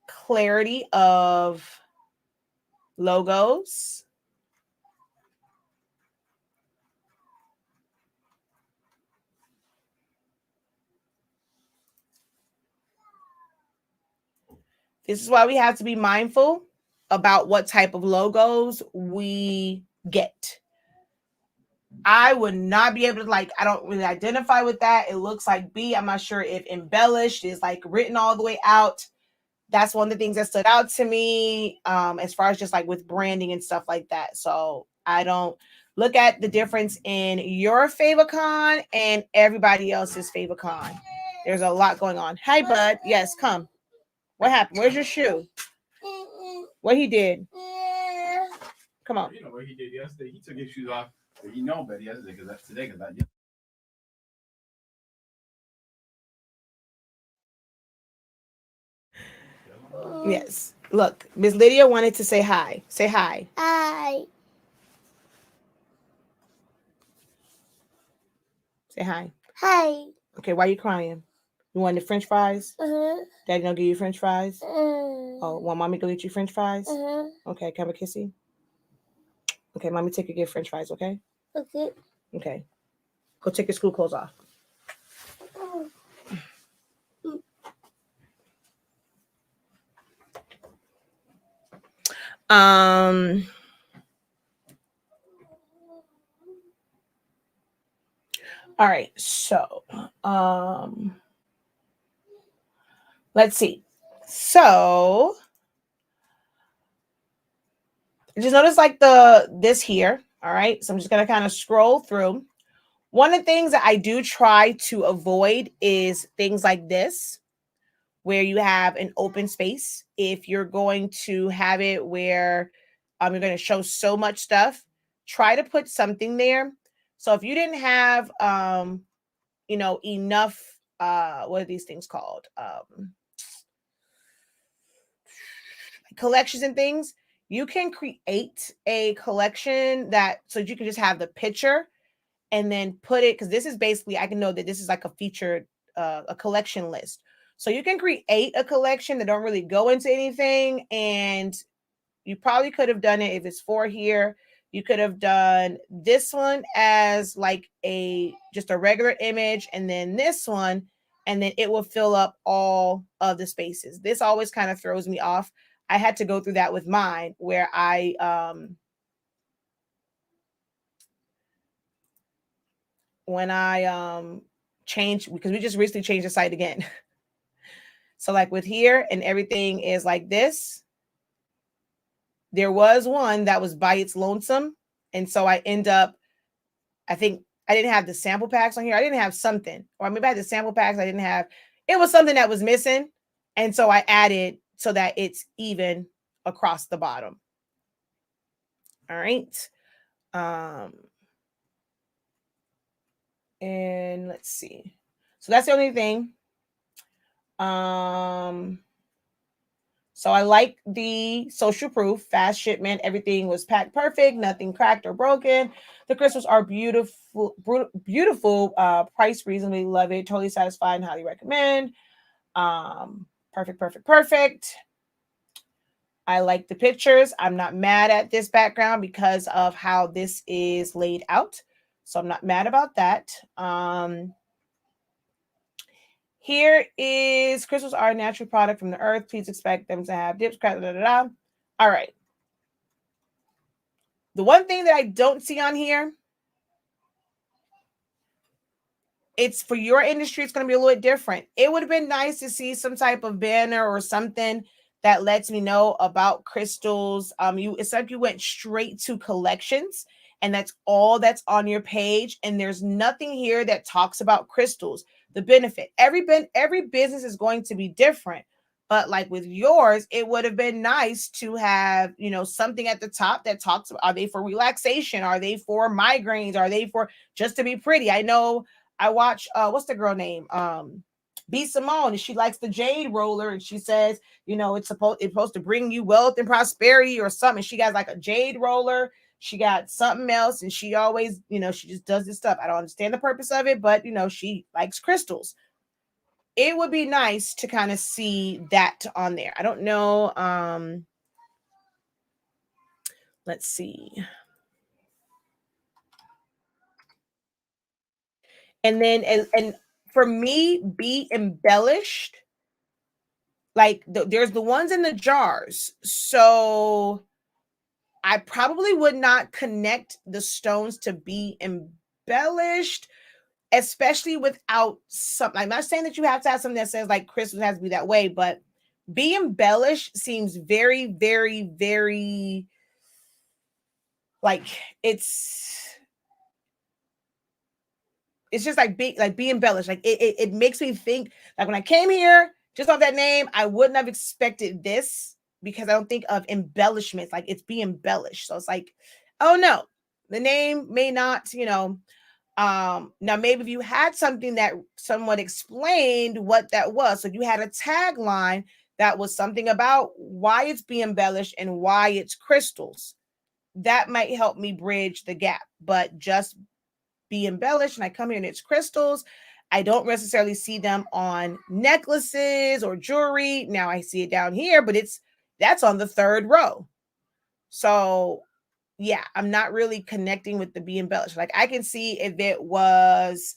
clarity of logos. This is why we have to be mindful about what type of logos we get. I would not be able to, I don't really identify with that. It looks like B. I'm not sure if embellished is like written all the way out. That's one of the things that stood out to me, as far as just like with branding and stuff like that. So I don't look at the difference in your favicon and everybody else's favicon. There's a lot going on. Hi, bud. Yes, come. What happened? Where's your shoe? What he did? Come on. You know what he did yesterday? He took his shoes off. He know better yesterday because that's today. Because Yes. Look, Miss Lydia wanted to say hi. Say hi. Hi. Say hi. Hi. Okay, why are you crying? You want the French fries? Uh-huh. Daddy gonna give you French fries? Uh-huh. Oh, want mommy to go get you French fries? Uh-huh. Okay, can I have a kissy? Okay, mommy take you get French fries, okay? Okay. Okay. Go take your school clothes off. All right, so let's see. So Just notice like this here. All right. So I'm just going to kind of scroll through. One of the things that I do try to avoid is things like this, where you have an open space. If you're going to have it where you're going to show so much stuff, try to put something there. So if you didn't have, enough, what are these things called? Collections and things, you can create a collection that so you can just have the picture and then put it, because this is basically, I can know that this is like a featured a collection list. So you can create a collection that don't really go into anything, and you probably could have done it if it's for here. You could have done this one as like just a regular image, and then this one, and then it will fill up all of the spaces. This always kind of throws me off. I had to go through that with mine where when I changed, because we just recently changed the site again. So like with here and everything is like this. There was one that was by its lonesome. And so I think I didn't have the sample packs on here. I didn't have something, or maybe I had the sample packs. It was something that was missing. And so I added so that it's even across the bottom. All right. And let's see. So that's the only thing. So I like the social proof, fast shipment. Everything was packed perfect, nothing cracked or broken. The crystals are beautiful, beautiful. Price reasonably, love it. Totally satisfied and highly recommend. Perfect, perfect, perfect. I like the pictures. I'm not mad at this background because of how this is laid out. So I'm not mad about that. Here is crystals are a natural product from the earth. Please expect them to have dips, cracks, da, da, da. All right. The one thing that I don't see on here, it's for your industry, it's going to be a little bit different. It would have been nice to see some type of banner or something that lets me know about crystals. It's like you went straight to collections, and that's all that's on your page. And there's nothing here that talks about crystals, the benefit. Every business is going to be different. But like with yours, it would have been nice to have, something at the top that talks about, are they for relaxation? Are they for migraines? Are they for just to be pretty? I know I watch what's the girl name? B Simone, and she likes the jade roller, and she says, it's supposed to bring you wealth and prosperity or something. She got like a jade roller, she got something else, and she always, she just does this stuff. I don't understand the purpose of it, but she likes crystals. It would be nice to kind of see that on there. I don't know. Let's see. And then and for me, be embellished. Like there's the ones in the jars. So I probably would not connect the stones to be embellished, especially without something. I'm not saying that you have to have something that says like crystals has to be that way, but be embellished seems very, very, very like it's just like be embellished. Like it makes me think, like when I came here, just off that name, I wouldn't have expected this because I don't think of embellishments. Like it's be embellished. So it's like, oh no, the name may not, now maybe if you had something that somewhat explained what that was. So you had a tagline that was something about why it's be embellished and why it's crystals. That might help me bridge the gap, but just be embellished and I come here and it's crystals. I don't necessarily see them on necklaces or jewelry. Now I see it down here, but that's on the third row. So yeah, I'm not really connecting with the be embellished. Like I can see if it was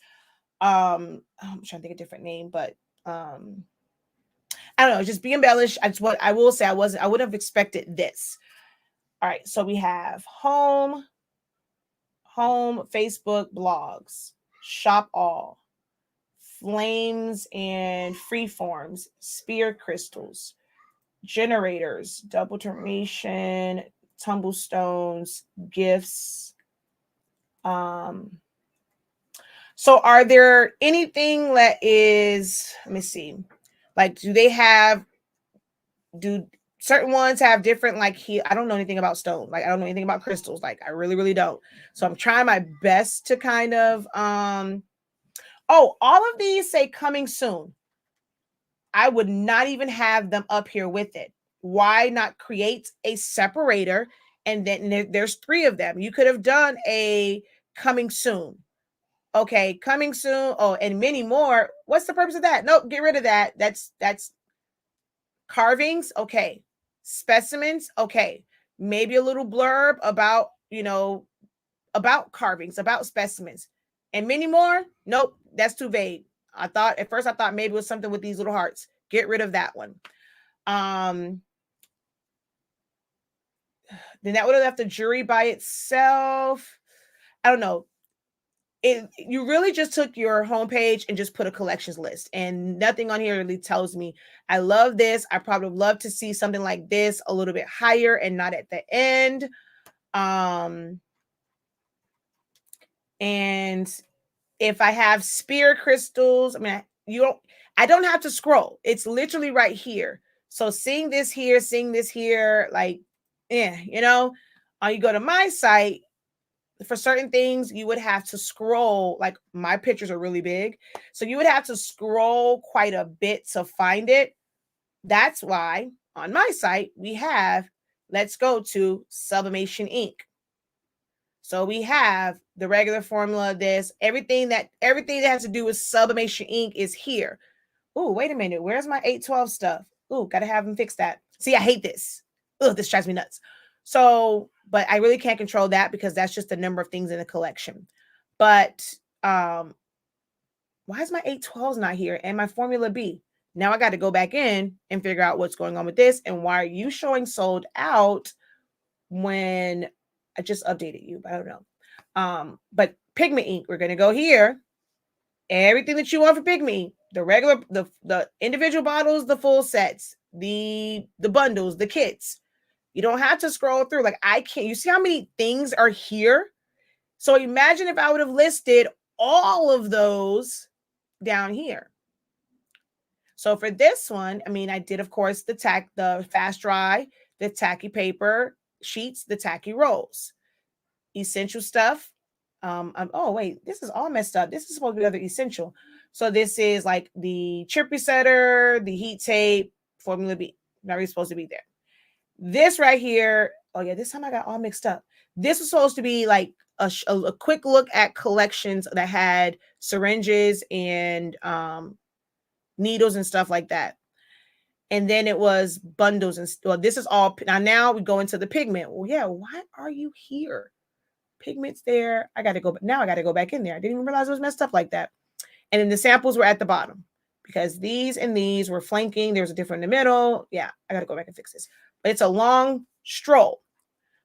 I'm trying to think of a different name, but I don't know, just be embellished. What I will say, I wouldn't have expected this. All right, so we have home, Facebook, blogs, shop all, flames and freeforms, spear crystals, generators, double termination, tumblestones, gifts. So are there anything that is, let me see, like, do certain ones have different, like, I don't know anything about stone. Like, I don't know anything about crystals. Like, I really, really don't. So I'm trying my best to kind of, oh, all of these say coming soon. I would not even have them up here with it. Why not create a separator? And then there's 3 of them. You could have done a coming soon. Okay, coming soon. Oh, and many more. What's the purpose of that? Nope, get rid of that. That's carvings. Okay. Specimens. Okay. Maybe a little blurb about, about carvings, about specimens. And many more. Nope, that's too vague. At first I thought maybe it was something with these little hearts. Get rid of that one. Then that would have left the jury by itself. I don't know. You really just took your homepage and just put a collections list, and nothing on here really tells me I love this. I probably would love to see something like this a little bit higher and not at the end. And if I have spear crystals, I mean, I don't have to scroll. It's literally right here. So seeing this here, like, yeah, you go to my site. For certain things, you would have to scroll. Like, my pictures are really big, so you would have to scroll quite a bit to find it. That's why on my site we have, let's go to Sublimation Ink. So we have the regular formula, everything that has to do with Sublimation Ink is here. Oh, wait a minute. Where's my 812 stuff? Oh, got to have them fix that. See, I hate this. Oh, this drives me nuts. So, but I really can't control that because that's just the number of things in the collection. But why is my 812s not here and my Formula B? Now I got to go back in and figure out what's going on with this, and why are you showing sold out when I just updated you, but I don't know. But pigment ink, we're going to go here. Everything that you want for pigment ink, the regular, the individual bottles, the full sets, the bundles, the kits. You don't have to scroll through. Like, I can't. You see how many things are here? So imagine if I would have listed all of those down here. So for this one, I mean, I did, of course, the fast dry, the tacky paper sheets, the tacky rolls, essential stuff. Oh wait, this is all messed up. This is supposed to be other essential. So this is like the chip resetter, the heat tape, Formula B. Not really supposed to be there. This right here. Oh yeah, this time I got all mixed up. This was supposed to be like a quick look at collections that had syringes and needles and stuff like that. And then it was bundles and this is all. Now we go into the pigment. Well, yeah, why are you here? Pigments there. I got to go back in there. I didn't even realize it was messed up like that. And then the samples were at the bottom because these and these were flanking. There was a different in the middle. Yeah, I got to go back and fix this. But it's a long stroll.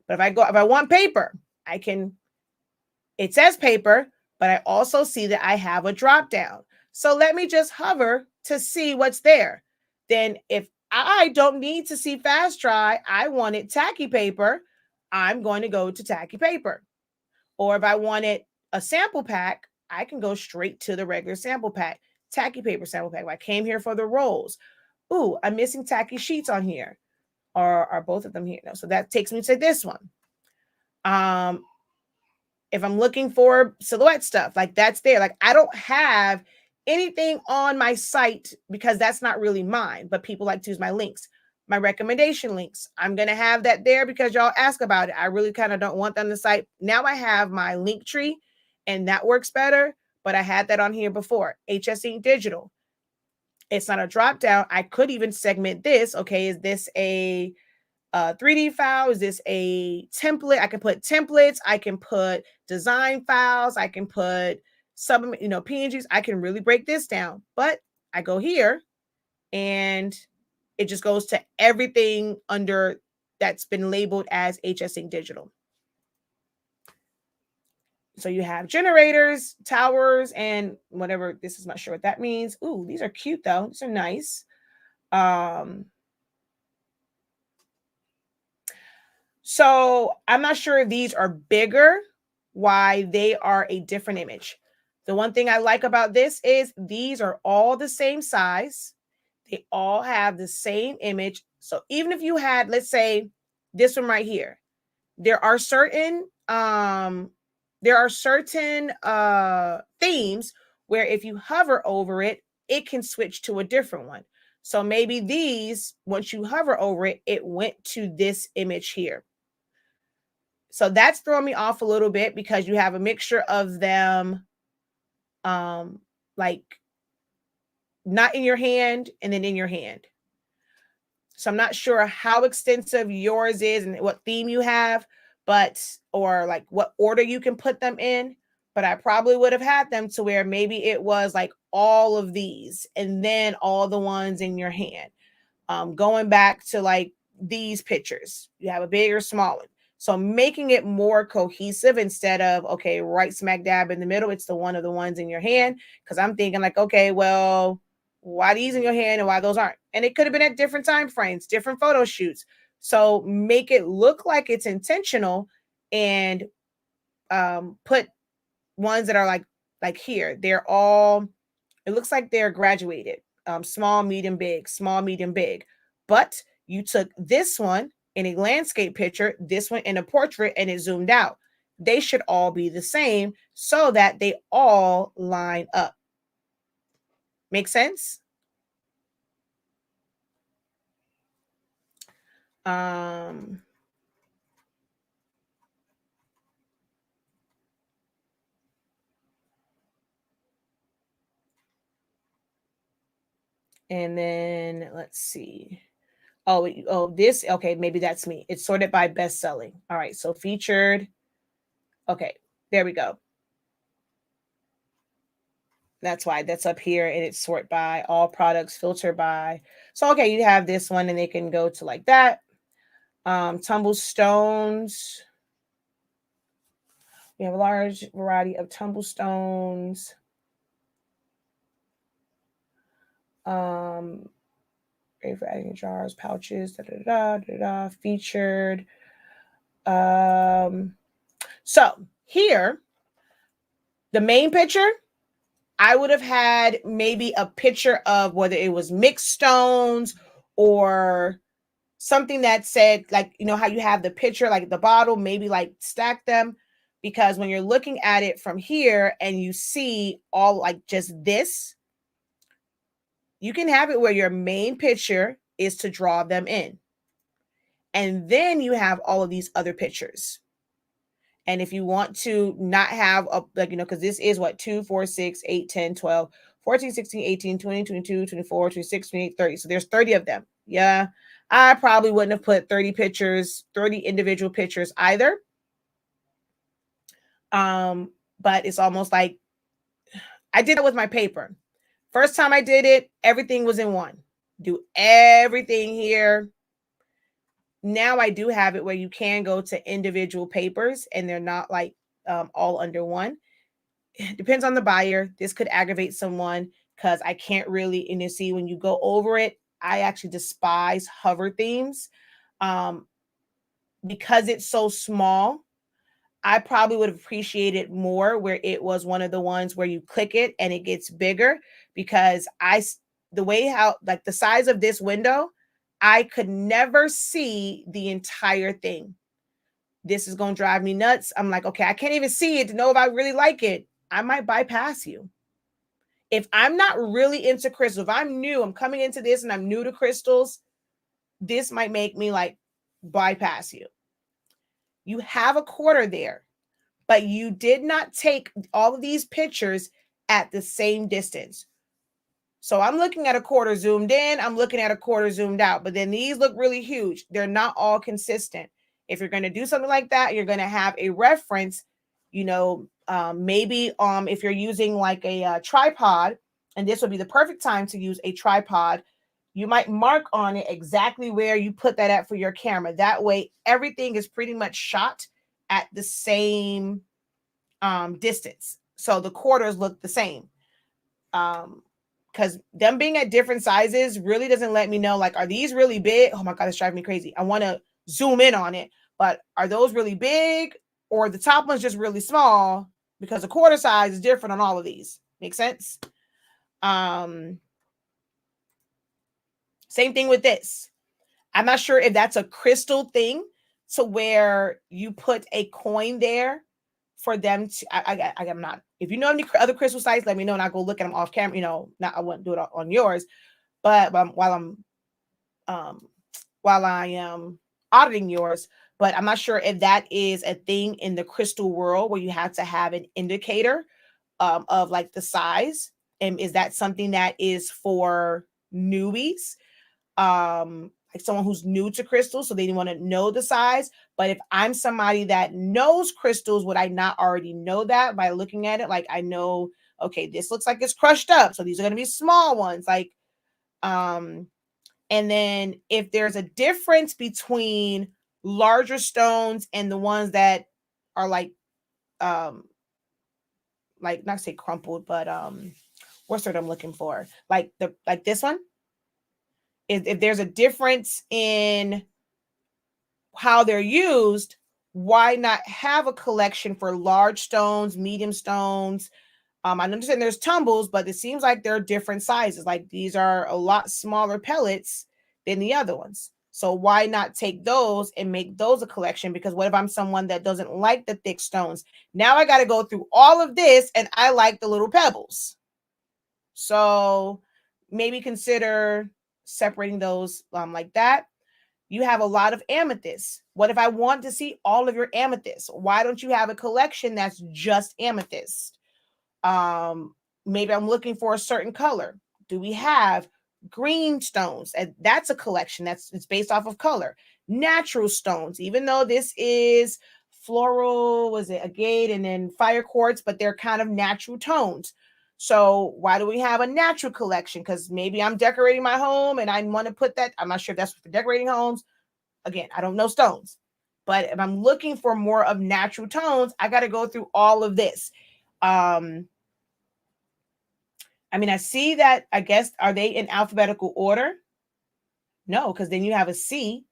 But if I want paper, it says paper, but I also see that I have a drop down. So let me just hover to see what's there. Then if I don't need to see fast dry, I wanted tacky paper, I'm going to go to tacky paper. Or if I wanted a sample pack, I can go straight to the regular sample pack, tacky paper sample pack. I came here for the rolls. Ooh, I'm missing tacky sheets on here. Are both of them here? No, so that takes me to this one. If I'm looking for silhouette stuff, like that's there. Like, I don't have anything on my site because that's not really mine, but people like to use my links, my recommendation links. I'm going to have that there because y'all ask about it. I really kind of don't want that on the site. Now I have my link tree and that works better, but I had that on here before. HS Ink Digital. It's not a drop down. I could even segment this. Okay, is this a 3D file? Is this a template? I can put templates. I can put design files. I can put PNGs. I can really break this down. But I go here and it just goes to everything under that's been labeled as HS Ink Digital. So you have generators, towers, and whatever. This is not sure what that means. Ooh, these are cute though. These are nice. So I'm not sure if these are bigger, why they are a different image. The one thing I like about this is these are all the same size. They all have the same image. So even if you had, let's say, this one right here, there are certain themes where if you hover over it, it can switch to a different one. So maybe these, once you hover over it, it went to this image here. So that's throwing me off a little bit because you have a mixture of them like not in your hand and then in your hand. So I'm not sure how extensive yours is and what theme you have, but or like what order you can put them in. But I probably would have had them to where maybe it was like all of these and then all the ones in your hand. Going back to like these pictures, you have a big or small one. So making it more cohesive instead of, okay, right smack dab in the middle, it's the one of the ones in your hand. Because I'm thinking like, okay, well, why these in your hand and why those aren't? And it could have been at different time frames, different photo shoots. So make it look like it's intentional and put ones that are like here. They're all, it looks like they're graduated. Small, medium, big, small, medium, big. But you took this one in a landscape picture, this one in a portrait, and it zoomed out. They should all be the same so that they all line up. Make sense? And then let's see. Oh, this, okay, maybe that's me. It's sorted by best selling. All right, so featured. Okay, there we go. That's why that's up here and it's sort by all products, filter by. So, okay, you have this one and they can go to like that. Tumble stones. We have a large variety of tumble stones. Great for adding jars, pouches, featured. So here, the main picture, I would have had maybe a picture of whether it was mixed stones or something that said, like, you know, how you have the picture, like the bottle, maybe like stack them. Because when you're looking at it from here and you see all like just this, you can have it where your main picture is to draw them in. And then you have all of these other pictures. And if you want to not have a, like, you know, because this is what, 2, 4, 6, 8, 10, 12, 14, 16, 18, 20, 22, 24, 26, 28, 30. So there's 30 of them. Yeah. I probably wouldn't have put 30 pictures, 30 individual pictures either. But it's almost like I did it with my paper. First time I did it, everything was in one. Do everything here. Now I do have it where you can go to individual papers and they're not like all under one. It depends on the buyer. This could aggravate someone because I can't really, and you see when you go over it, I actually despise hover themes because it's so small. I probably would have appreciated more where it was one of the ones where you click it and it gets bigger, because the way how, like the size of this window, I could never see the entire thing. This is going to drive me nuts. I'm like, okay, I can't even see it to know if I really like it. I might bypass you. If I'm not really into crystals, if I'm new, I'm coming into this and I'm new to crystals, this might make me like bypass you. You have a quarter there, but you did not take all of these pictures at the same distance. So I'm looking at a quarter zoomed in, I'm looking at a quarter zoomed out, but then these look really huge. They're not all consistent. If you're going to do something like that, you're going to have a reference, you know, maybe if you're using like a tripod, and this would be the perfect time to use a tripod, you might mark on it exactly where you put that at for your camera. That way, everything is pretty much shot at the same distance. So the quarters look the same. Because them being at different sizes really doesn't let me know, like, are these really big? Oh my God, it's driving me crazy. I want to zoom in on it, But are those really big, or the top one's just really small? Because the quarter size is different on all of these. Make sense? Same thing with this. I'm not sure if that's a crystal thing, to where you put a coin there for them to. I'm not. If you know any other crystal sites, let me know and I'll go look at them off camera. Not I wouldn't do it on yours, but um while I am auditing yours. But I'm not sure if that is a thing in the crystal world where you have to have an indicator of like the size. And is that something that is for newbies? Like someone who's new to crystals, so they want to know the size. But if I'm somebody that knows crystals, would I not already know that by looking at it? Like I know, okay, this looks like it's crushed up, so these are going to be small ones. Like, and then if there's a difference between larger stones and the ones that are like not say crumpled, but what's what I'm looking for? Like this one. If there's a difference in how they're used, why not have a collection for large stones, medium stones? I understand there's tumbles, but it seems like they're different sizes. Like these are a lot smaller pellets than the other ones. So why not take those and make those a collection? Because what if I'm someone that doesn't like the thick stones? Now I got to go through all of this and I like the little pebbles. So maybe consider separating those like that. You have a lot of amethyst. What if I want to see all of your amethyst? Why don't you have a collection that's just amethyst? Maybe I'm looking for a certain color. Do we have green stones? And that's a collection it's based off of color. Natural stones, even though this is floral, was it agate and then fire quartz, but they're kind of natural tones. So why do we have a natural collection? Because maybe I'm decorating my home and I want to put that. I'm not sure if that's for decorating homes. Again, I don't know stones. But if I'm looking for more of natural tones, I got to go through all of this. I mean, I see that, I guess, are they in alphabetical order? No, because then you have a C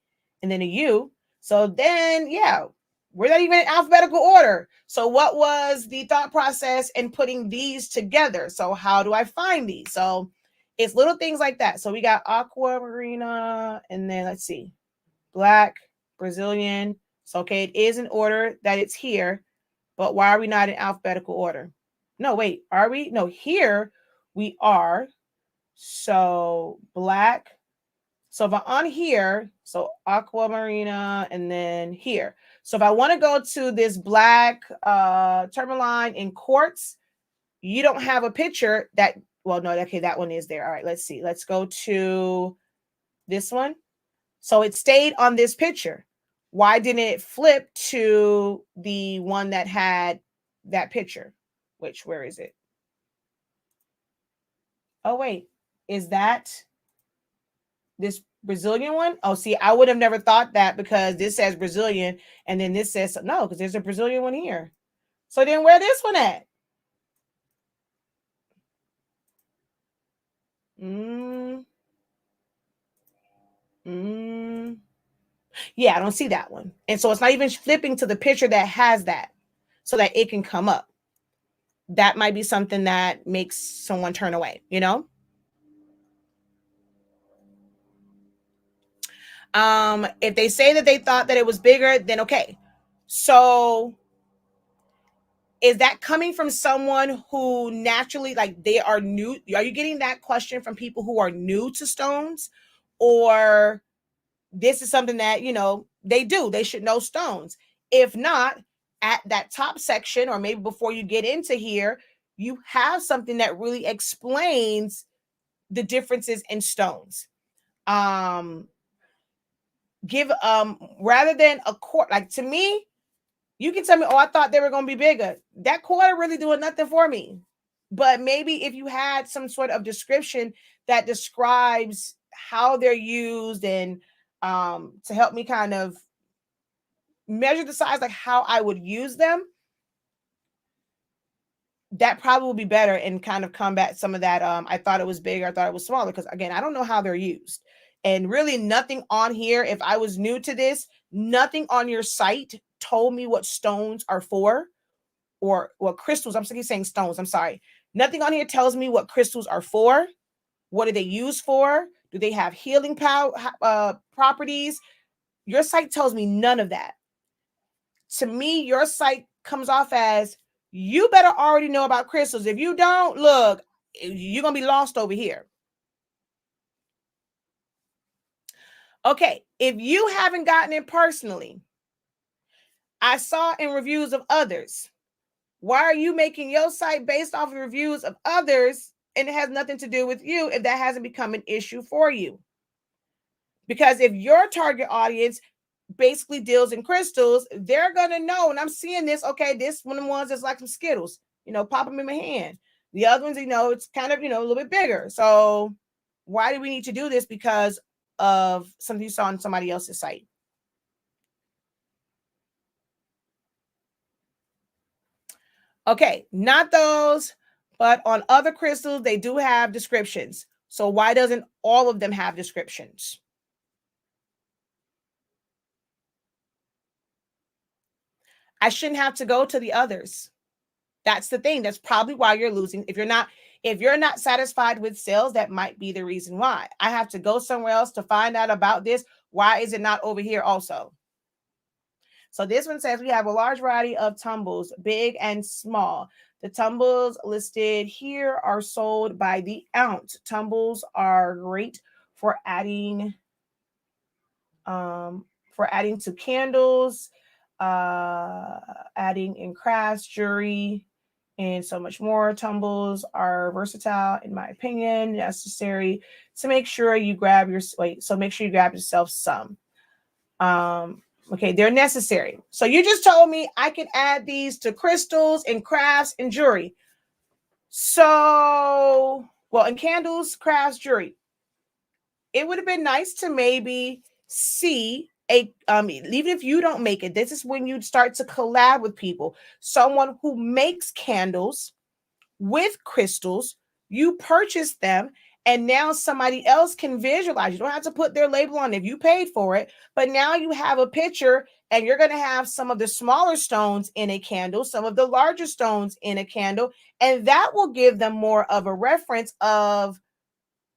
and then a U. So then, yeah, we're not even in alphabetical order. So what was the thought process in putting these together? So how do I find these? So it's little things like that. So we got aquamarina, and then let's see, black, Brazilian. So, okay, it is in order that it's here, but why are we not in alphabetical order? No, wait, are we? No, here we are. So black. So if I'm on here, so aquamarina, and then here. So if I want to go to this black tourmaline in quartz, you don't have a picture that, well, no, okay, that one is there. All right, let's see. Let's go to this one. So it stayed on this picture. Why didn't it flip to the one that had that picture? Where is it? Oh, wait, is that this Brazilian one? Oh, see, I would have never thought that because this says Brazilian and then this says no, because there's a Brazilian one here. So then where this one at? Yeah, I don't see that one. And so it's not even flipping to the picture that has that so that it can come up. That might be something that makes someone turn away, you know? If they say that they thought that it was bigger, then okay. So is that coming from someone who naturally, like, they are new? Are you getting that question from people who are new to stones? Or this is something that, they should know stones? If not, at that top section, or maybe before you get into here, you have something that really explains the differences in stones. Give rather than a quarter, like, to me, you can tell me, oh, I thought they were going to be bigger. That quarter really doing nothing for me. But maybe if you had some sort of description that describes how they're used, and to help me kind of measure the size, like how I would use them, that probably will be better and kind of combat some of that. I thought it was bigger, I thought it was smaller, because again, I don't know how they're used. And really nothing on here, if I was new to this, nothing on your site told me what stones are for, or what crystals. I'm saying stones. I'm sorry. Nothing on here tells me what crystals are for. What are they used for? Do they have healing properties? Your site tells me none of that. To me, your site comes off as, you better already know about crystals. If you don't, look, you're going to be lost over here. Okay, if you haven't gotten it personally, I saw in reviews of others. Why are you making your site based off of reviews of others, and it has nothing to do with you if that hasn't become an issue for you? Because if your target audience basically deals in crystals, they're going to know, and I'm seeing this, okay, this one of the ones that's like some Skittles, pop them in my hand. The other ones, it's kind of, a little bit bigger. So why do we need to do this? Because of something you saw on somebody else's site. Okay, not those, but on other crystals, they do have descriptions. So why doesn't all of them have descriptions? I shouldn't have to go to the others. That's the thing. That's probably why you're losing. If you're not satisfied with sales, that might be the reason why. I have to go somewhere else to find out about this. Why is it not over here also? So this one says we have a large variety of tumbles, big and small. The tumbles listed here are sold by the ounce. Tumbles are great for adding to candles, adding in crafts, jewelry, and so much more. Tumbles are versatile, in my opinion, necessary to make sure you grab yourself some. Okay, they're necessary. So you just told me I can add these to crystals and crafts and jewelry. So, well, in candles, crafts, jewelry, it would have been nice to maybe see even if you don't make it, this is when you start to collab with people, someone who makes candles with crystals, you purchase them, and now somebody else can visualize. You don't have to put their label on if you paid for it, but now you have a picture, and you're going to have some of the smaller stones in a candle, some of the larger stones in a candle, and that will give them more of a reference of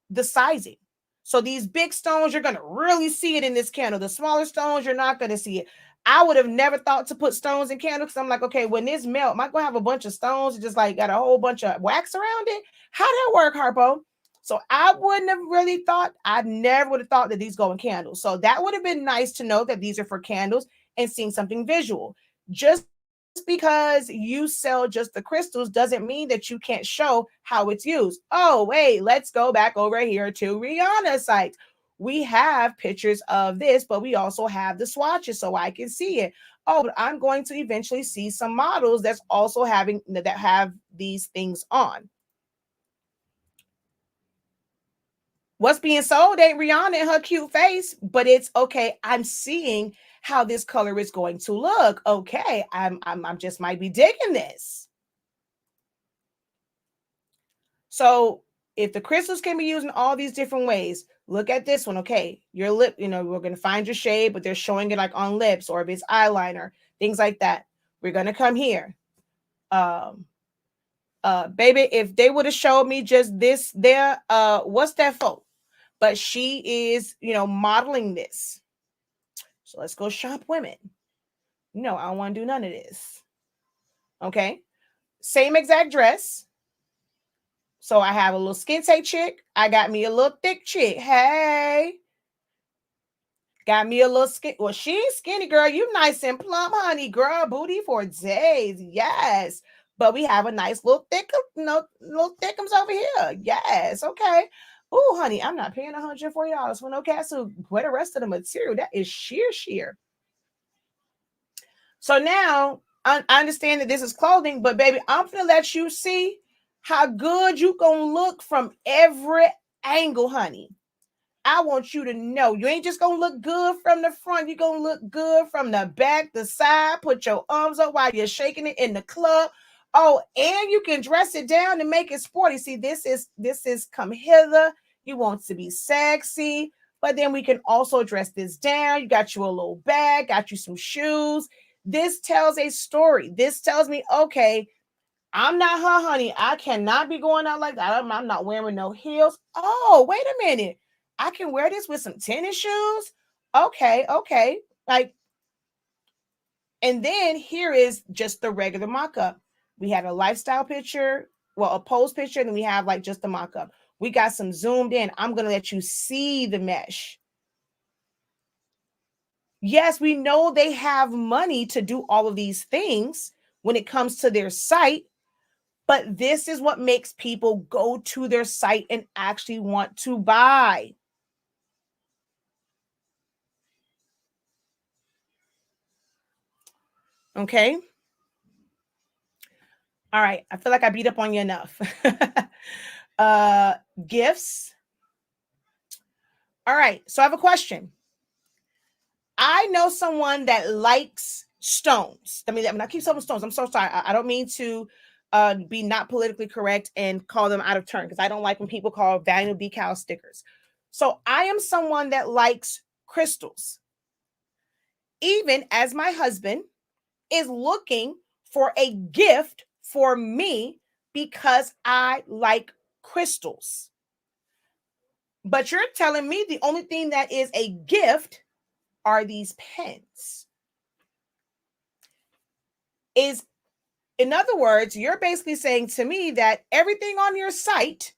the sizing. So these big stones, you're going to really see it in this candle. The smaller stones, you're not going to see it. I would have never thought to put stones in candles, because I'm like, okay, when this melt, am I going to have a bunch of stones and just like got a whole bunch of wax around it? How that work, Harpo? So I wouldn't have really thought, I never would have thought that these go in candles. So that would have been nice to know that these are for candles and seeing something visual. Just because you sell just the crystals doesn't mean that you can't show how it's used. Oh, wait, let's go back over here to Rihanna's site. We have pictures of this, but we also have the swatches so I can see it. Oh, but I'm going to eventually see some models that's also that have these things on. What's being sold ain't Rihanna and her cute face, but it's okay. I'm seeing how this color is going to look. Okay, I'm just might be digging this. So if the crystals can be used in all these different ways, look at this one. Okay, your lip, we're going to find your shade, but they're showing it like on lips, or if it's eyeliner, things like that. We're going to come here. Baby, if they would have showed me just this there, what's that for? But she is, modeling this. So let's go shop women. No, I don't want to do none of this. Okay. Same exact dress. So I have a little skin tight chick. I got me a little thick chick. Hey. Got me a little skin. Well, she ain't skinny, girl. You nice and plump, honey. Girl, booty for days. Yes. But we have a nice little thick, little thickums over here. Yes. Okay. Oh, honey, I'm not paying $140 for no catsuit. Where the rest of the material? That is sheer. So now I understand that this is clothing, but baby, I'm gonna let you see how good you gonna look from every angle, honey. I want you to know you ain't just gonna look good from the front. You're gonna look good from the back, the side. Put your arms up while you're shaking it in the club. Oh, and you can dress it down and make it sporty. See, this is come hither. You want to be sexy, But then we can also dress this down. You got you a little bag, got you some shoes. This tells a story. This tells me, okay, I'm not her, honey. I cannot be going out like that. I'm not wearing no heels. Oh, wait a minute. I can wear this with some tennis shoes. Okay. Like, and then here is just the regular mock-up. We had a lifestyle picture, well, a pose picture, and then we have like just the mock-up. We got some zoomed in. I'm going to let you see the mesh. Yes, we know they have money to do all of these things when it comes to their site, but this is what makes people go to their site and actually want to buy. Okay. All right. I feel like I beat up on you enough. Gifts. All right. So I have a question. I know someone that likes stones. I mean, I keep saying stones. I'm so sorry. I don't mean to be not politically correct and call them out of turn because I don't like when people call value decal stickers. So I am someone that likes crystals. Even as my husband is looking for a gift for me because I like crystals. But you're telling me the only thing that is a gift are these pens. In other words, you're basically saying to me that everything on your site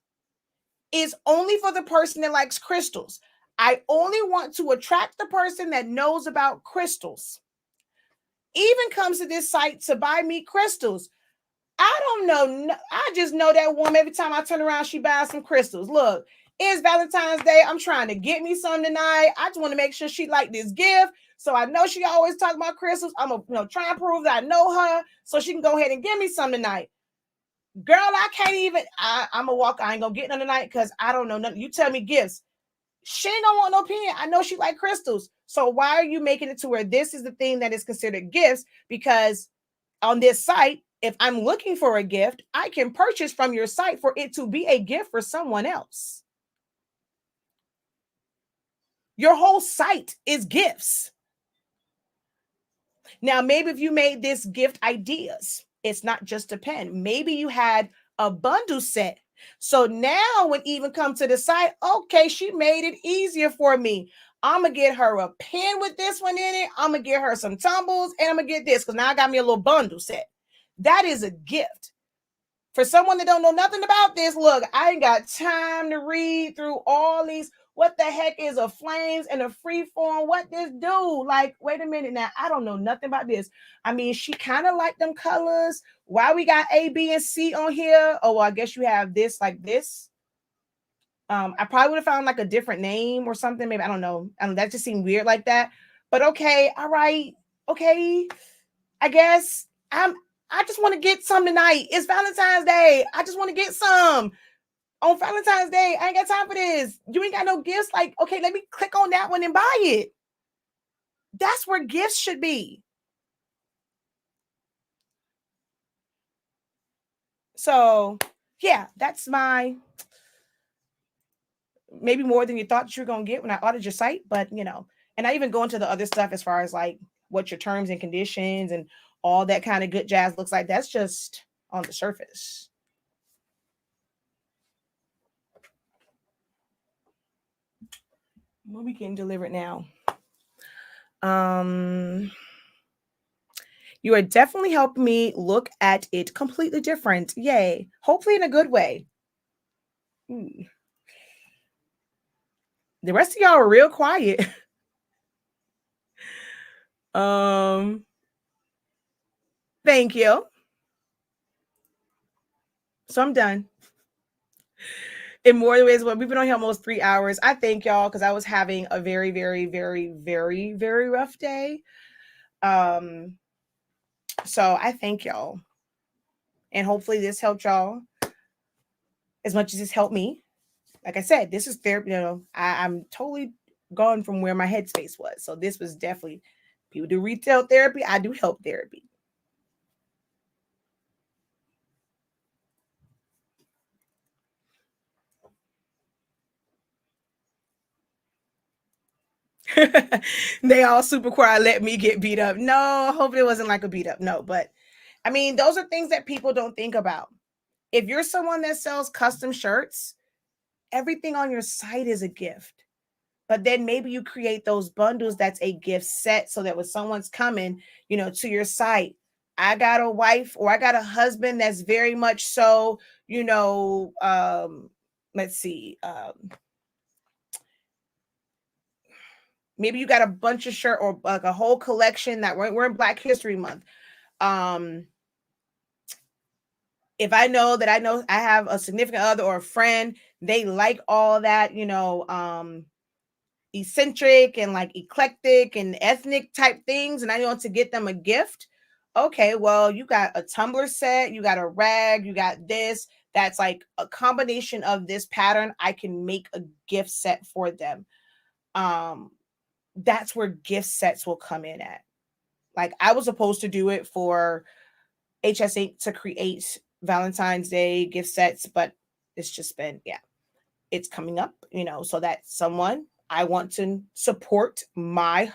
is only for the person that likes crystals. I only want to attract the person that knows about crystals. Even comes to this site to buy me crystals. I don't know. I just know that woman. Every time I turn around, she buys some crystals. Look, it's Valentine's Day. I'm trying to get me some tonight. I just want to make sure she like this gift. So I know she always talk about crystals. I'm gonna try and prove that I know her so she can go ahead and give me some tonight. Girl, I can't even. I'm gonna walk. I ain't gonna get none tonight because I don't know nothing. You tell me gifts. She ain't gonna want no pen. I know she like crystals. So why are you making it to where this is the thing that is considered gifts? Because on this site, if I'm looking for a gift, I can purchase from your site for it to be a gift for someone else. Your whole site is gifts. Now, maybe if you made this gift ideas, it's not just a pen. Maybe you had a bundle set. So now when even come to the site, okay, she made it easier for me. I'm going to get her a pen with this one in it. I'm going to get her some tumbles and I'm going to get this because now I got me a little bundle set. That is a gift. For someone that don't know nothing about this, look, I ain't got time to read through all these. What the heck is a flames and a free form? What this do? Like, wait a minute now. I don't know nothing about this. I mean, she kind of like them colors. Why we got A, B, and C on here? Oh, well, I guess you have this like this. I probably would have found like a different name or something. Maybe I don't know. That just seemed weird like that. But okay, all right, okay. I guess I just want to get some tonight. It's Valentine's Day. I just want to get some on Valentine's Day. I ain't got time for this. You ain't got no gifts. Like, okay, let me click on that one and buy it. That's where gifts should be. So, yeah, that's my maybe more than you thought you were going to get when I audited your site. But, and I even go into the other stuff as far as like what your terms and conditions and all that kind of good jazz looks like. That's just on the surface. What we getting delivered now? You are definitely helping me look at it completely different. Yay. Hopefully in a good way. The rest of y'all are real quiet. Thank you. So I'm done. In more ways, well, we've been on here almost 3 hours. I thank y'all because I was having a very, very, very, very, very rough day. So I thank y'all. And hopefully this helped y'all as much as it's helped me. Like I said, this is therapy. I'm totally gone from where my headspace was. So this was definitely, people do retail therapy. I do help therapy. They all super quiet, let me get beat up. No, I hope it wasn't like a beat up. No, but I mean, those are things that people don't think about. If you're someone that sells custom shirts, everything on your site is a gift. But then maybe you create those bundles that's a gift set so that when someone's coming, to your site, I got a wife or I got a husband that's very much so, let's see, maybe you got a bunch of shirt or like a whole collection that we're in Black History Month. Um, if I know that I have a significant other or a friend, they like all that, eccentric and like eclectic and ethnic type things, and I want to get them a gift. Okay, well, you got a tumbler set, you got a rag, you got this. That's like a combination of this pattern. I can make a gift set for them. Um, that's where gift sets will come in at. Like I was supposed to do it for HS Inc. to create Valentine's Day gift sets, but it's just been, yeah, it's coming up, so that someone, I want to support my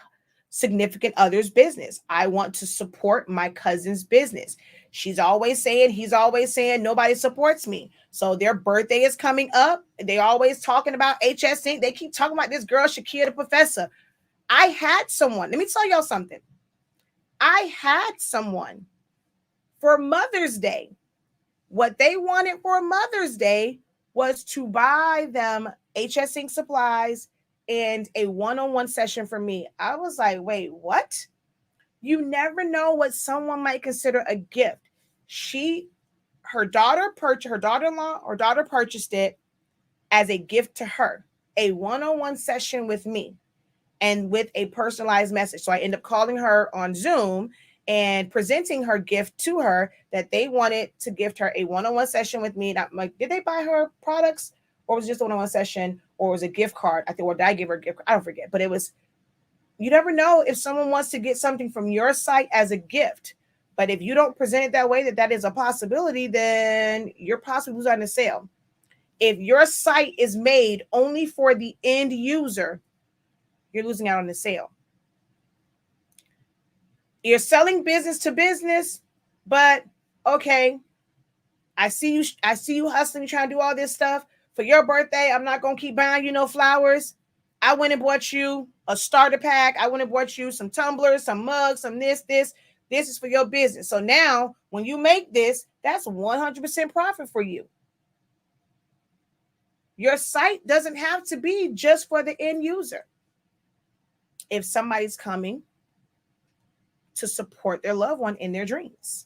significant other's business. I want to support my cousin's business. He's always saying nobody supports me. So their birthday is coming up. They always talking about HS Inc. They keep talking about this girl, Shakia the Professor. I had someone, let me tell y'all something. I had someone for Mother's Day. What they wanted for Mother's Day was to buy them HS Inc. supplies and a one-on-one session for me. I was like, wait, what? You never know what someone might consider a gift. Her daughter-in-law or daughter purchased it as a gift to her, a one-on-one session with me and with a personalized message. So I end up calling her on Zoom and presenting her gift to her that they wanted to gift her a one-on-one session with me. And I'm like, did they buy her products or was it just a one-on-one session or was it a gift card? I think, or did I give her a gift card? I don't forget, but it was, you never know if someone wants to get something from your site as a gift. But if you don't present it that way, that is a possibility, then you're possibly losing the sale. If your site is made only for the end user, you're losing out on the sale. You're selling business to business, but okay, I see you hustling, trying to do all this stuff. For your birthday, I'm not gonna keep buying you no flowers. I went and bought you a starter pack. I went and bought you some tumblers, some mugs, some this. This is for your business. So now when you make this, that's 100% profit for you. Your site doesn't have to be just for the end user. If somebody's coming to support their loved one in their dreams.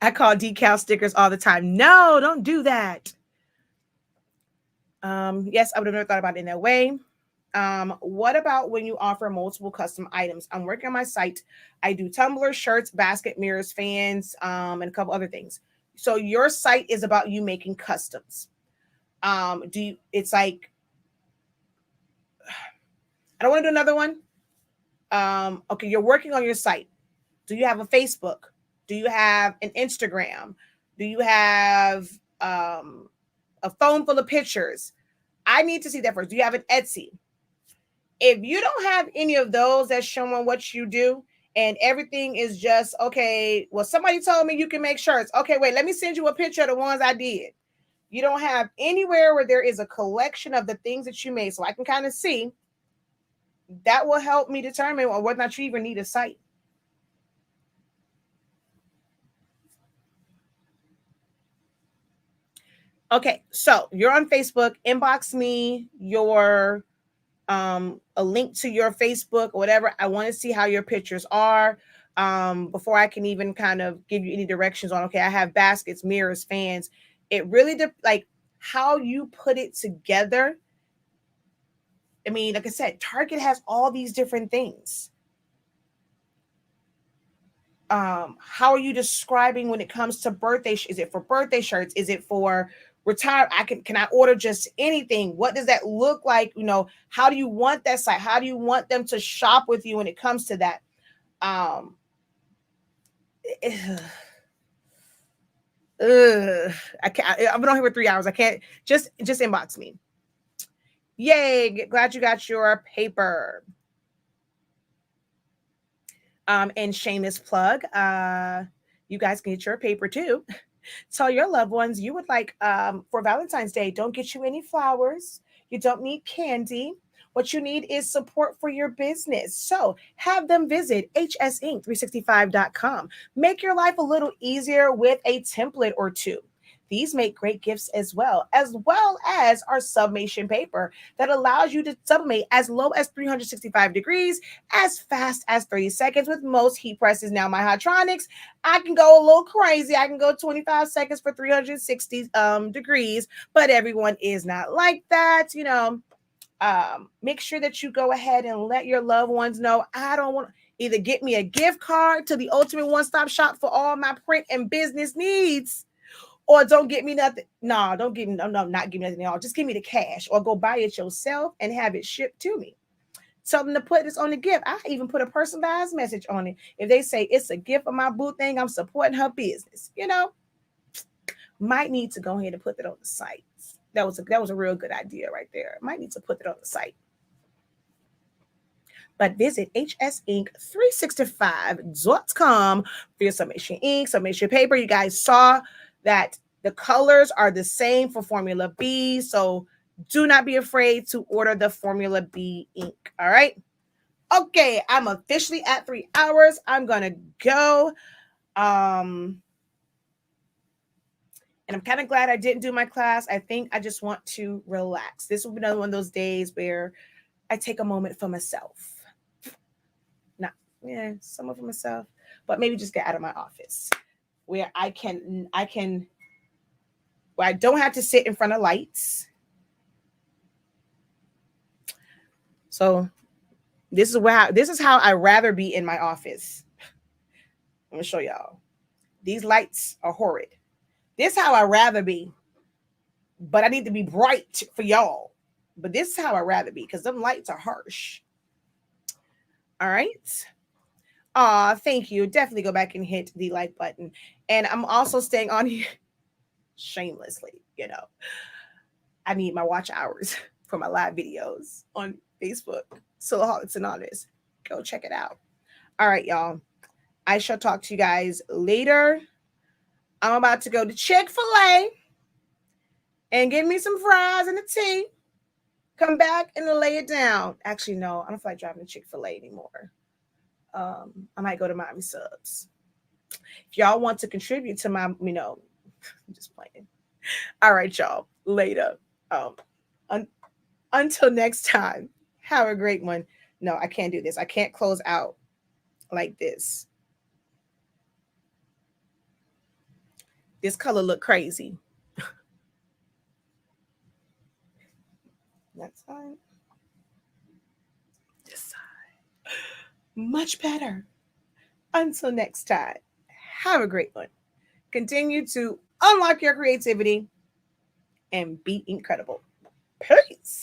I call decal stickers all the time. No, don't do that. Yes, I would have never thought about it in that way. What about when you offer multiple custom items? I'm working on my site. I do tumblers, shirts, basket, mirrors, fans, and a couple other things. So your site is about you making customs. It's like, I don't want to do another one. Okay, you're working on your site. Do you have a Facebook? Do you have an Instagram? Do you have a phone full of pictures? I need to see that first. Do you have an Etsy? If you don't have any of those that's showing what you do, and everything is just, okay, well, somebody told me you can make shirts. Okay, wait, let me send you a picture of the ones I did. You don't have anywhere where there is a collection of the things that you made, so I can kind of see. That will help me determine whether or not you even need a site. Okay, so you're on Facebook. Inbox me your a link to your Facebook or whatever. I want to see how your pictures are before I can even kind of give you any directions on, okay, I have baskets, mirrors, fans. It really like how you put it together. I mean, like I said, Target has all these different things. How are you describing when it comes to birthday? Is it for birthday shirts? Is it for retire? Can I order just anything? What does that look like? How do you want that site? How do you want them to shop with you when it comes to that? I can't. I've been on here for 3 hours. I can't. Just inbox me. Yay! Glad you got your paper. And shameless plug. You guys can get your paper too. Tell your loved ones you would like for Valentine's Day. Don't get you any flowers. You don't need candy. What you need is support for your business. So have them visit hsinc365.com. Make your life a little easier with a template or two. These make great gifts as well as our sublimation paper that allows you to sublimate as low as 365 degrees, as fast as 30 seconds with most heat presses. Now, my Hydronics, I can go a little crazy. I can go 25 seconds for 360 degrees, but everyone is not like that. Make sure that you go ahead and let your loved ones know, I don't want either get me a gift card to the ultimate one-stop shop for all my print and business needs, or don't get me nothing. No, don't give me, no, not give me nothing at all. Just give me the cash or go buy it yourself and have it shipped to me. Tell them to put this on the gift. I even put a personalized message on it. If they say it's a gift of my boo thing, I'm supporting her business. Might need to go ahead and put that on the site. That was a real good idea right there. Might need to put it on the site. But visit hsinc365.com for your sublimation ink, sublimation paper. You guys saw that the colors are the same for Formula B. So do not be afraid to order the Formula B ink. All right. Okay. I'm officially at 3 hours. I'm going to go. And I'm kind of glad I didn't do my class. I think I just want to relax. This will be another one of those days where I take a moment for myself. Some for myself, but maybe just get out of my office where I don't have to sit in front of lights. So this is how I rather be in my office. I'm gonna show y'all. These lights are horrid. This is how I rather be, but I need to be bright for y'all. But this is how I rather be because them lights are harsh. All right. Thank you. Definitely go back and hit the like button. And I'm also staying on here shamelessly. I need my watch hours for my live videos on Facebook. Silaholics Anonymous. Go check it out. All right, y'all. I shall talk to you guys later. I'm about to go to Chick-fil-A and get me some fries and a tea. Come back and lay it down. Actually, no, I don't feel like driving to Chick-fil-A anymore. I might go to Miami Subs. If y'all want to contribute to my, I'm just playing. All right, y'all. Later. Until next time, have a great one. No, I can't do this. I can't close out like this. This color look crazy. That side. This side. Much better. Until next time, have a great one. Continue to unlock your creativity and be incredible. Peace.